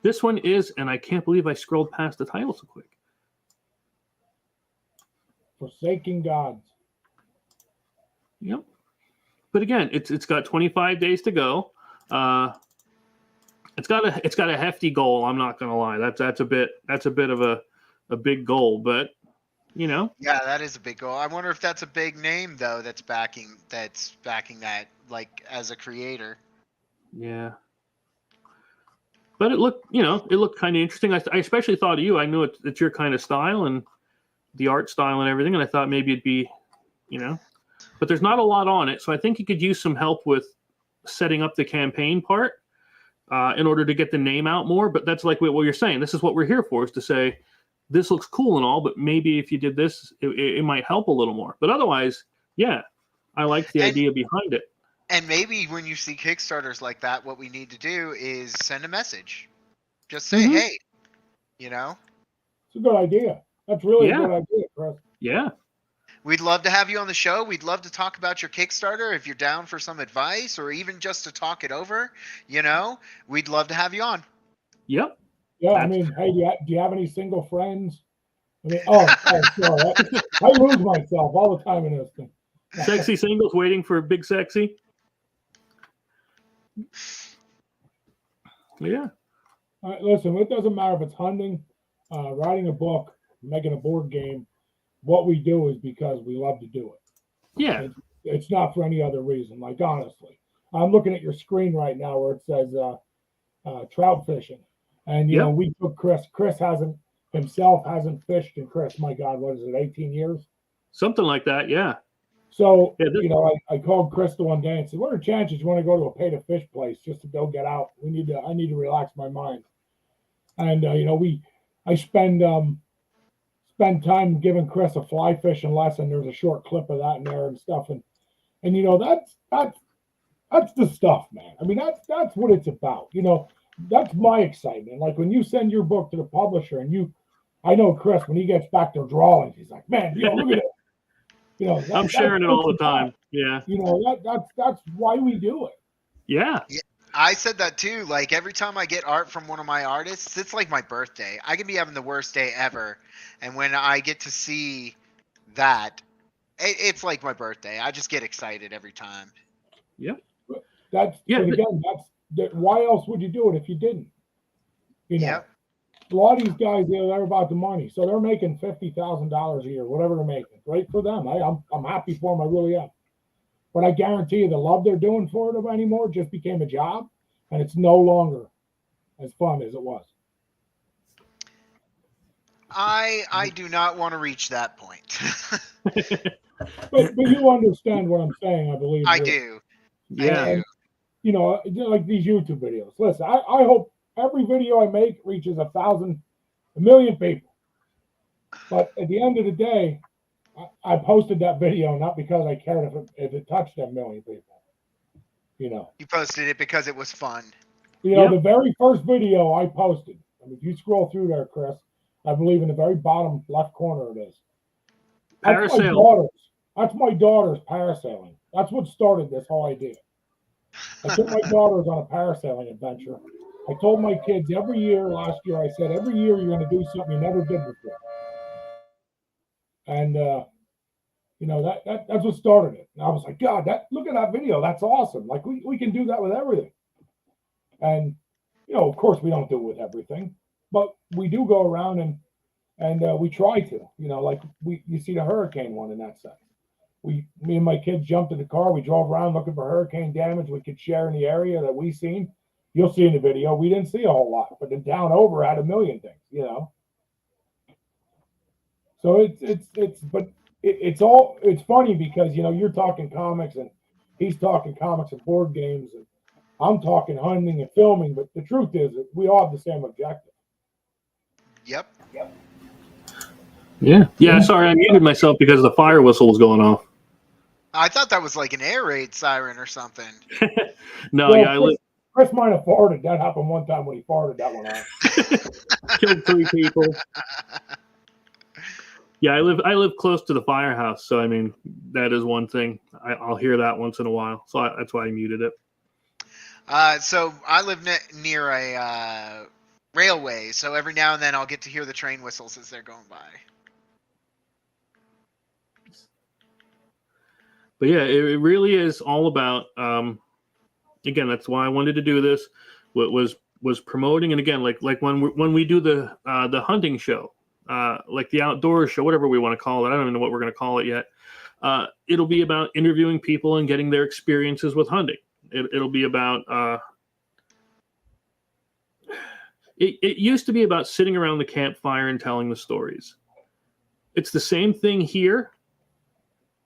Speaker 1: This one is, and I can't believe I scrolled past the title so quick.
Speaker 2: Forsaking Gods.
Speaker 1: Yep. But again, it's got 25 days to go. It's got a hefty goal. I'm not gonna lie. That's a bit of a big goal, but you know.
Speaker 3: Yeah, that is a big goal. I wonder if that's a big name though that's backing that, like, as a creator.
Speaker 1: Yeah. but it looked kind of interesting. I especially thought of you. I knew it's your kind of style and the art style and everything, and I thought maybe it'd be, but there's not a lot on it. So I think you could use some help with setting up the campaign part in order to get the name out more. But that's like what you're saying. This is what we're here for, is to say, this looks cool and all, but maybe if you did this, it might help a little more. But otherwise, yeah, I like the idea behind it.
Speaker 3: And maybe when you see Kickstarters like that, what we need to do is send a message. Just say, hey,
Speaker 2: It's a good idea. That's really a good idea, Chris.
Speaker 1: Yeah.
Speaker 3: We'd love to have you on the show. We'd love to talk about your Kickstarter if you're down for some advice or even just to talk it over. We'd love to have you on.
Speaker 1: Yep.
Speaker 2: Yeah, I mean, hey, do you have any single friends? I mean, sorry. I lose myself all the time in this thing.
Speaker 1: Sexy singles waiting for Big Sexy. Yeah.
Speaker 2: All right, listen, it doesn't matter if it's hunting, writing a book, making a board game. What we do is because we love to do it.
Speaker 1: Yeah.
Speaker 2: It's not for any other reason. Like, honestly, I'm looking at your screen right now where it says trout fishing. And, we took Chris. Chris hasn't fished in, Chris, my God, what is it, 18 years?
Speaker 1: Something like that, yeah.
Speaker 2: So, I called Crystal one day and said, what are the chances you want to go to a pay-to-fish place just to go get out? I need to relax my mind. And, I spend time giving Chris a fly fishing lesson. There's a short clip of that in there and stuff. And that's the stuff, man. I mean, that's what it's about. That's my excitement. Like when you send your book to the publisher and I know Chris, when he gets back to drawings, he's like, man, look at it.
Speaker 1: I'm sharing it all the time. Yeah.
Speaker 2: That's why we do it.
Speaker 1: Yeah.
Speaker 3: I said that too. Like every time I get art from one of my artists, it's like my birthday. I can be having the worst day ever. And when I get to see that, it's like my birthday. I just get excited every time.
Speaker 1: Yep.
Speaker 2: But again, why else would you do it if you didn't?
Speaker 3: Yep.
Speaker 2: A lot of these guys, they're about the money. So they're making $50,000 a year, whatever they're making. Great for them. I'm happy for them. I really am. But I guarantee you the love they're doing for it anymore just became a job, and it's no longer as fun as it was.
Speaker 3: I do not want to reach that point.
Speaker 2: but you understand what I'm saying, I believe.
Speaker 3: I do.
Speaker 1: Yeah.
Speaker 3: I do.
Speaker 2: Like these YouTube videos. Listen, I hope every video I make reaches 1,000, 1,000,000 people. But at the end of the day, I posted that video not because I cared if it touched 1,000,000 people.
Speaker 3: You posted it because it was fun.
Speaker 2: The very first video I posted, if you scroll through there, Chris, I believe in the very bottom left corner it is. That's my daughter's parasailing. That's what started this whole idea. I took my daughters on a parasailing adventure. I told my kids last year, I said, every year you're going to do something you never did before. And, that's what started it. And I was like, God, look at that video. That's awesome. Like we can do that with everything. And, of course we don't do it with everything, but we do go around and we try to, like you see the hurricane one in that sense. Me and my kids jumped in the car. We drove around looking for hurricane damage we could share in the area that we seen. You'll see in the video, we didn't see a whole lot, but then down over had 1,000,000 things, So it's funny because, you're talking comics and he's talking comics and board games and I'm talking hunting and filming, but the truth is that we all have the same objective.
Speaker 3: Yep.
Speaker 1: Yeah. Yeah. Sorry, I muted myself because the fire whistle was going off.
Speaker 3: I thought that was like an air raid siren or something.
Speaker 1: No,
Speaker 2: well, Chris might have farted. That happened one time when he farted that one out.
Speaker 1: Killed 3 people. Yeah, I live close to the firehouse, so I mean that is one thing. I'll hear that once in a while, so that's why I muted it.
Speaker 3: So I live near a railway, so every now and then I'll get to hear the train whistles as they're going by.
Speaker 1: But yeah, it really is all about. Again, that's why I wanted to do this. What was promoting, and again, like when we do the hunting show, like the outdoor show, whatever we want to call it. I don't even know what we're going to call it yet. It'll be about interviewing people and getting their experiences with hunting. It'll be about It used to be about sitting around the campfire and telling the stories. It's the same thing here,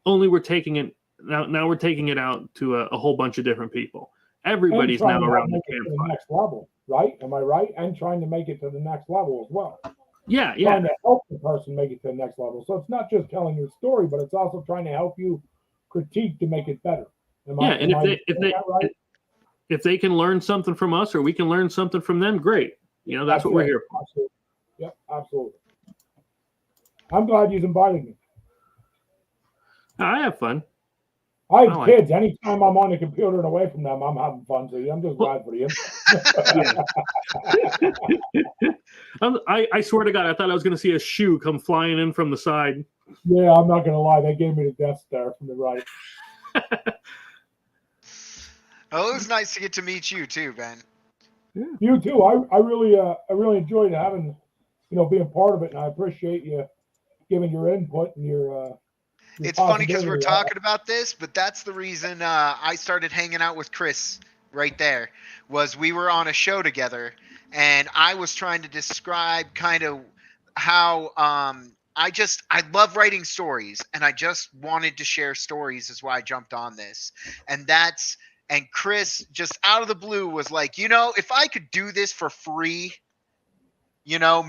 Speaker 1: only we're taking it now we're taking it out to a whole bunch of different people. Everybody's now around the
Speaker 2: campfire.
Speaker 1: campfire.
Speaker 2: The next level, right? Am I right? And trying to make it to the next level as well.
Speaker 1: Yeah.
Speaker 2: Trying to help the person make it to the next level. So it's not just telling your story, but it's also trying to help you critique to make it better.
Speaker 1: And if they can learn something from us, or we can learn something from them, great. That's what we're here for.
Speaker 2: Absolutely. Yep, absolutely. I'm glad you invited me.
Speaker 1: I have fun.
Speaker 2: I have kids. Anytime I'm on the computer and away from them, I'm having fun. So I'm just glad for you.
Speaker 1: I swear to God, I thought I was going to see a shoe come flying in from the side.
Speaker 2: Yeah, I'm not going to lie. They gave me the Death Star from the right.
Speaker 3: Oh, it was nice to get to meet you too, Ben.
Speaker 2: Yeah. You too. I really enjoyed having, being part of it, and I appreciate you giving your input and your
Speaker 3: it's funny because we're talking about this, but that's the reason I started hanging out with Chris right there. Was we were on a show together, and I was trying to describe kind of how I love writing stories, and I just wanted to share stories is why I jumped on this. And Chris just out of the blue was like, if I could do this for free,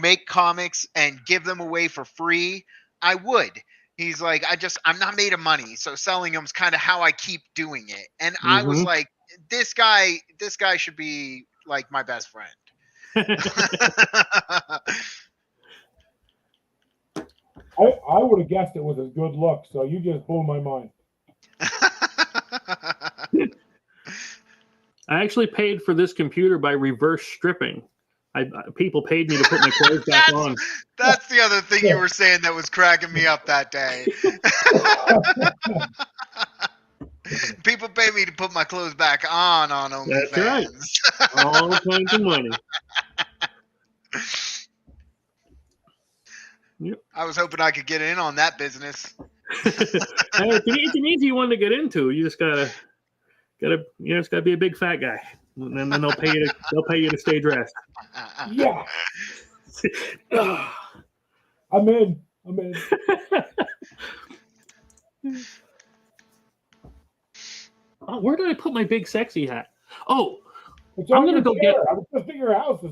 Speaker 3: make comics and give them away for free, I would. He's like, I'm not made of money, so selling them is kind of how I keep doing it. And I was like, this guy should be like my best friend.
Speaker 2: I would have guessed it was a good look, so you just blew my mind.
Speaker 1: I actually paid for this computer by reverse stripping. People paid me to put my clothes back on.
Speaker 3: That's the other thing you were saying that was cracking me up that day. People pay me to put my clothes back on OnlyFans.
Speaker 1: That's right. All kinds of money. Yep.
Speaker 3: I was hoping I could get in on that business.
Speaker 1: It's an easy one to get into. You just gotta be a big fat guy, and then they'll pay you to stay dressed.
Speaker 2: Yeah. I'm in.
Speaker 1: Oh, where did I put my big sexy hat? Oh,
Speaker 2: I'm gonna go get. I was just at your house.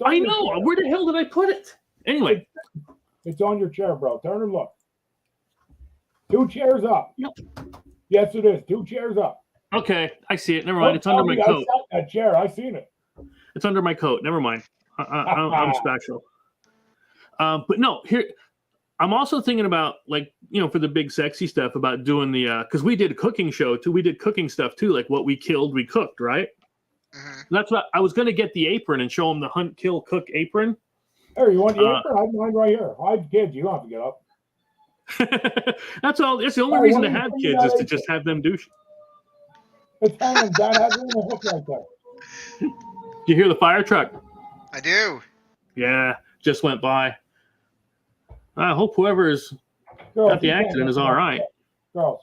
Speaker 1: I know. Where the hell did I put it? Anyway,
Speaker 2: it's on your chair, bro. Turn and look. 2 chairs up.
Speaker 1: Yep.
Speaker 2: Yes, it is. 2 chairs up.
Speaker 1: Okay, I see it. Never mind. It's under my coat.
Speaker 2: I sat that chair. I seen it.
Speaker 1: It's under my coat. Never mind. I'm special. But no, here I'm also thinking about, like, for the big sexy stuff, about doing the because we did a cooking show too. We did cooking stuff too, like what we killed, we cooked, right?
Speaker 3: Mm-hmm.
Speaker 1: That's what I was going to get, the apron, and show them the hunt, kill, cook apron.
Speaker 2: Here, you want the apron? I have mine right here. I have kids. You don't have to get up.
Speaker 1: That's all. That's the only reason to have kids, is to just have them do.
Speaker 2: It's hanging. Dad has it in the hook right there.
Speaker 1: Do you hear the fire truck?
Speaker 3: I do.
Speaker 1: Yeah, just went by. I hope whoever's got the accident is all right.
Speaker 2: Girls.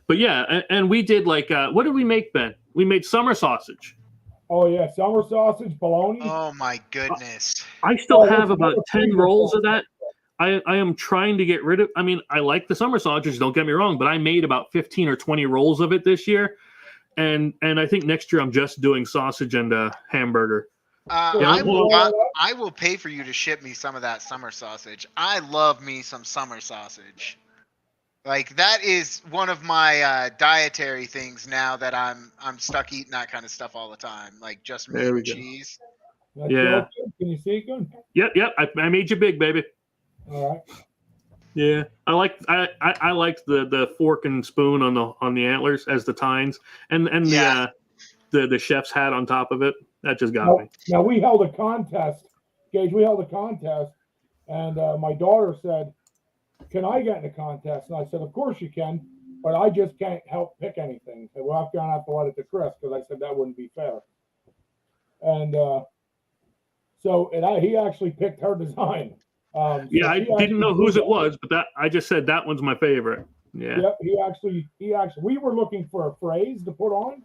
Speaker 1: But yeah, and we did, like, what did we make, Ben? We made summer sausage.
Speaker 2: Oh yeah, summer sausage, bologna.
Speaker 3: Oh my goodness!
Speaker 1: I still have about 10 rolls of that. I am trying to get rid of. I mean, I like the summer sausage, don't get me wrong, but I made about 15 or 20 rolls of it this year, and I think next year I'm just doing sausage and hamburger.
Speaker 3: I will pay for you to ship me some of that summer sausage. I love me some summer sausage. Like, that is one of my dietary things now, that I'm stuck eating that kind of stuff all the time, like just meat and cheese.
Speaker 1: Yeah.
Speaker 2: Can you see it good?
Speaker 1: Yep. I made you big, baby.
Speaker 2: All right.
Speaker 1: Yeah, I like the fork and spoon on the antlers as the tines, and the chef's hat on top of it. That just got me.
Speaker 2: Now we held a contest, Gage. We held a contest, and my daughter said, "Can I get in the contest?" And I said, "Of course you can, but I just can't help pick anything. So we'll have to let it to Chris, because I said that wouldn't be fair." And he actually picked her design.
Speaker 1: I didn't know whose it was, but I just said that one's my favorite. Yeah.
Speaker 2: Yep. He actually. We were looking for a phrase to put on.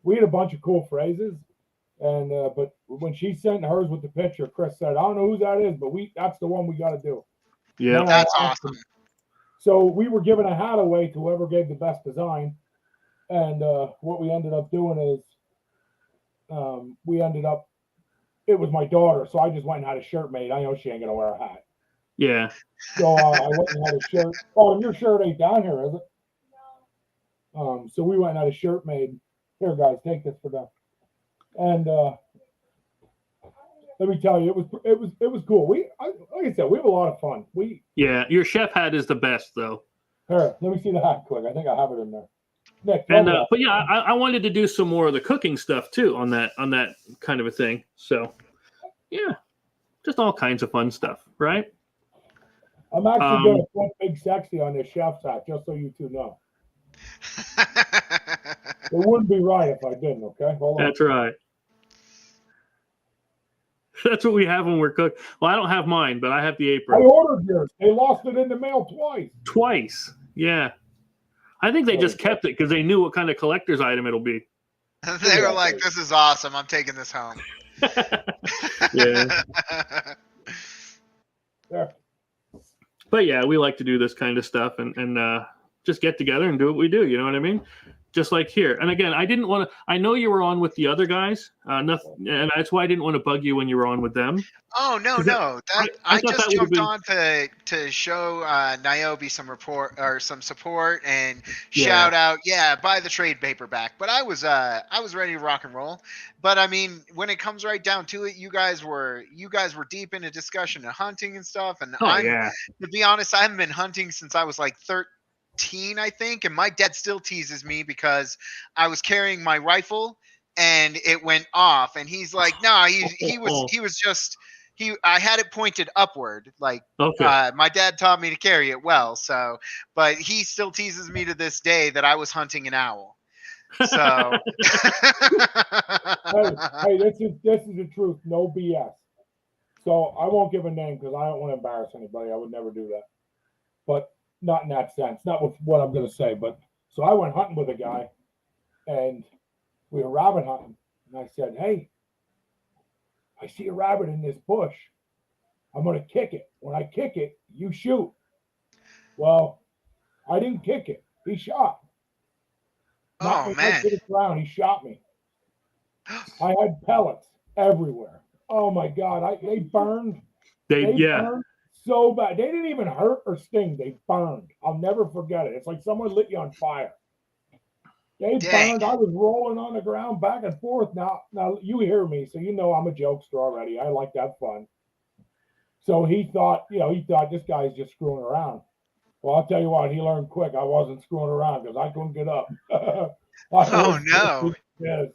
Speaker 2: We had a bunch of cool phrases, And but when she sent hers with the picture, Chris said, "I don't know who that is, but that's the one we got to do."
Speaker 1: Yeah.
Speaker 2: Then I
Speaker 3: That's
Speaker 2: asked him.
Speaker 3: awesome.
Speaker 2: So we were giving a hat away to whoever gave the best design, and what we ended up doing is it was my daughter, so I just went and had a shirt made. I know she ain't gonna wear a hat,
Speaker 1: Yeah.
Speaker 2: so I went and had a shirt. Oh, and your shirt ain't down here, is it? So we went and had a shirt made. Here, guys, take this for them. And let me tell you, it was cool. Like I said, we have a lot of fun.
Speaker 1: Yeah. Your chef hat is the best, though.
Speaker 2: Here, let me see the hat quick. I think I have it in there. Nick,
Speaker 1: And but yeah, I wanted to do some more of the cooking stuff too on that kind of a thing. So yeah, just all kinds of fun stuff, right?
Speaker 2: I'm actually going to put Big Sexy on this chef's hat, just so you two know. It wouldn't be right if I didn't. Okay, hold on.
Speaker 1: That's right. That's what we have when we're cooking. Well, I don't have mine, but I have the
Speaker 2: I
Speaker 1: apron.
Speaker 2: ordered yours. They lost it in the mail twice.
Speaker 1: Twice. Yeah. I think they just kept it because they knew what kind of collector's item it'll be.
Speaker 3: They were like, "This is awesome. I'm taking this home."
Speaker 1: Yeah.
Speaker 2: There.
Speaker 1: But yeah, we like to do this kind of stuff and just get together and do what we do. You know what I mean? Just like here. And again, I didn't want to. I know you were on with the other guys, nothing, and that's why I didn't want to bug you when you were on with them.
Speaker 3: Oh no.
Speaker 1: I
Speaker 3: I
Speaker 1: thought
Speaker 3: just
Speaker 1: that would've
Speaker 3: jumped
Speaker 1: been-
Speaker 3: on to show Niobe some support and
Speaker 1: Yeah.
Speaker 3: shout out, buy the trade paperback. But I was ready to rock and roll. But I mean, when it comes right down to it, you guys were deep in a discussion of hunting and stuff. And
Speaker 1: yeah.
Speaker 3: to be honest, I haven't been hunting since I was like 13, I think, and my dad still teases me because I was carrying my rifle and it went off, and he's like, "No, I had it pointed upward, like
Speaker 1: Okay.
Speaker 3: my dad taught me to carry it well." So, but he still teases me to this day that I was hunting an owl. So,
Speaker 2: Hey, this is the truth. No BS. So I won't give a name because I don't want to embarrass anybody. I would never do that. But not in that sense. Not with what I'm going to say. But so I went hunting with a guy, and we were rabbit hunting. And I said, "Hey, I see a rabbit in this bush. I'm going to kick it. When I kick it, you shoot." Well, I didn't kick it. He shot. Knocked me right to the ground. He shot me. I had pellets everywhere. Oh my God! They burned. They burned so bad. They didn't even hurt or sting. They burned. I'll never forget it. It's like someone lit you on fire. They burned. I was rolling on the ground back and forth. Now you hear me, so you know I'm a jokester already. I like that fun. So he thought this guy's just screwing around. Well, I'll tell you what, he learned quick. I wasn't screwing around because I couldn't get up.
Speaker 3: Oh no!
Speaker 2: Yes.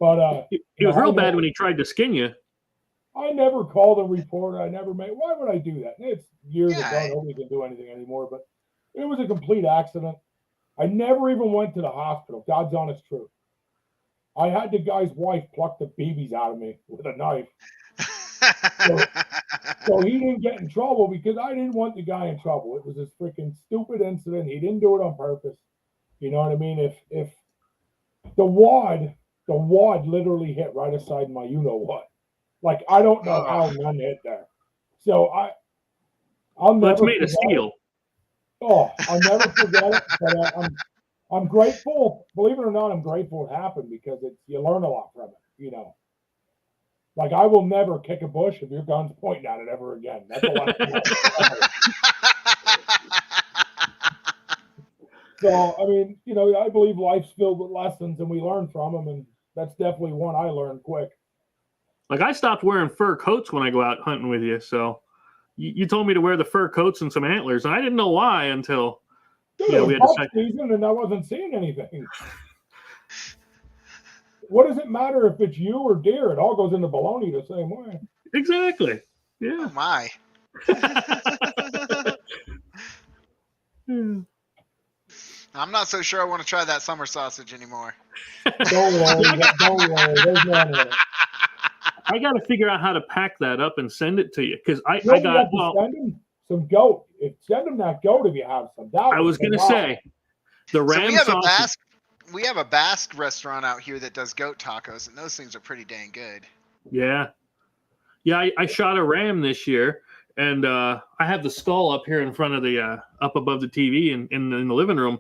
Speaker 2: But
Speaker 1: he was real bad when he tried to skin you.
Speaker 2: I never called a reporter. I never made. Why would I do that? It's years ago. Nobody can do anything anymore. But it was a complete accident. I never even went to the hospital. God's honest truth. I had the guy's wife pluck the BBs out of me with a knife. So he didn't get in trouble because I didn't want the guy in trouble. It was this freaking stupid incident. He didn't do it on purpose. You know what I mean? If the wad literally hit right aside my you-know-what. Like, I don't know how none hit there. So I'll never.
Speaker 1: It's made of steel.
Speaker 2: Oh, I'll never forget it. But I'm grateful. Believe it or not, I'm grateful it happened because you learn a lot from it. You know, like I will never kick a bush if your gun's pointing at it ever again. That's a lesson. So I mean, you know, I believe life's filled with lessons, and we learn from them, and that's definitely one I learned quick.
Speaker 1: Like I stopped wearing fur coats when I go out hunting with you. So you told me to wear the fur coats and some antlers, and I didn't know why until
Speaker 2: we had season, and I wasn't seeing anything. What does it matter if it's you or deer? It all goes into baloney the same way.
Speaker 1: Exactly. Yeah.
Speaker 3: Oh my. I'm not so sure I want to try that summer sausage anymore.
Speaker 2: Don't worry. There's none of it.
Speaker 1: I got to figure out how to pack that up and send it to you because I got
Speaker 2: send him some goat. Send him that goat if you have some.
Speaker 1: I was going to say the ram
Speaker 3: so we have
Speaker 1: sausage.
Speaker 3: we have a Basque restaurant out here that does goat tacos, and those things are pretty dang good.
Speaker 1: Yeah. Yeah, I shot a ram this year, and I have the skull up here in front of the up above the TV in the living room,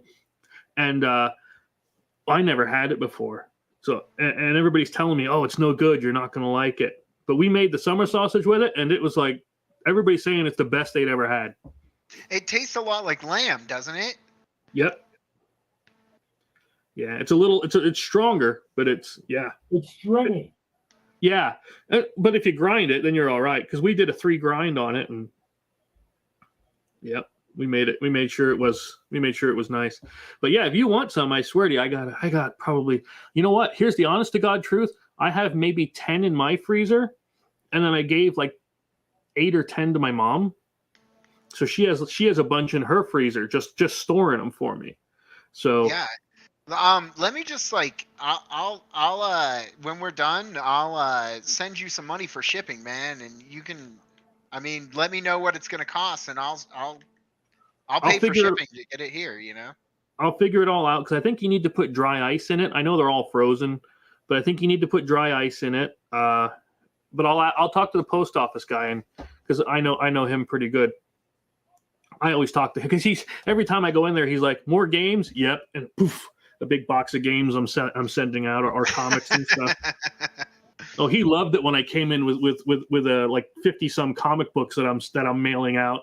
Speaker 1: and I never had it before. So and everybody's telling me, oh, it's no good. You're not going to like it. But we made the summer sausage with it, and it was like everybody's saying it's the best they'd ever had.
Speaker 3: It tastes a lot like lamb, doesn't it?
Speaker 1: Yep. Yeah, it's stronger, but it's
Speaker 2: stringy.
Speaker 1: Yeah, but if you grind it, then you're all right. Because we did a 3 grind on it, and yep, we made it. We made sure it was nice. But yeah, if you want some, I swear to you, I got probably. You know what? Here's the honest to God truth. I have maybe 10 in my freezer, and then I gave like 8 or 10 to my mom. So she has a bunch in her freezer, just storing them for me. So
Speaker 3: yeah. Let me just like I'll when we're done, I'll send you some money for shipping, man, and you can, I mean, let me know what it's gonna cost, and I'll pay for shipping to get it here. You know.
Speaker 1: I'll figure it all out because I think you need to put dry ice in it. I know they're all frozen, but I think you need to put dry ice in it. But I'll talk to the post office guy, and because I know him pretty good. I always talk to him because every time I go in there, he's like, more games, yep, and poof. A big box of games I'm sending out or comics and stuff. Oh, he loved it when I came in with like 50 some comic books that I'm mailing out.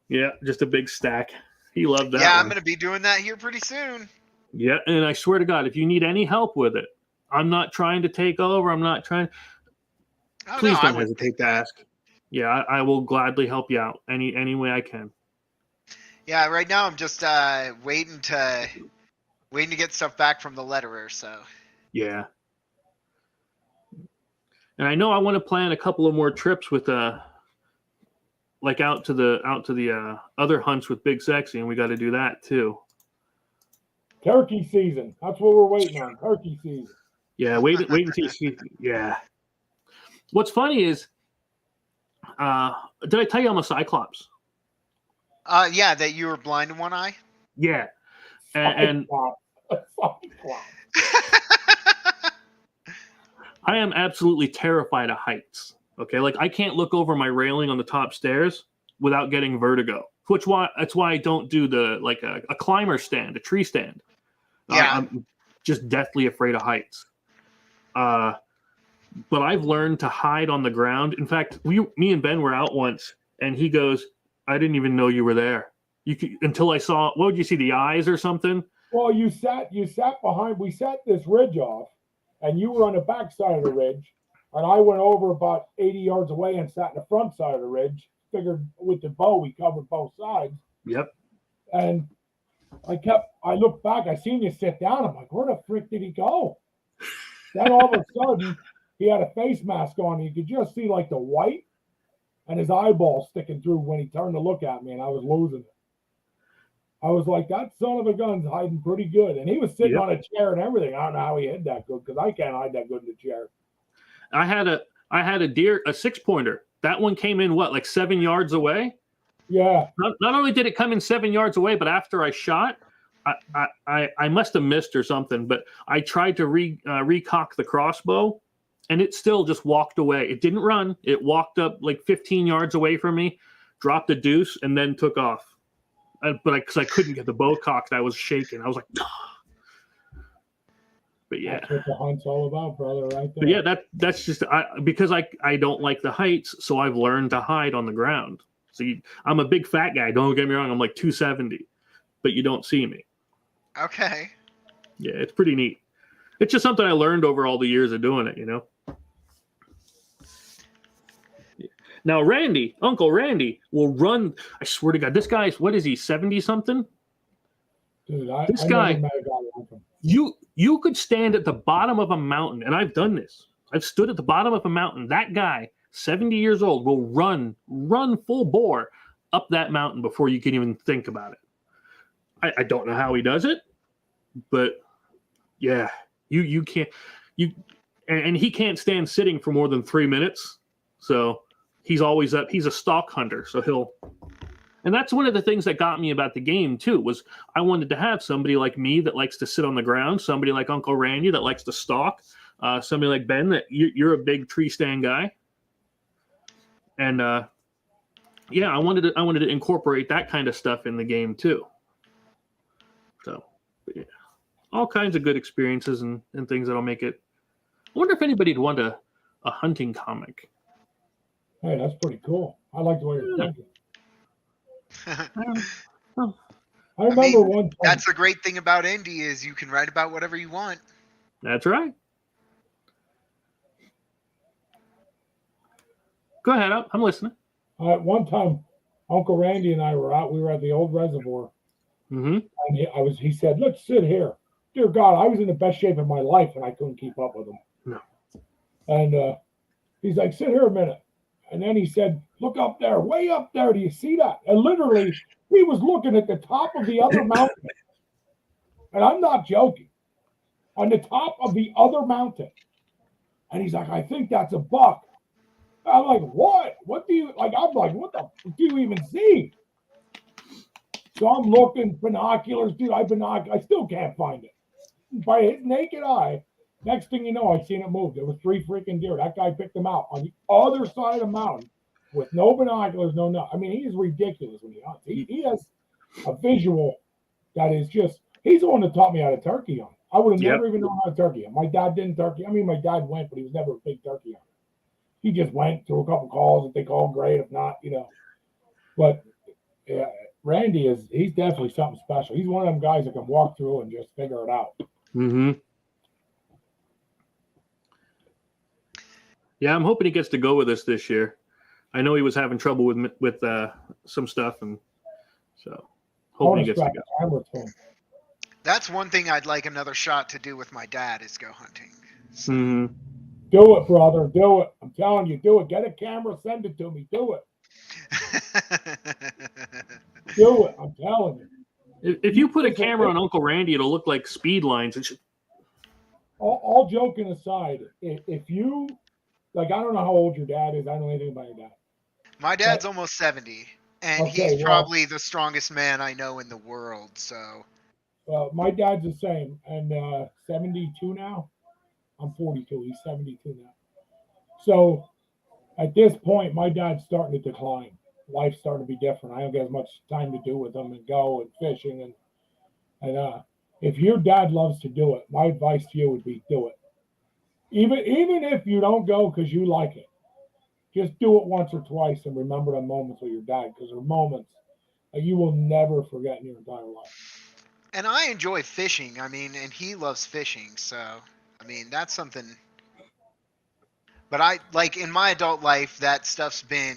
Speaker 1: Yeah, just a big stack. He loved that.
Speaker 3: Yeah,
Speaker 1: one.
Speaker 3: I'm gonna be doing that here pretty soon.
Speaker 1: Yeah, and I swear to God, if you need any help with it, I'm not trying to take over. I'm not trying. Please don't hesitate to ask. Yeah, I will gladly help you out any way I can.
Speaker 3: Yeah, right now I'm just waiting to get stuff back from the letterer. So
Speaker 1: yeah, and I know I want to plan a couple of more trips with like out to the other hunts with Big Sexy, and we got to do that too.
Speaker 2: Turkey season. That's what we're waiting on. Turkey season.
Speaker 1: Yeah, wait until you see. Yeah. What's funny is, did I tell you I'm a Cyclops?
Speaker 3: Yeah, that you were blind in one eye.
Speaker 1: Yeah, and I am absolutely terrified of heights. Okay, like I can't look over my railing on the top stairs without getting vertigo. That's why I don't do a climber stand, a tree stand.
Speaker 3: Yeah,
Speaker 1: I'm just deathly afraid of heights. But I've learned to hide on the ground. In fact, me and Ben were out once, and he goes, "I didn't even know you were there. Until I saw. What would you see? The eyes or something?"
Speaker 2: Well, you sat behind. We sat this ridge off, and you were on the back side of the ridge, and I went over about 80 yards away and sat in the front side of the ridge. Figured with the bow, we covered both sides.
Speaker 1: Yep.
Speaker 2: And I looked back. I seen you sit down. I'm like, where the frick did he go? Then all of a sudden, he had a face mask on. You could just see like the white and his eyeball sticking through when he turned to look at me, and I was losing it. I was like, that son of a gun's hiding pretty good. And he was sitting on a chair and everything. I don't know how he hid that good because I can't hide that good in the chair. I
Speaker 1: had a deer, a 6-pointer. That one came in like 7 yards away?
Speaker 2: Yeah.
Speaker 1: Not only did it come in 7 yards away, but after I shot, I must have missed or something, but I tried to recock the crossbow, and it still just walked away. It didn't run. It walked up like 15 yards away from me, dropped a deuce, and then took off. But because I couldn't get the bow cocked, I was shaking. I was like, but yeah,
Speaker 2: that's what the hunt's all about, brother. Right there.
Speaker 1: But yeah, that's just because I don't like the heights, so I've learned to hide on the ground. So I'm a big fat guy. Don't get me wrong. I'm like 270, but you don't see me.
Speaker 3: Okay.
Speaker 1: Yeah, it's pretty neat. It's just something I learned over all the years of doing it, you know. Now, Uncle Randy, will run. I swear to God, this guy's, what is he, 70-something?
Speaker 2: Dude,
Speaker 1: this guy, you could stand at the bottom of a mountain, and I've done this. I've stood at the bottom of a mountain. That guy, 70 years old, will run full bore up that mountain before you can even think about it. I don't know how he does it, but yeah, you can't. And he can't stand sitting for more than 3 minutes, so he's always up. He's a stalk hunter, so And that's one of the things that got me about the game too, was I wanted to have somebody like me that likes to sit on the ground, somebody like Uncle Randy that likes to stalk, somebody like Ben that you're a big tree stand guy. And yeah, I wanted to incorporate that kind of stuff in the game too. So yeah, all kinds of good experiences and things that'll make it. I wonder if anybody'd want a hunting comic.
Speaker 2: Hey, that's pretty cool. I like the way you're thinking. I remember one time.
Speaker 3: That's the great thing about indie is you can write about whatever you want.
Speaker 1: That's right. Go ahead. I'm listening.
Speaker 2: One time, Uncle Randy and I were out. We were at the old reservoir.
Speaker 1: Mm-hmm.
Speaker 2: And he said, let's sit here. Dear God, I was in the best shape of my life and I couldn't keep up with him.
Speaker 1: No.
Speaker 2: And he's like, sit here a minute. And then he said, look up there, way up there. Do you see that? And literally, he was looking at the top of the other mountain. And I'm not joking. On the top of the other mountain. And he's like, I think that's a buck. I'm like, what? What do you, like, I'm like, what the fuck do you even see? So I'm looking, binoculars, dude, I still can't find it. By his naked eye, next thing you know, I seen it move. There was 3 freaking deer. That guy picked them out on the other side of the mountain with no binoculars, no nothing. I mean, he's ridiculous when he hunts. He has a visual that is just, he's the one that taught me how to turkey hunt. I would have never even known how to turkey hunt. My dad didn't turkey. I mean, my dad went, but he was never a big turkey hunter. He just went through a couple calls. If they call him, great. If not, you know. But yeah, Randy he's definitely something special. He's one of them guys that can walk through and just figure it out.
Speaker 1: Mm-hmm. Yeah, I'm hoping he gets to go with us this year. I know he was having trouble with some stuff, and so hoping he gets to go.
Speaker 3: That's one thing I'd like another shot to do with my dad is go hunting. So.
Speaker 1: Mm-hmm.
Speaker 2: Do it, brother. Do it. I'm telling you, do it. Get a camera, send it to me. Do it. Do it. I'm telling you.
Speaker 1: If you put a camera on Uncle Randy, it'll look like speed lines.
Speaker 2: All joking aside, if you, like, I don't know how old your dad is. I don't know anything about your dad.
Speaker 3: My dad's almost 70, and he's probably the strongest man I know in the world. So.
Speaker 2: My dad's the same, and 72 now. I'm 42. He's 72 now. So at this point, my dad's starting to decline. Life's starting to be different. I don't get as much time to do with him and go and fishing. And if your dad loves to do it, my advice to you would be do it. Even if you don't go because you like it, just do it once or twice and remember the moments with your dad, because they're moments that you will never forget in your entire life.
Speaker 3: And I enjoy fishing. I mean, and he loves fishing. So, I mean, that's something. But I, like, in my adult life, that stuff's been,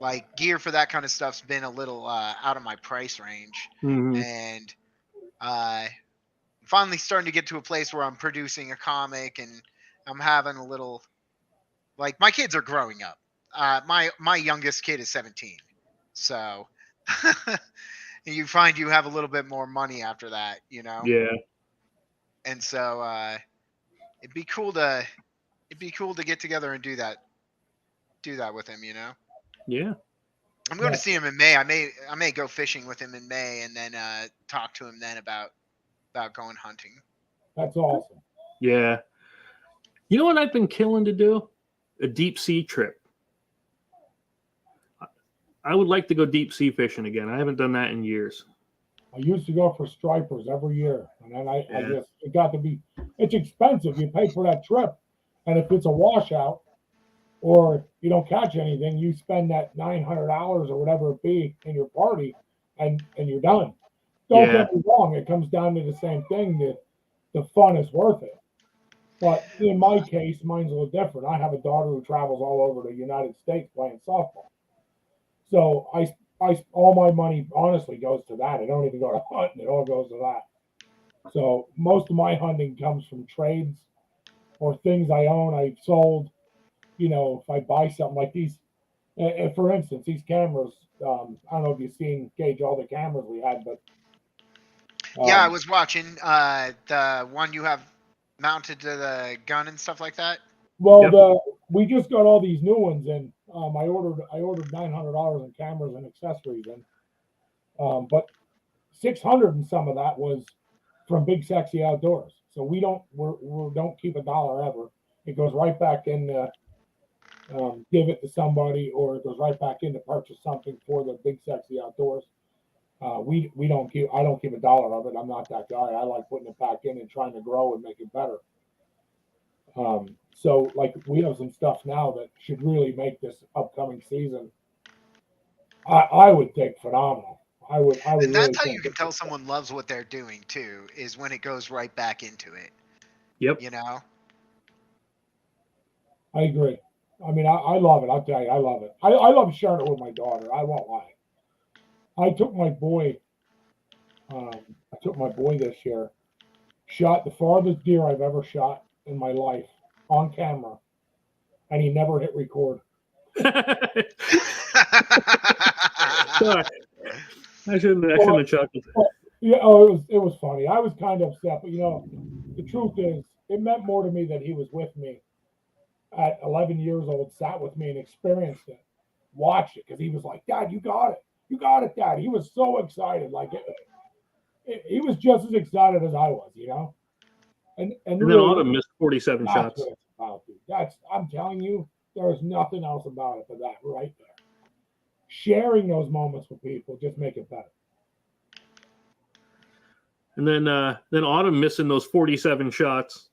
Speaker 3: like, gear for that kind of stuff's been a little out of my price range.
Speaker 1: Mm-hmm.
Speaker 3: And finally starting to get to a place where I'm producing a comic and I'm having a little, like, my kids are growing up. My youngest kid is 17. So you find you have a little bit more money after that, you know?
Speaker 1: Yeah.
Speaker 3: And so it'd be cool to get together and do that with him, you know?
Speaker 1: Yeah.
Speaker 3: I'm going to see him in May. I may go fishing with him in May and then talk to him then about going hunting.
Speaker 2: That's awesome.
Speaker 1: Yeah. You know what I've been killing to do? A deep sea trip. I would like to go deep sea fishing again. I haven't done that in years.
Speaker 2: I used to go for stripers every year, and then I just, it got to be, it's expensive. You pay for that trip, and if it's a washout or you don't catch anything, you spend that $900 or whatever it be in your party, and you're done. Don't get me wrong; it comes down to the same thing. That the fun is worth it. But in my case, mine's a little different. I have a daughter who travels all over the United States playing softball. So I all my money honestly goes to that. I don't even go to hunting. It all goes to that. So most of my hunting comes from trades or things I own, I've sold. You know, if I buy something like these, for instance, these cameras, I don't know if you've seen, Gage, all the cameras we had, but.
Speaker 3: Yeah, I was watching the one you have mounted to the gun and stuff like that.
Speaker 2: Well, we just got all these new ones, and I ordered $900 in cameras and accessories, and But 600 and some of that was from Big Sexy Outdoors. So we don't keep $1 ever. It goes right back in give it to somebody, or it goes right back in to purchase something for the Big Sexy Outdoors. We don't keep. I don't keep $1 of it. I'm not that guy. I like putting it back in and trying to grow and make it better. So like we have some stuff now that should really make this upcoming season. I would think phenomenal. I would
Speaker 3: And
Speaker 2: really
Speaker 3: that's how you
Speaker 2: think
Speaker 3: can tell someone loves what they're doing too, is when it goes right back into it.
Speaker 1: Yep.
Speaker 3: You know?
Speaker 2: I agree. I mean, I love it. I'll tell you, I love it. I love sharing it with my daughter. I won't lie. I took my boy this year, shot the farthest deer I've ever shot in my life on camera, and he never hit record.
Speaker 1: Sorry. I shouldn't have chuckled.
Speaker 2: Yeah, oh, it was funny. I was kind of upset, but the truth is, it meant more to me that he was with me at 11 years old, sat with me and experienced it, watched it, because he was like, "Dad, you got it, Dad." He was so excited, like he was just as excited as I was, And
Speaker 1: And
Speaker 2: really,
Speaker 1: then Autumn missed 47
Speaker 2: that's
Speaker 1: shots.
Speaker 2: what it's about, dude. I'm telling you, there's nothing else about it but that right there. Sharing those moments with people just make it better.
Speaker 1: And then Autumn missing those 47 shots.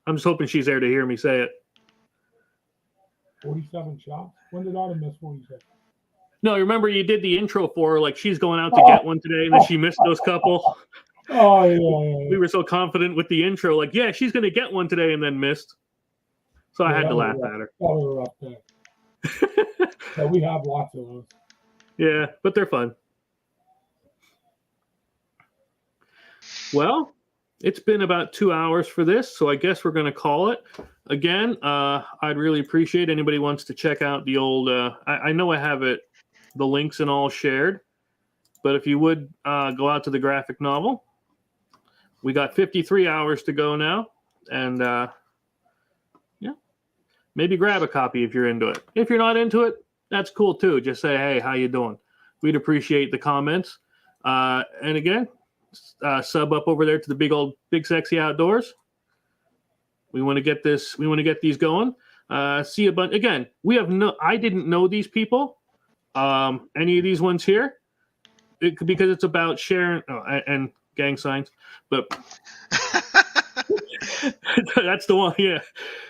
Speaker 1: I'm just hoping she's there to hear me say it.
Speaker 2: 47 shots? When did Autumn miss 47?
Speaker 1: No, remember you did the intro for her, like she's going out to get one today, and then she missed those couple.
Speaker 2: Oh, yeah.
Speaker 1: We were so confident with the intro, like, yeah, she's going to get one today, and then missed. So I had to laugh at her.
Speaker 2: That was a rough day. So we have lots of those.
Speaker 1: Yeah, but they're fun. Well, it's been about 2 hours for this, so I guess we're going to call it. Again, I'd really appreciate anybody wants to check out the old. I know I have it, the links and all shared, but if you would go out to the graphic novel, we got 53 hours to go now, and yeah, maybe grab a copy if you're into it. If you're not into it, that's cool too. Just say, hey, how you doing? We'd appreciate the comments. And again, sub up over there to the Big Sexy Outdoors. We want to get this. We want to get these going. See a bunch. Again, I didn't know these people. Any of these ones here, because it's about sharing and gang signs. But that's the one. Yeah.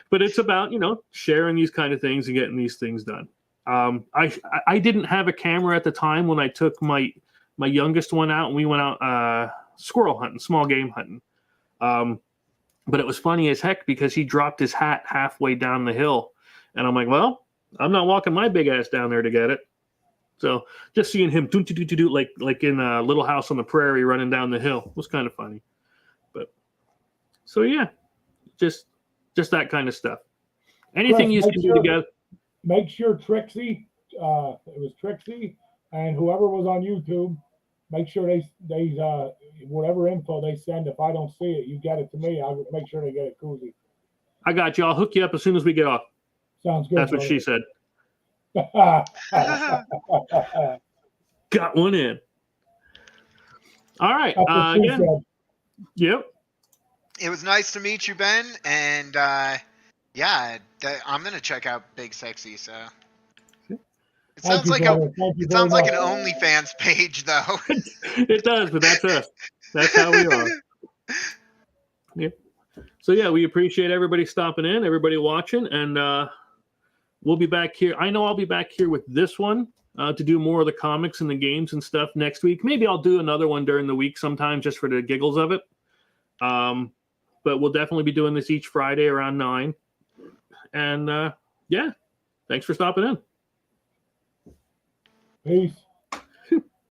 Speaker 1: But it's about sharing these kind of things and getting these things done. I didn't have a camera at the time when I took my youngest one out, and we went out squirrel hunting, small game hunting. But it was funny as heck because he dropped his hat halfway down the hill, and I'm like, well, I'm not walking my big ass down there to get it. So just seeing him do like in a Little House on the Prairie running down the hill was kind of funny. But so yeah, just that kind of stuff. Anything
Speaker 2: Chris,
Speaker 1: you can do together.
Speaker 2: Make sure Trixie, it was Trixie, and whoever was on YouTube, make sure they whatever info they send, if I don't see it, you get it to me. I'll make sure they get it koozie.
Speaker 1: I got you. I'll hook you up as soon as we get off.
Speaker 2: Sounds good.
Speaker 1: That's what she said. Got one in. All right. Again. Yep.
Speaker 3: It was nice to meet you, Ben. And yeah, I'm gonna check out Big Sexy. So it sounds like an OnlyFans page, though.
Speaker 1: It does, but that's us. That's how we are. Yeah. So yeah, we appreciate everybody stopping in, everybody watching, and we'll be back here. I know I'll be back here with this one to do more of the comics and the games and stuff next week. Maybe I'll do another one during the week sometime just for the giggles of it. But we'll definitely be doing this each Friday around 9. And yeah, thanks for stopping in.
Speaker 2: Peace.